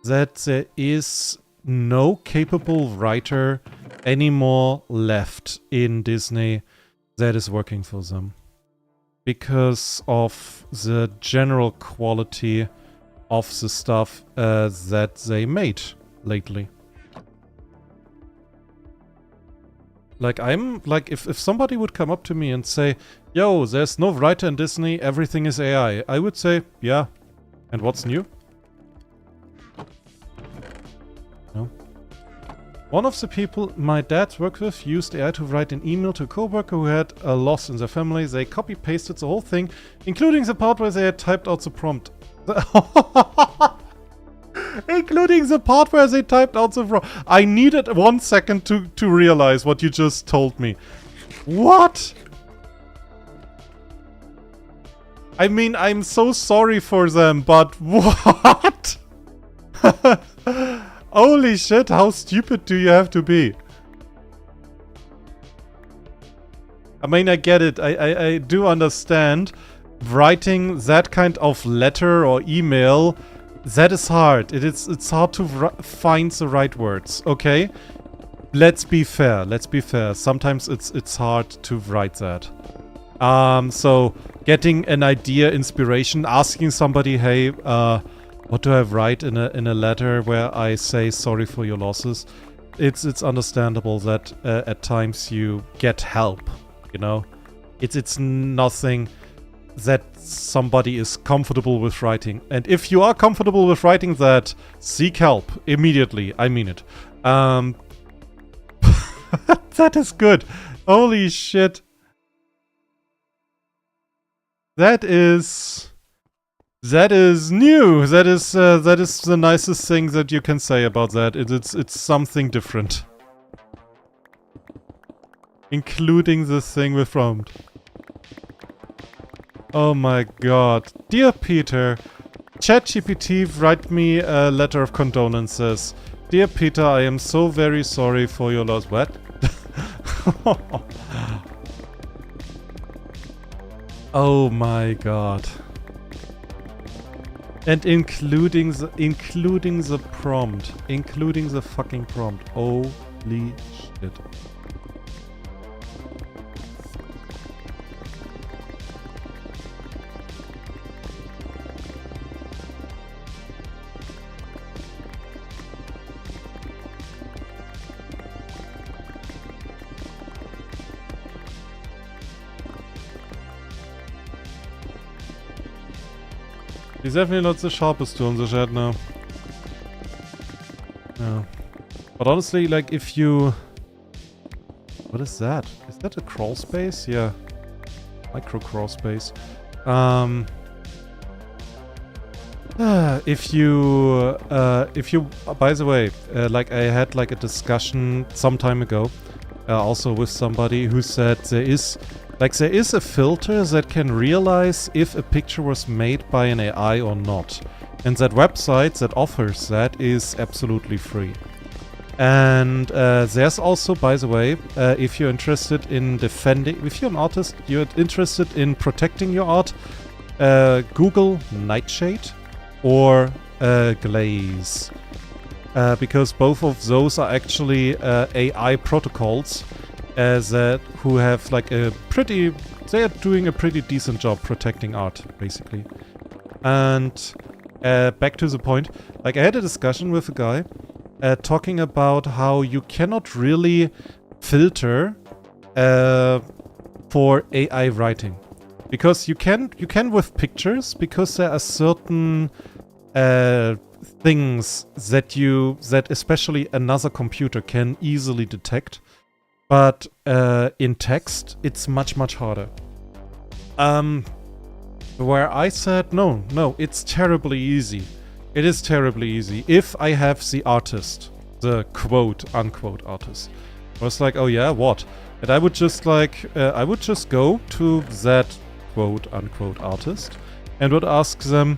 that there is no capable writer anymore left in Disney that is working for them. Because of the general quality of the stuff that they made lately. Like, if somebody would come up to me and say, yo, there's no writer in Disney, everything is AI, I would say, yeah. And what's new? No. One of the people my dad worked with used AI to write an email to a coworker who had a loss in their family. They copy-pasted the whole thing, including the part where they had typed out the prompt. Including the part where they typed out the prompt. I needed 1 second to realize what you just told me. What? I mean, I'm so sorry for them, but what? Holy shit, how stupid do you have to be? I mean, I get it. I do understand. Writing that kind of letter or email, that is hard. It's hard to find the right words, okay? Let's be fair. Let's be fair. Sometimes it's hard to write that. So getting an idea, inspiration, asking somebody, hey, what do I write in a letter where I say sorry for your losses? It's understandable that at times you get help, you know? It's nothing that somebody is comfortable with writing. And if you are comfortable with writing that, seek help immediately. I mean it. That is good. Holy shit. That is new. That is the nicest thing that you can say about that. It's something different. Including the thing with prompt. Oh my god. Dear Peter, ChatGPT write me a letter of condolences. Dear Peter, I am so very sorry for your loss. What? Oh my god. And including the prompt. Including the fucking prompt. Holy shit. He's definitely not the sharpest tool on the shed now. Yeah. But honestly, like, if you... What is that? Is that a crawl space? Yeah. Micro crawl space. If you... By the way, like, I had, like, a discussion some time ago, also with somebody who said there is a filter that can realize if a picture was made by an AI or not. And that website that offers that is absolutely free. And there's also, by the way, if you're interested in defending, if you're an artist, you're interested in protecting your art, Google Nightshade or Glaze. Because both of those are actually AI protocols who have like they are doing a pretty decent job protecting art, basically. And back to the point, like, I had a discussion with a guy talking about how you cannot really filter for AI writing. Because you can with pictures, because there are certain things that especially another computer can easily detect. But in text, it's much, much harder. Where I said, no, it's terribly easy. It is terribly easy. If I have the artist, the quote-unquote artist. I was like, oh yeah, what? And I would just I would just go to that quote-unquote artist and would ask them,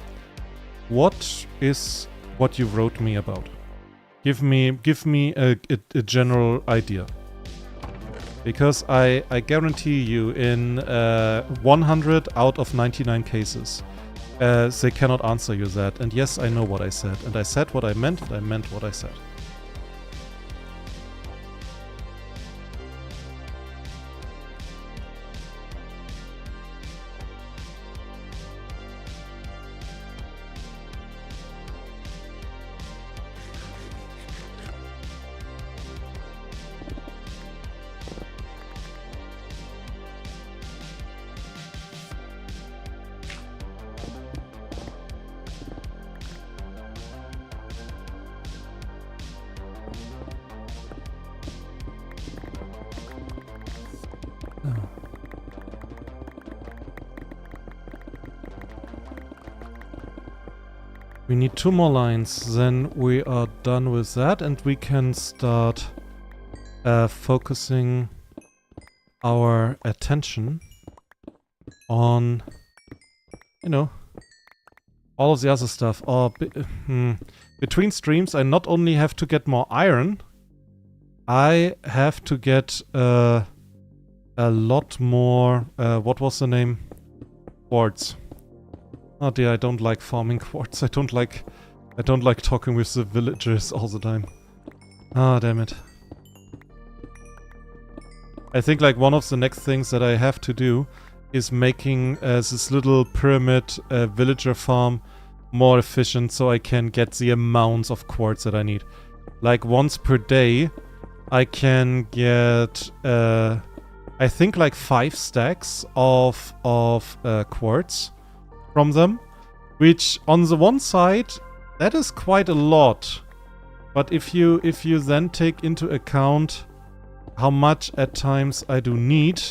what is what you wrote me about? Give me a general idea. Because I guarantee you in 100 out of 99 cases, they cannot answer you that. And yes, I know what I said. And I said what I meant, and I meant what I said. We need 2 more lines, then we are done with that and we can start focusing our attention on, you know, all of the other stuff. Or between streams, I not only have to get more iron, I have to get a lot more, what was the name? Quartz. Oh dear, I don't like farming quartz. I don't like talking with the villagers all the time. Ah, damn it. I think like one of the next things that I have to do is making this little pyramid villager farm more efficient so I can get the amounts of quartz that I need. Like once per day, I can get I think like 5 stacks of quartz from them, which on the one side, that is quite a lot. But if you then take into account how much at times I do need,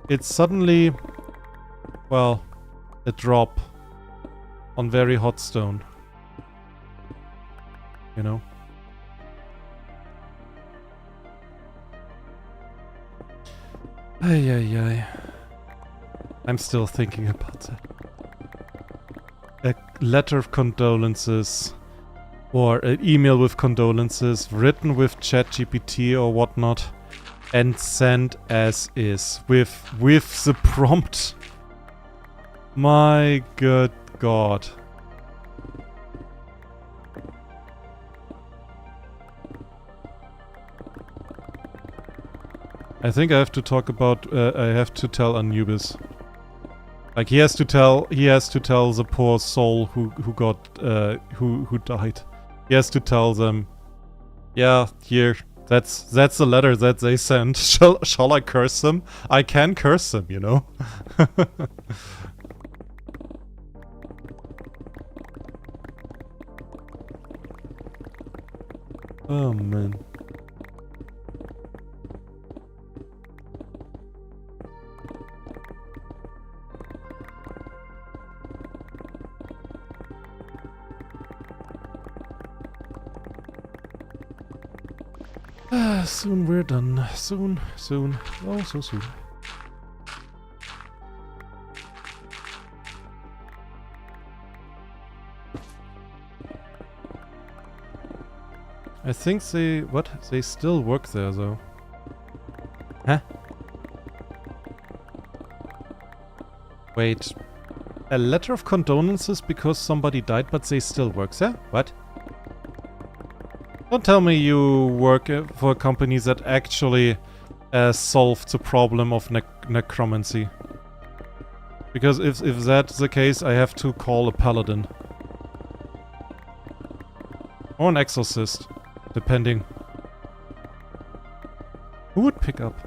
it's suddenly, well, a drop on very hot stone. You know? Ay. I'm still thinking about that. A letter of condolences or an email with condolences written with ChatGPT or whatnot and sent as is with the prompt. My good God. I think I have to talk about I have to tell Anubis. Like he has to tell the poor soul who got who died. He has to tell them, yeah, here, that's the letter that they sent. Shall I curse them? I can curse them, you know. Oh man. Soon we're done. Soon. Oh, so soon. I think they still work there though. Huh? Wait. A letter of condolences because somebody died but they still work there? What? Don't tell me you work for a company that actually solved the problem of necromancy. Because if that's the case, I have to call a paladin. Or an exorcist, depending. Who would pick up?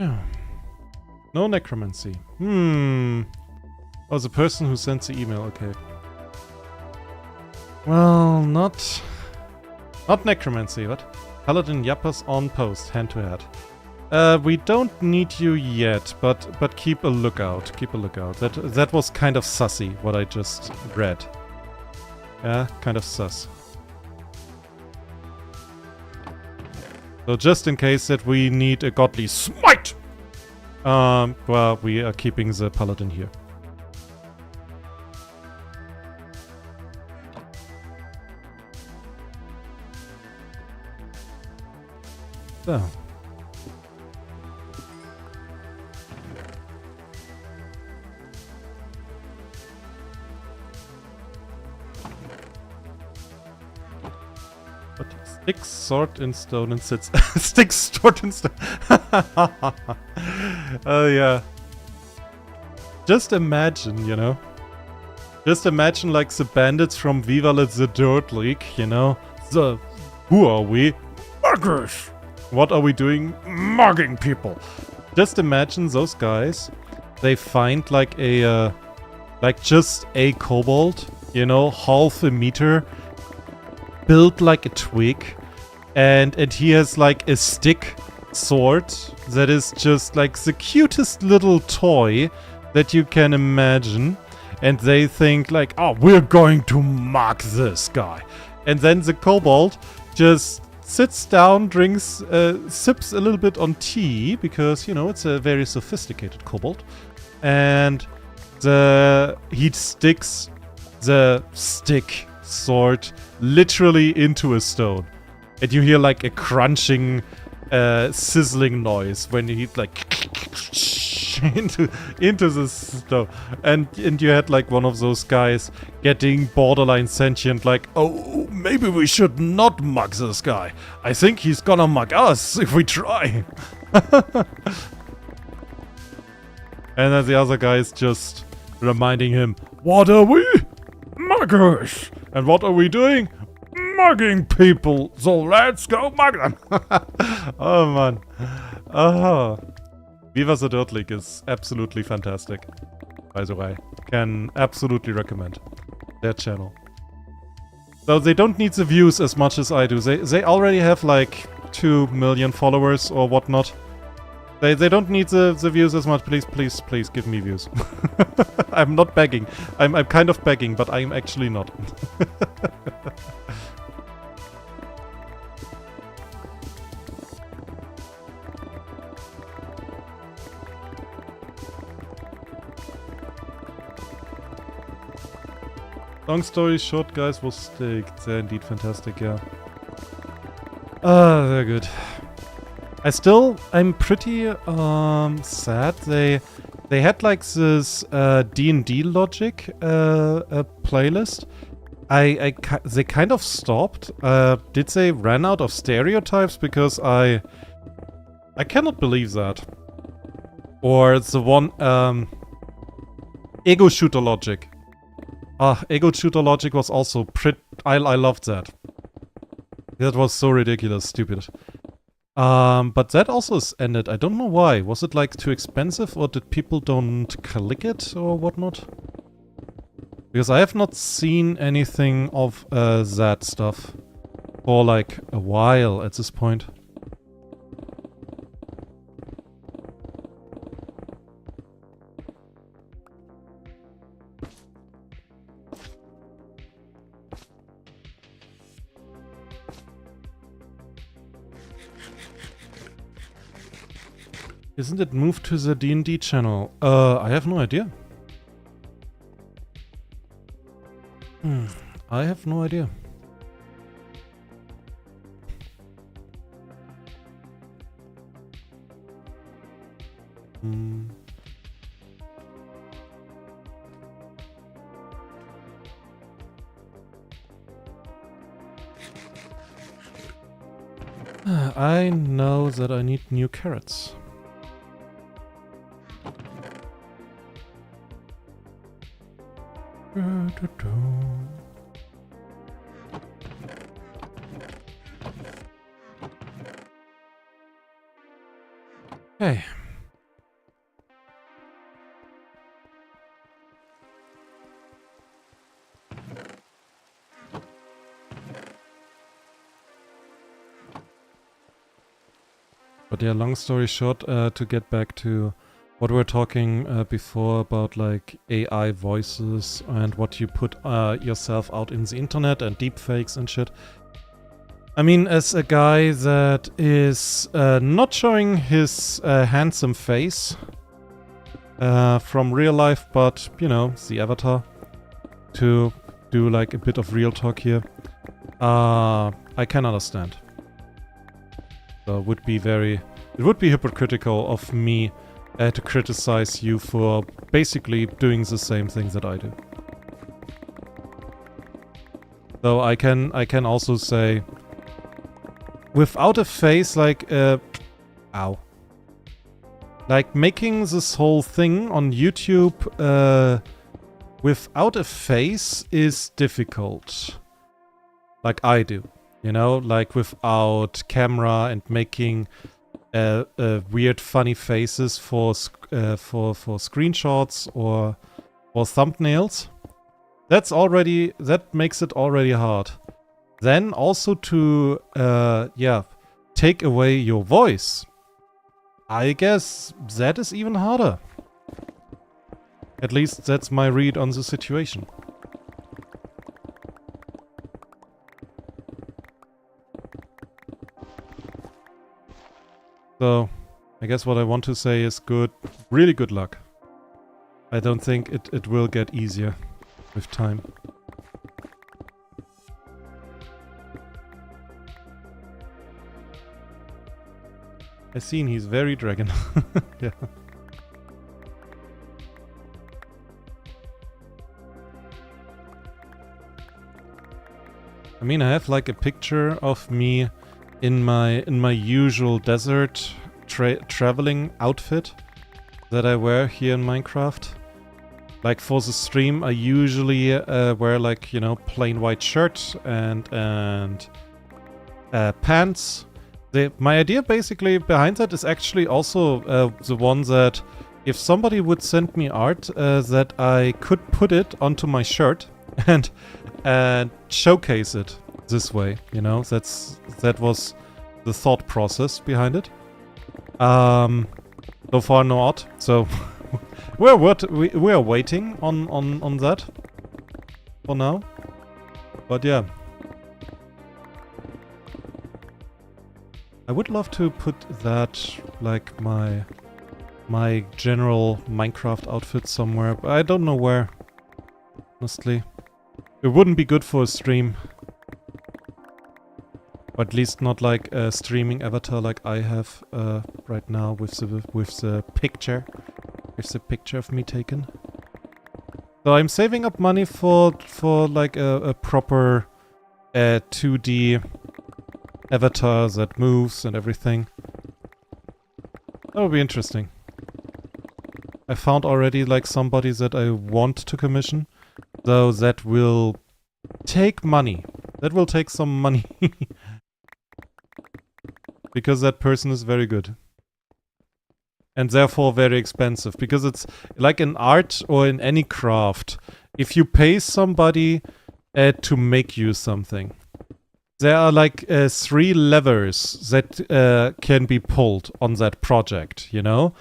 Yeah. No necromancy. Oh, the person who sent the email, okay. Well, not necromancy, what? Paladin Yappas on post, hand to head. We don't need you yet, but keep a lookout. Keep a lookout. That was kind of sussy, what I just read. Yeah, kind of sus. So just in case that we need a godly smite! Well, we are keeping the paladin here. So. But sticks, sword in stone and sits. Sticks, sword in stone. Oh yeah. Just imagine, you know. Just imagine like the bandits from Viva the Dirt League, you know. Who are we? Muggers! What are we doing? Mugging people. Just imagine those guys. They find like a, like just a kobold, you know, half a meter, built like a twig, and he has like a stick sword that is just like the cutest little toy that you can imagine, and they think like, oh, we're going to mug this guy, and then the kobold just sits down, drinks, sips a little bit on tea, because, you know, it's a very sophisticated kobold, and he sticks the stick sword literally into a stone. And you hear like a crunching, sizzling noise when he like into the stone. And you had like one of those guys getting borderline sentient, like, oh, maybe we should not mug this guy. I think he's gonna mug us if we try. And then the other guy is just reminding him, what are we? Muggers! And what are we doing? Mugging people! So let's go mug them! Oh man. Oh. Viva the Dirt League is absolutely fantastic. By the way. Can absolutely recommend their channel. So they don't need the views as much as I do. They already have like 2 million followers or whatnot. They don't need the views as much. Please give me views. I'm not begging. I'm kind of begging, but I'm actually not. Long story short, guys, was staked. They're indeed fantastic, yeah. They're good. I'm pretty sad. They had like this D&D logic playlist. They kind of stopped. Did they run out of stereotypes? Because I cannot believe that. Or the one ego shooter logic. Ego shooter logic was also I loved that. That was so ridiculous, stupid. But that also is ended. I don't know why. Was it like too expensive, or did people don't click it or whatnot? Because I have not seen anything of that stuff for like a while at this point. Isn't it moved to the D&D channel? I have no idea. I have no idea. I know that I need new carrots. Okay. But yeah, long story short, to get back to what we were talking before about like AI voices and what you put yourself out in the internet and deepfakes and shit. I mean, as a guy that is not showing his handsome face from real life, but, you know, the avatar, to do like a bit of real talk here, I can understand. So it would be hypocritical of me to criticize you for basically doing the same things that I do. So I can also say, without a face, like, ow. Like, making this whole thing on YouTube, without a face is difficult. Like I do. You know, like without camera and making weird, funny faces for screenshots or thumbnails. That makes it already hard. Then also to take away your voice. I guess that is even harder. At least that's my read on the situation. So, I guess what I want to say is really good luck. I don't think it will get easier with time. I've seen he's very dragon. Yeah. I mean, I have like a picture of me in my usual desert traveling outfit that I wear here in Minecraft. Like for the stream, I usually wear like, you know, plain white shirt and pants. My idea basically behind that is actually also the one that if somebody would send me art, that I could put it onto my shirt and showcase it this way, you know. That was the thought process behind it. So far not. So we are waiting on that for now. But yeah, I would love to put that like my general Minecraft outfit somewhere, but I don't know where. Honestly, it wouldn't be good for a stream. Or at least not like a streaming avatar like I have right now with the picture of me taken. So I'm saving up money for like a proper 2D avatar that moves and everything. That would be interesting. I found already like somebody that I want to commission, though that will take money. That will take some money. Because that person is very good. And therefore very expensive. Because it's like in art or in any craft. If you pay somebody to make you something, there are like 3 levers that can be pulled on that project, you know?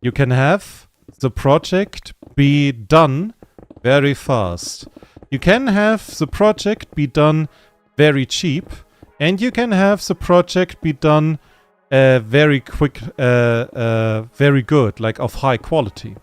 You can have the project be done very fast. You can have the project be done very cheap. And you can have the project be done very quick, very good, like of high quality.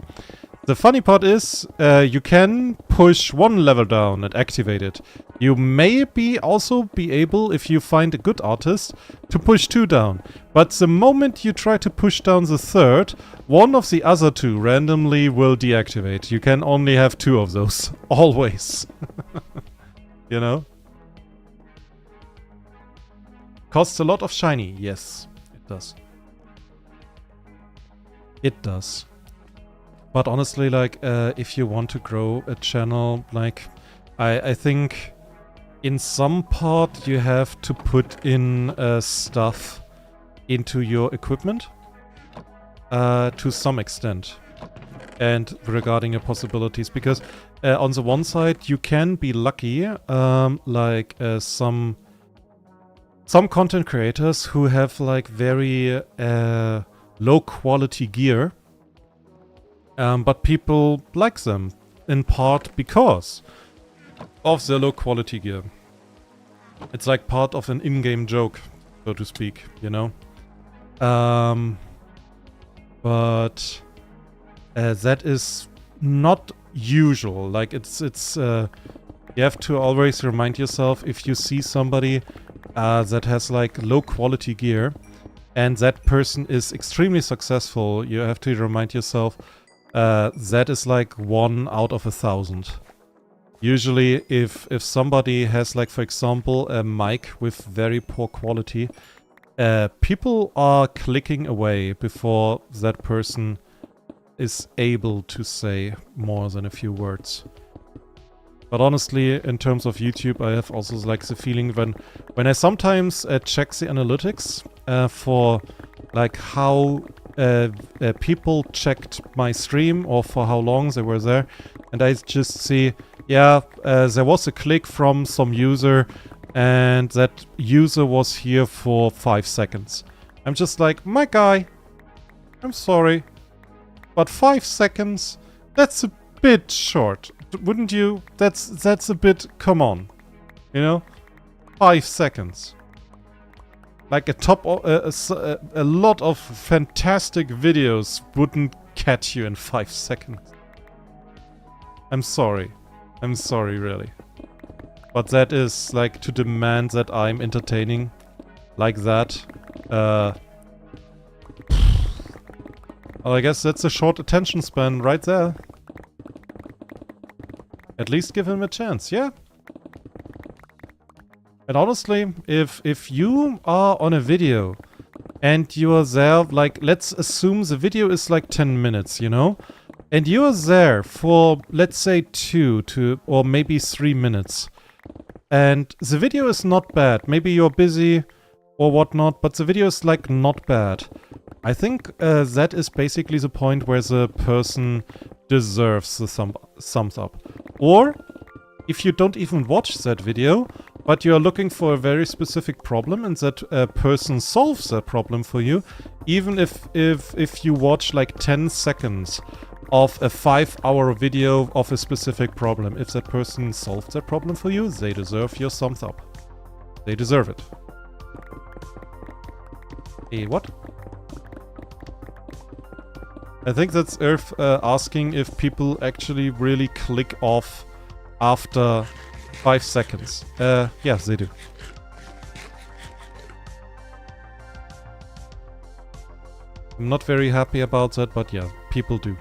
The funny part is, you can push 1 level down and activate it. You may also be able, if you find a good artist, to push 2 down. But the moment you try to push down the 3rd, one of the other 2 randomly will deactivate. You can only have 2 of those. Always. You know? Costs a lot of shiny. Yes, it does. It does. But honestly, like, if you want to grow a channel, like, I think in some part you have to put in stuff into your equipment to some extent. And regarding your possibilities, because on the one side you can be lucky, like some some content creators who have like very low quality gear, but people like them in part because of their low quality gear. It's like part of an in-game joke, so to speak, you know? But that is not usual. Like it's you have to always remind yourself, if you see somebody that has like low quality gear and that person is extremely successful, you have to remind yourself that is like 1 out of 1,000. Usually if somebody has, like, for example, a mic with very poor quality, people are clicking away before that person is able to say more than a few words. But honestly, in terms of YouTube, I have also like the feeling when I sometimes check the analytics for like how people checked my stream or for how long they were there, and I just see, yeah, there was a click from some user and that user was here for 5 seconds. I'm just like, my guy, I'm sorry, but 5 seconds, that's a bit short. Wouldn't you? That's a bit, come on, you know? 5 seconds. Like a lot of fantastic videos wouldn't catch you in 5 seconds. I'm sorry, really. But that is like to demand that I'm entertaining like that. Well, I guess that's a short attention span right there. At least give him a chance, yeah? And honestly, if you are on a video and you are there, like, let's assume the video is like 10 minutes, you know? And you are there for, let's say, 2 or maybe 3 minutes. And the video is not bad. Maybe you're busy or whatnot, but the video is like not bad. I think that is basically the point where the person deserves the thumbs up. Or if you don't even watch that video, but you're looking for a very specific problem and that person solves that problem for you, even if you watch like 10 seconds of a 5-hour video of a specific problem, if that person solved that problem for you, they deserve your thumbs up. They deserve it. What? I think that's Earth asking if people actually really click off after 5 seconds. Yes, they do. I'm not very happy about that, but yeah, people do.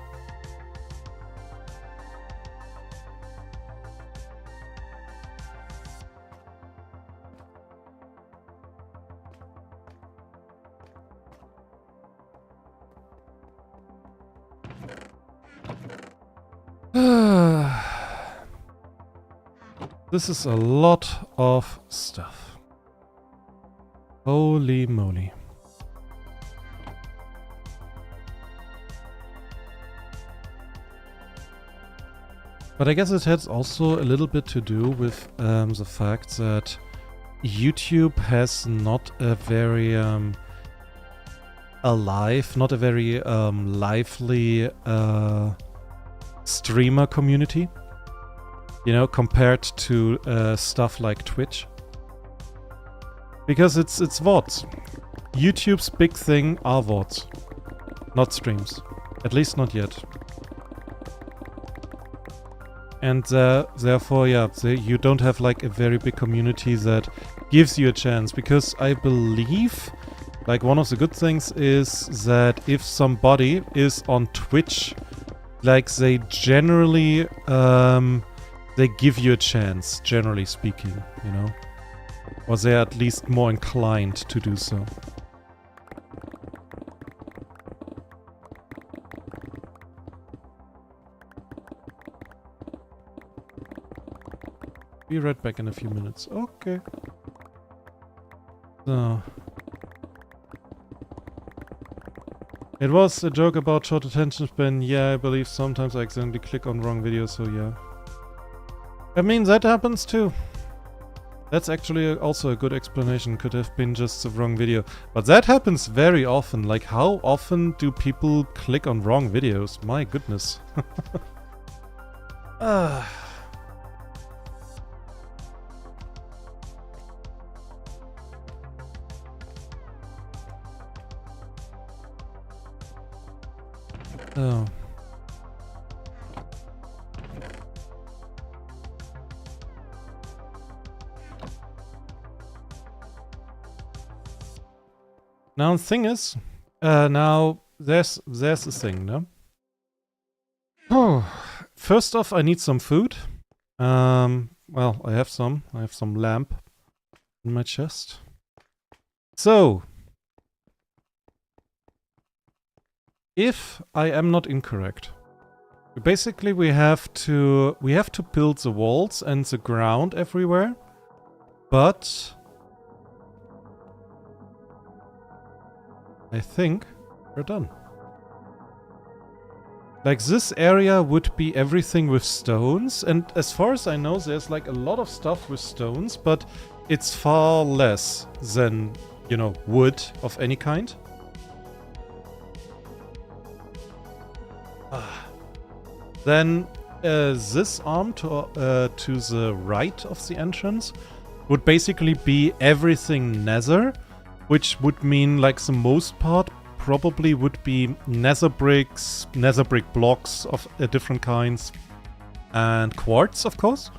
This is a lot of stuff. Holy moly. But I guess it has also a little bit to do with the fact that YouTube has not a very alive, not a very lively streamer community. You know, compared to stuff like Twitch. Because it's VODs. YouTube's big thing are VODs, not streams. At least not yet. And therefore, yeah, you don't have like a very big community that gives you a chance. Because I believe, like, one of the good things is that if somebody is on Twitch, like, they generally they give you a chance, generally speaking, you know? Or they're at least more inclined to do so. Be right back in a few minutes. Okay. So. It was a joke about short attention span. Yeah, I believe sometimes I accidentally click on wrong videos, so yeah. I mean, that happens too. That's actually also a good explanation. Could have been just the wrong video. But that happens very often. Like, how often do people click on wrong videos? My goodness. Ah. Oh. Now the thing is, now there's a thing, no? Oh, first off, I need some food. Well, I have some. I have some lamp in my chest. So, if I am not incorrect, basically we have to build the walls and the ground everywhere, but I think we're done. Like, this area would be everything with stones, and as far as I know, there's like a lot of stuff with stones, but it's far less than, you know, wood of any kind. Then this arm to the right of the entrance would basically be everything nether, which would mean, like, the most part probably would be nether bricks, nether brick blocks of different kinds, and quartz, of course.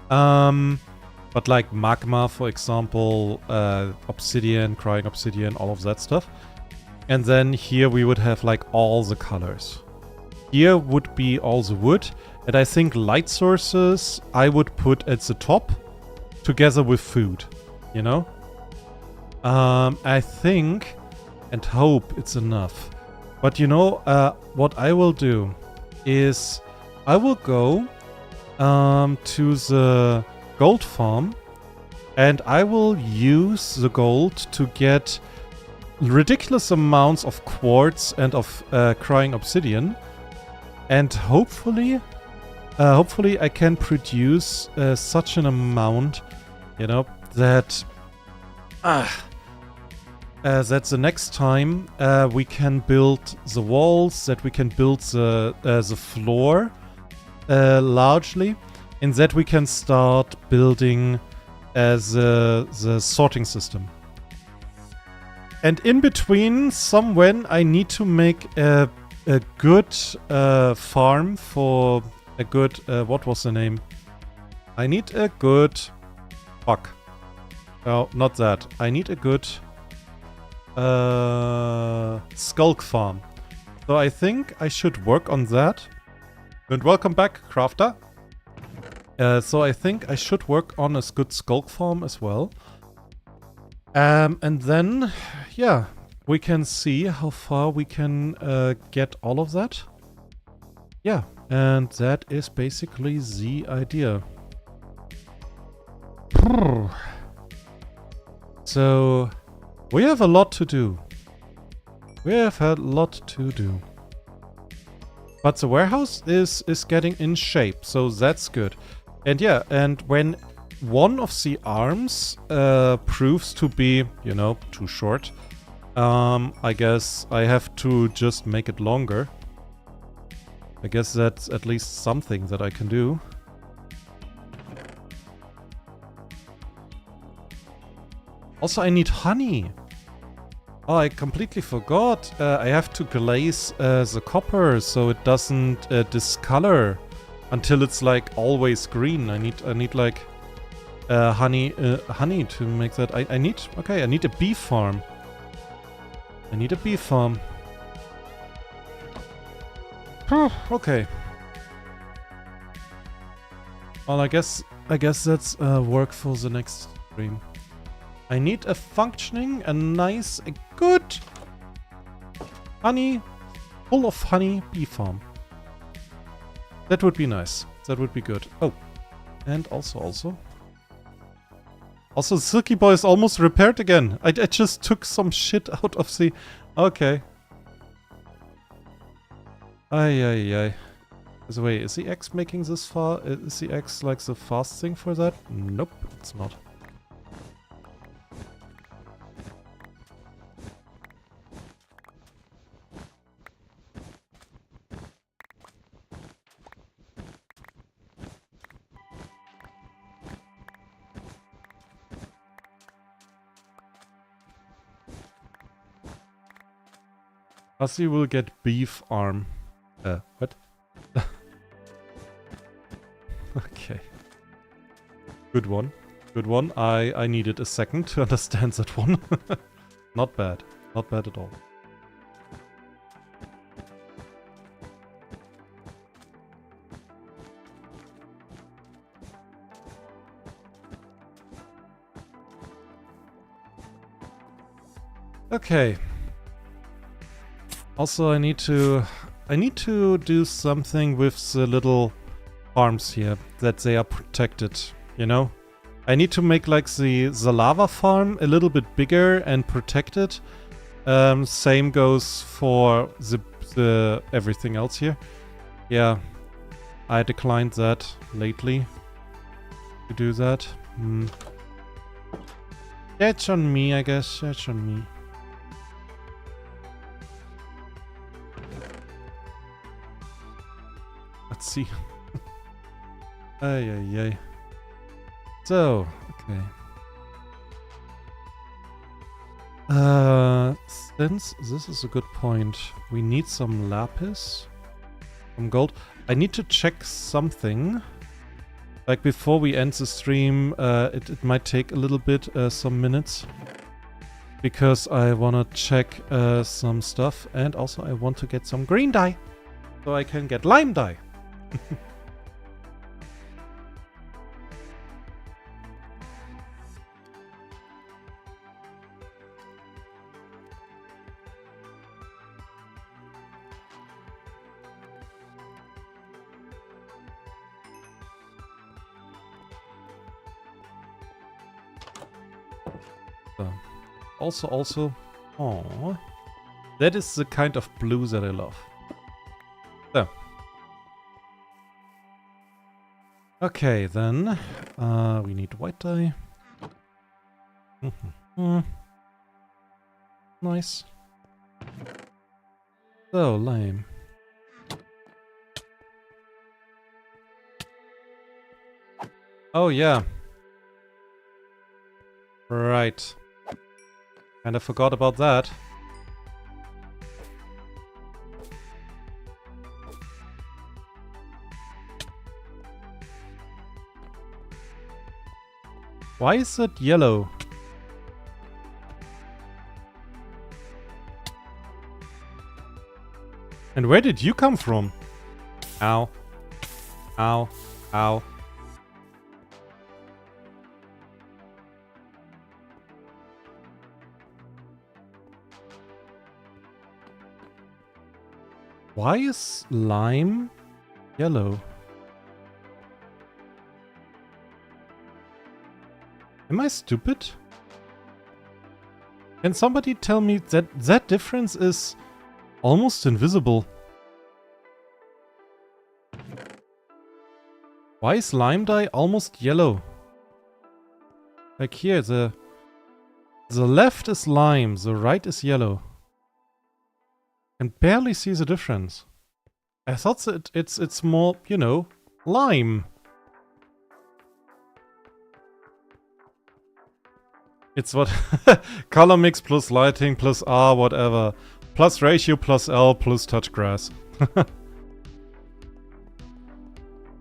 But like magma, for example, obsidian, crying obsidian, all of that stuff. And then here we would have like all the colors. Here would be all the wood, and I think light sources I would put at the top together with food, you know? I think and hope it's enough. But you know, what I will do is I will go to the gold farm, and I will use the gold to get ridiculous amounts of quartz and of crying obsidian, and hopefully I can produce such an amount, you know, that that the next time we can build the walls, that we can build the floor largely, and that we can start building the sorting system. And in between, somewhen I need to make a good farm for a good what was the name? I need a good fuck. No, not that. I need a good skulk farm. So I think I should work on that. And welcome back, Crafter. So I think I should work on a good skulk farm as well. And then, yeah, we can see how far we can get all of that. Yeah, and that is basically the idea. So, we have a lot to do. We have a lot to do. But the warehouse is getting in shape, so that's good. And yeah, and when one of the arms proves to be, you know, too short, I guess I have to just make it longer. I guess that's at least something that I can do. Also, I need honey. Oh, I completely forgot. I have to glaze the copper so it doesn't discolor until it's like always green. I need like honey to make that. I need a bee farm. I need a bee farm. Okay. Well, I guess that's work for the next stream. I need a functioning, a nice, a good honey, full of honey bee farm. That would be nice. That would be good. Oh, and also, Silky Boy is almost repaired again. I just took some shit out of the... Okay. Ay. By the way, is the X making this far? Is the X like the fast thing for that? Nope, it's not. Hussy will get beef arm. What? Okay. Good one. Good one. I needed a second to understand that one. Not bad. Not bad at all. Okay. Also, I need to do something with the little farms here, that they are protected, you know? I need to make like the lava farm a little bit bigger and protected. Same goes for the everything else here. Yeah, I declined that lately to do that. That's on me, I guess. That's on me. Let's see. Ay, ay, ay. So, okay. Since this is a good point, we need some lapis, some gold. I need to check something. Like before we end the stream, it might take a little bit, some minutes. Because I want to check some stuff, and also I want to get some green dye. So I can get lime dye. Also, oh, that is the kind of blue that I love. So. Okay, then, we need white dye. Nice. So, lime. Oh, yeah. Right. Kinda forgot about that. Why is it yellow? And where did you come from? Ow. Ow. Ow. Why is lime yellow? Am I stupid? Can somebody tell me that that difference is almost invisible? Why is lime dye almost yellow? Like here, the left is lime, the right is yellow. Can barely see the difference. I thought that it's more, you know, lime. It's what color mix plus lighting plus R whatever plus ratio plus L plus touch grass.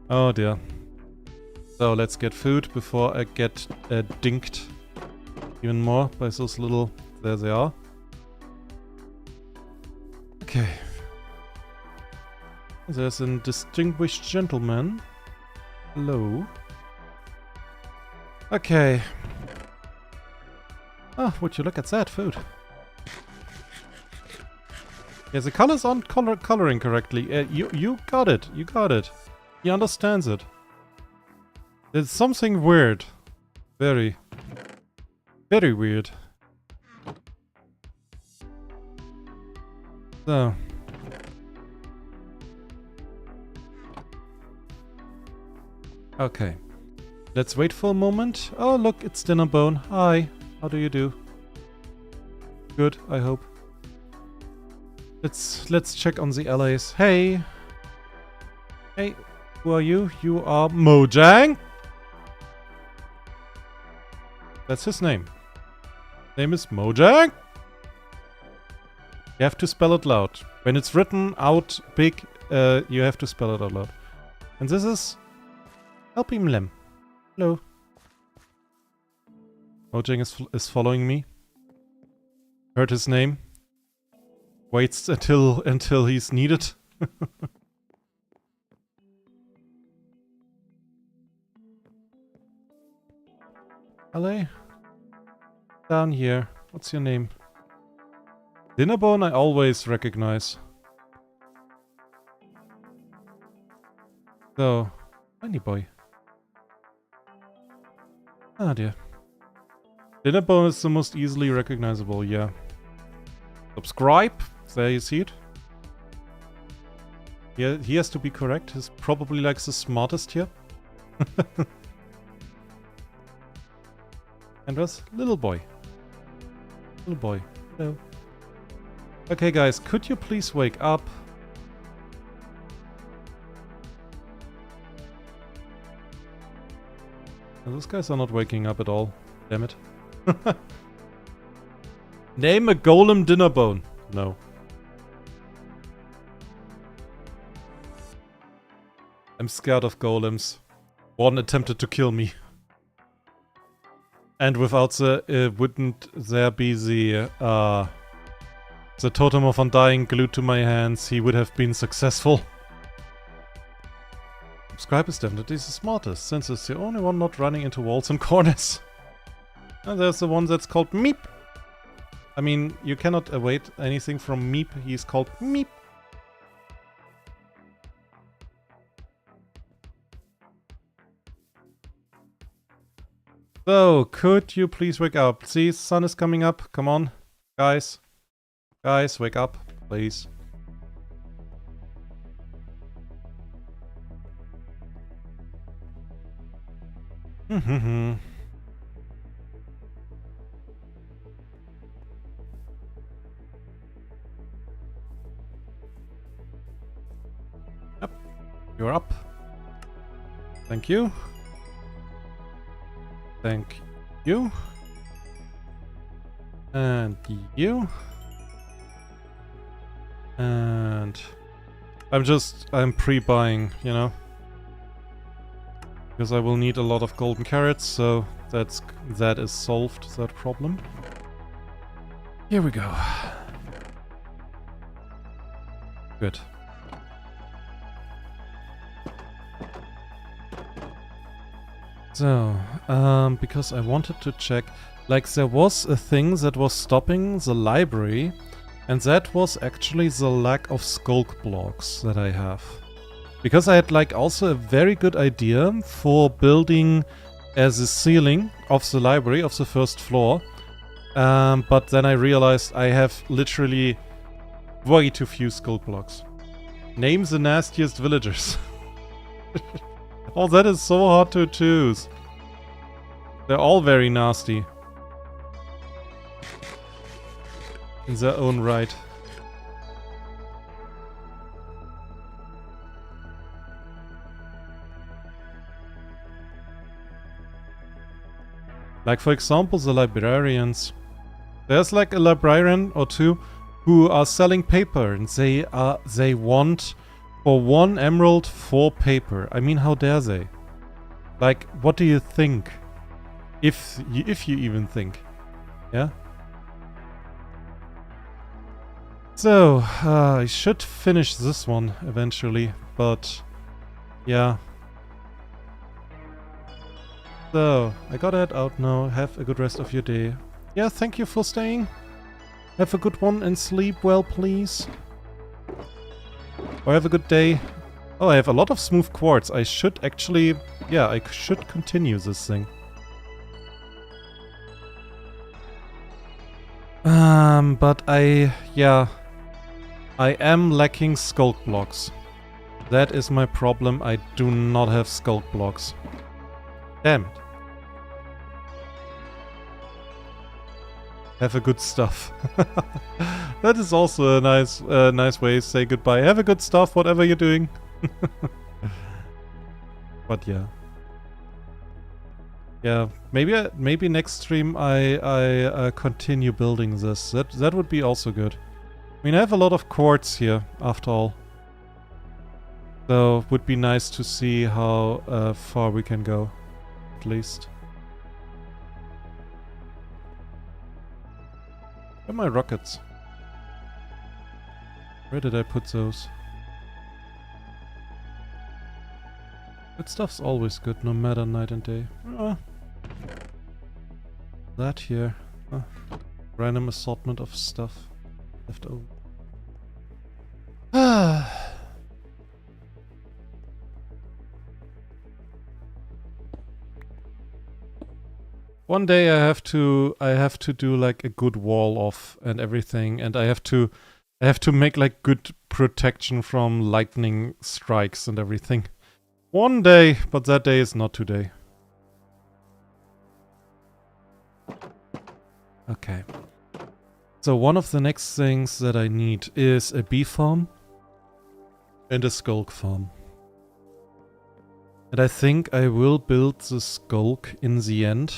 Oh dear. So let's get food before I get dinked even more by those little. There they are. Okay. There's a distinguished gentleman. Hello. Okay. Oh, would you look at that food? Yeah, the colors aren't coloring correctly. You got it. You got it. He understands it. There's something weird. Very, very weird. So. Okay. Let's wait for a moment. Oh, look, it's Dinnerbone. Hi. How do you do? Good, I hope. Let's check on the allies. Hey. Hey, who are you? You are Mojang? That's his name. Name is Mojang? You have to spell it loud. When it's written out big, you have to spell it out loud. And this is Helpimlem. Hello. Mojang is following me. Heard his name. Waits until he's needed. Hello? Down here. What's your name? Dinnerbone I always recognize. So, tiny boy. Ah dear. Dinnerbone is the most easily recognizable, yeah. Subscribe. There you see it. Yeah, he has to be correct. He's probably like the smartest here. And was little boy. Little boy. Hello. Okay guys, could you please wake up? Oh, those guys are not waking up at all. Damn it. Name a golem Dinnerbone. No. I'm scared of golems. One attempted to kill me. And without the, wouldn't there be the totem of undying glued to my hands, he would have been successful. Subscribe is definitely the smartest, since it's the only one not running into walls and corners. And there's the one that's called Meep. I mean, you cannot await anything from Meep, he's called Meep. So, could you please wake up? See, sun is coming up. Come on, guys. Guys, wake up, please. Yep, you're up. Thank you. Thank you. And you. And I'm pre-buying, you know. Because I will need a lot of golden carrots, so that is solved, that problem. Here we go. Good. So, because I wanted to check, like there was a thing that was stopping the library, and that was actually the lack of sculk blocks that I have. Because I had like also a very good idea for building as a ceiling of the library of the first floor, but then I realized I have literally way too few sculk blocks. Name the nastiest villagers. Oh, that is so hard to choose. They're all very nasty. In their own right. Like for example, the librarians. There's like a librarian or two who are selling paper, and they want for 1 emerald 4 paper. I mean, how dare they? Like, what do you think? If you even think. Yeah? So, I should finish this one eventually, but yeah. So, I gotta head out now. Have a good rest of your day. Yeah, thank you for staying. Have a good one and sleep well, please. Or have a good day. Oh, I have a lot of smooth quartz. I should actually... yeah, I should continue this thing. But yeah. I am lacking sculk blocks. That is my problem. I do not have sculk blocks. Damn it. Have a good stuff. That is also a nice way to say goodbye. Have a good stuff, whatever you're doing. But yeah. Yeah, maybe next stream I continue building this. That would be also good. I mean, I have a lot of quartz here, after all. So, would be nice to see how far we can go, at least. Where are my rockets? Where did I put those? Good stuff's always good, no matter night and day. That here. Random assortment of stuff left over. One day I have to do like a good wall off and everything, and I have to make like good protection from lightning strikes and everything. One day, but that day is not today. Okay. So one of the next things that I need is a bee farm and a skulk farm. And I think I will build the skulk in the end.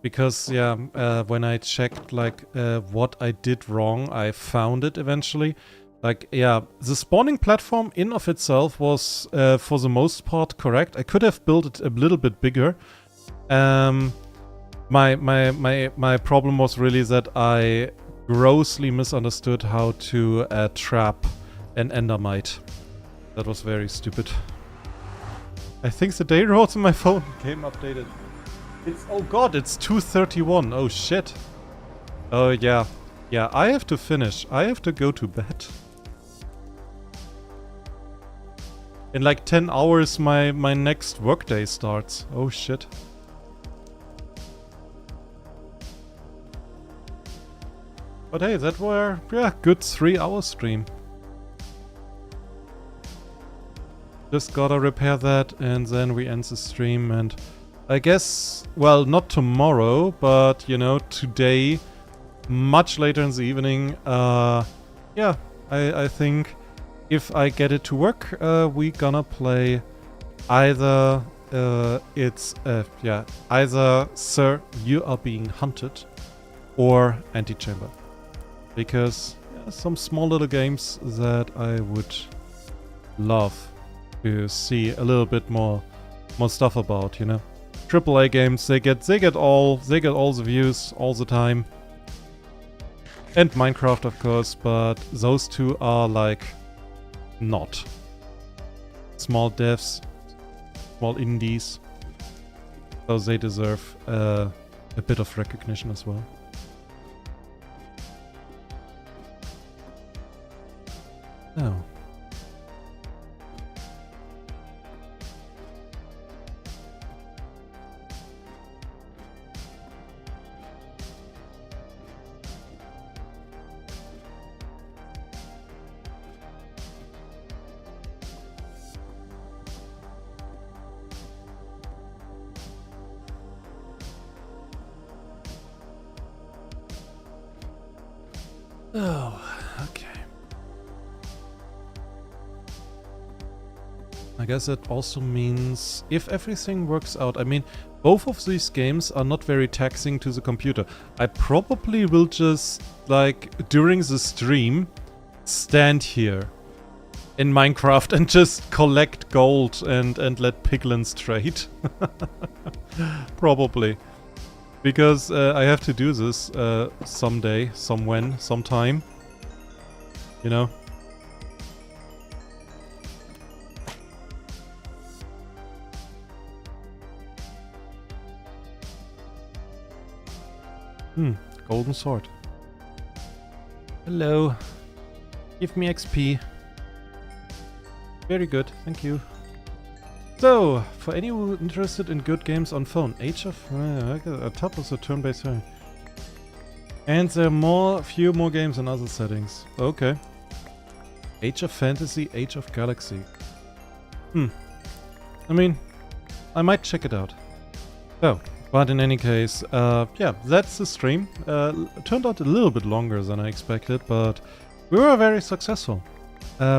Because, yeah, when I checked, like, what I did wrong, I found it eventually. Like, yeah, the spawning platform in of itself was, for the most part, correct. I could have built it a little bit bigger. My problem was really that I grossly misunderstood how to trap an endermite. That was very stupid. I think the day roads on my phone came updated. It's, oh god, it's 2:31. Oh shit. Oh yeah. Yeah, I have to finish. I have to go to bed. In like 10 hours my next workday starts. Oh shit. But hey, that were, yeah, good 3-hour stream. Just gotta repair that and then we end the stream, and I guess, well, not tomorrow, but, you know, today, much later in the evening, yeah, I think if I get it to work, we gonna play either, either Sir, You Are Being Hunted or Antechamber. Because, yeah, some small little games that I would love to see a little bit more stuff about, you know. AAA games, they get all the views all the time. And Minecraft, of course, but those two are like not. Small devs, small indies. So they deserve a bit of recognition as well. Oh. Oh, okay. I guess that also means if everything works out, I mean, both of these games are not very taxing to the computer. I probably will just, like, during the stream, stand here in Minecraft and just collect gold and let piglins trade. Probably. Because I have to do this someday, sometime. You know? Golden sword. Hello. Give me XP. Very good, thank you. So, for anyone interested in good games on phone, Age of... top of the turn-based... And there are few more games in other settings. Okay. Age of Fantasy, Age of Galaxy. I mean, I might check it out. Oh, but in any case, yeah, that's the stream. It turned out a little bit longer than I expected, but we were very successful.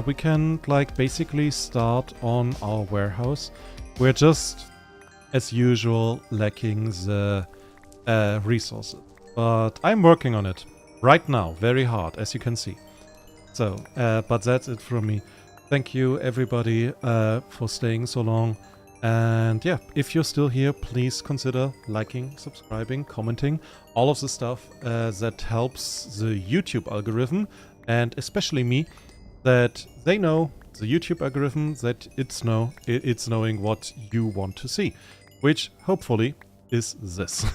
We can, like, basically start on our warehouse. We're just, as usual, lacking the resources. But I'm working on it right now, very hard, as you can see. So, but that's it from me. Thank you, everybody, for staying so long. And yeah, if you're still here, please consider liking, subscribing, commenting, all of the stuff that helps the YouTube algorithm, and especially me, that they know, the YouTube algorithm, that it's knowing what you want to see, which hopefully is this.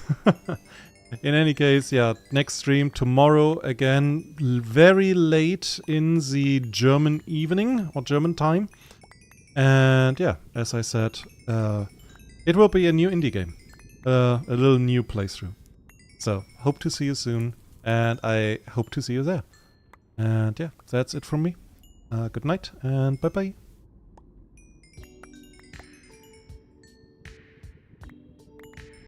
In any case, yeah, next stream tomorrow again, very late in the German evening or German time. And yeah, as I said, it will be a new indie game, a little new playthrough. So hope to see you soon, and I hope to see you there. And yeah, that's it from me. Good night and bye bye.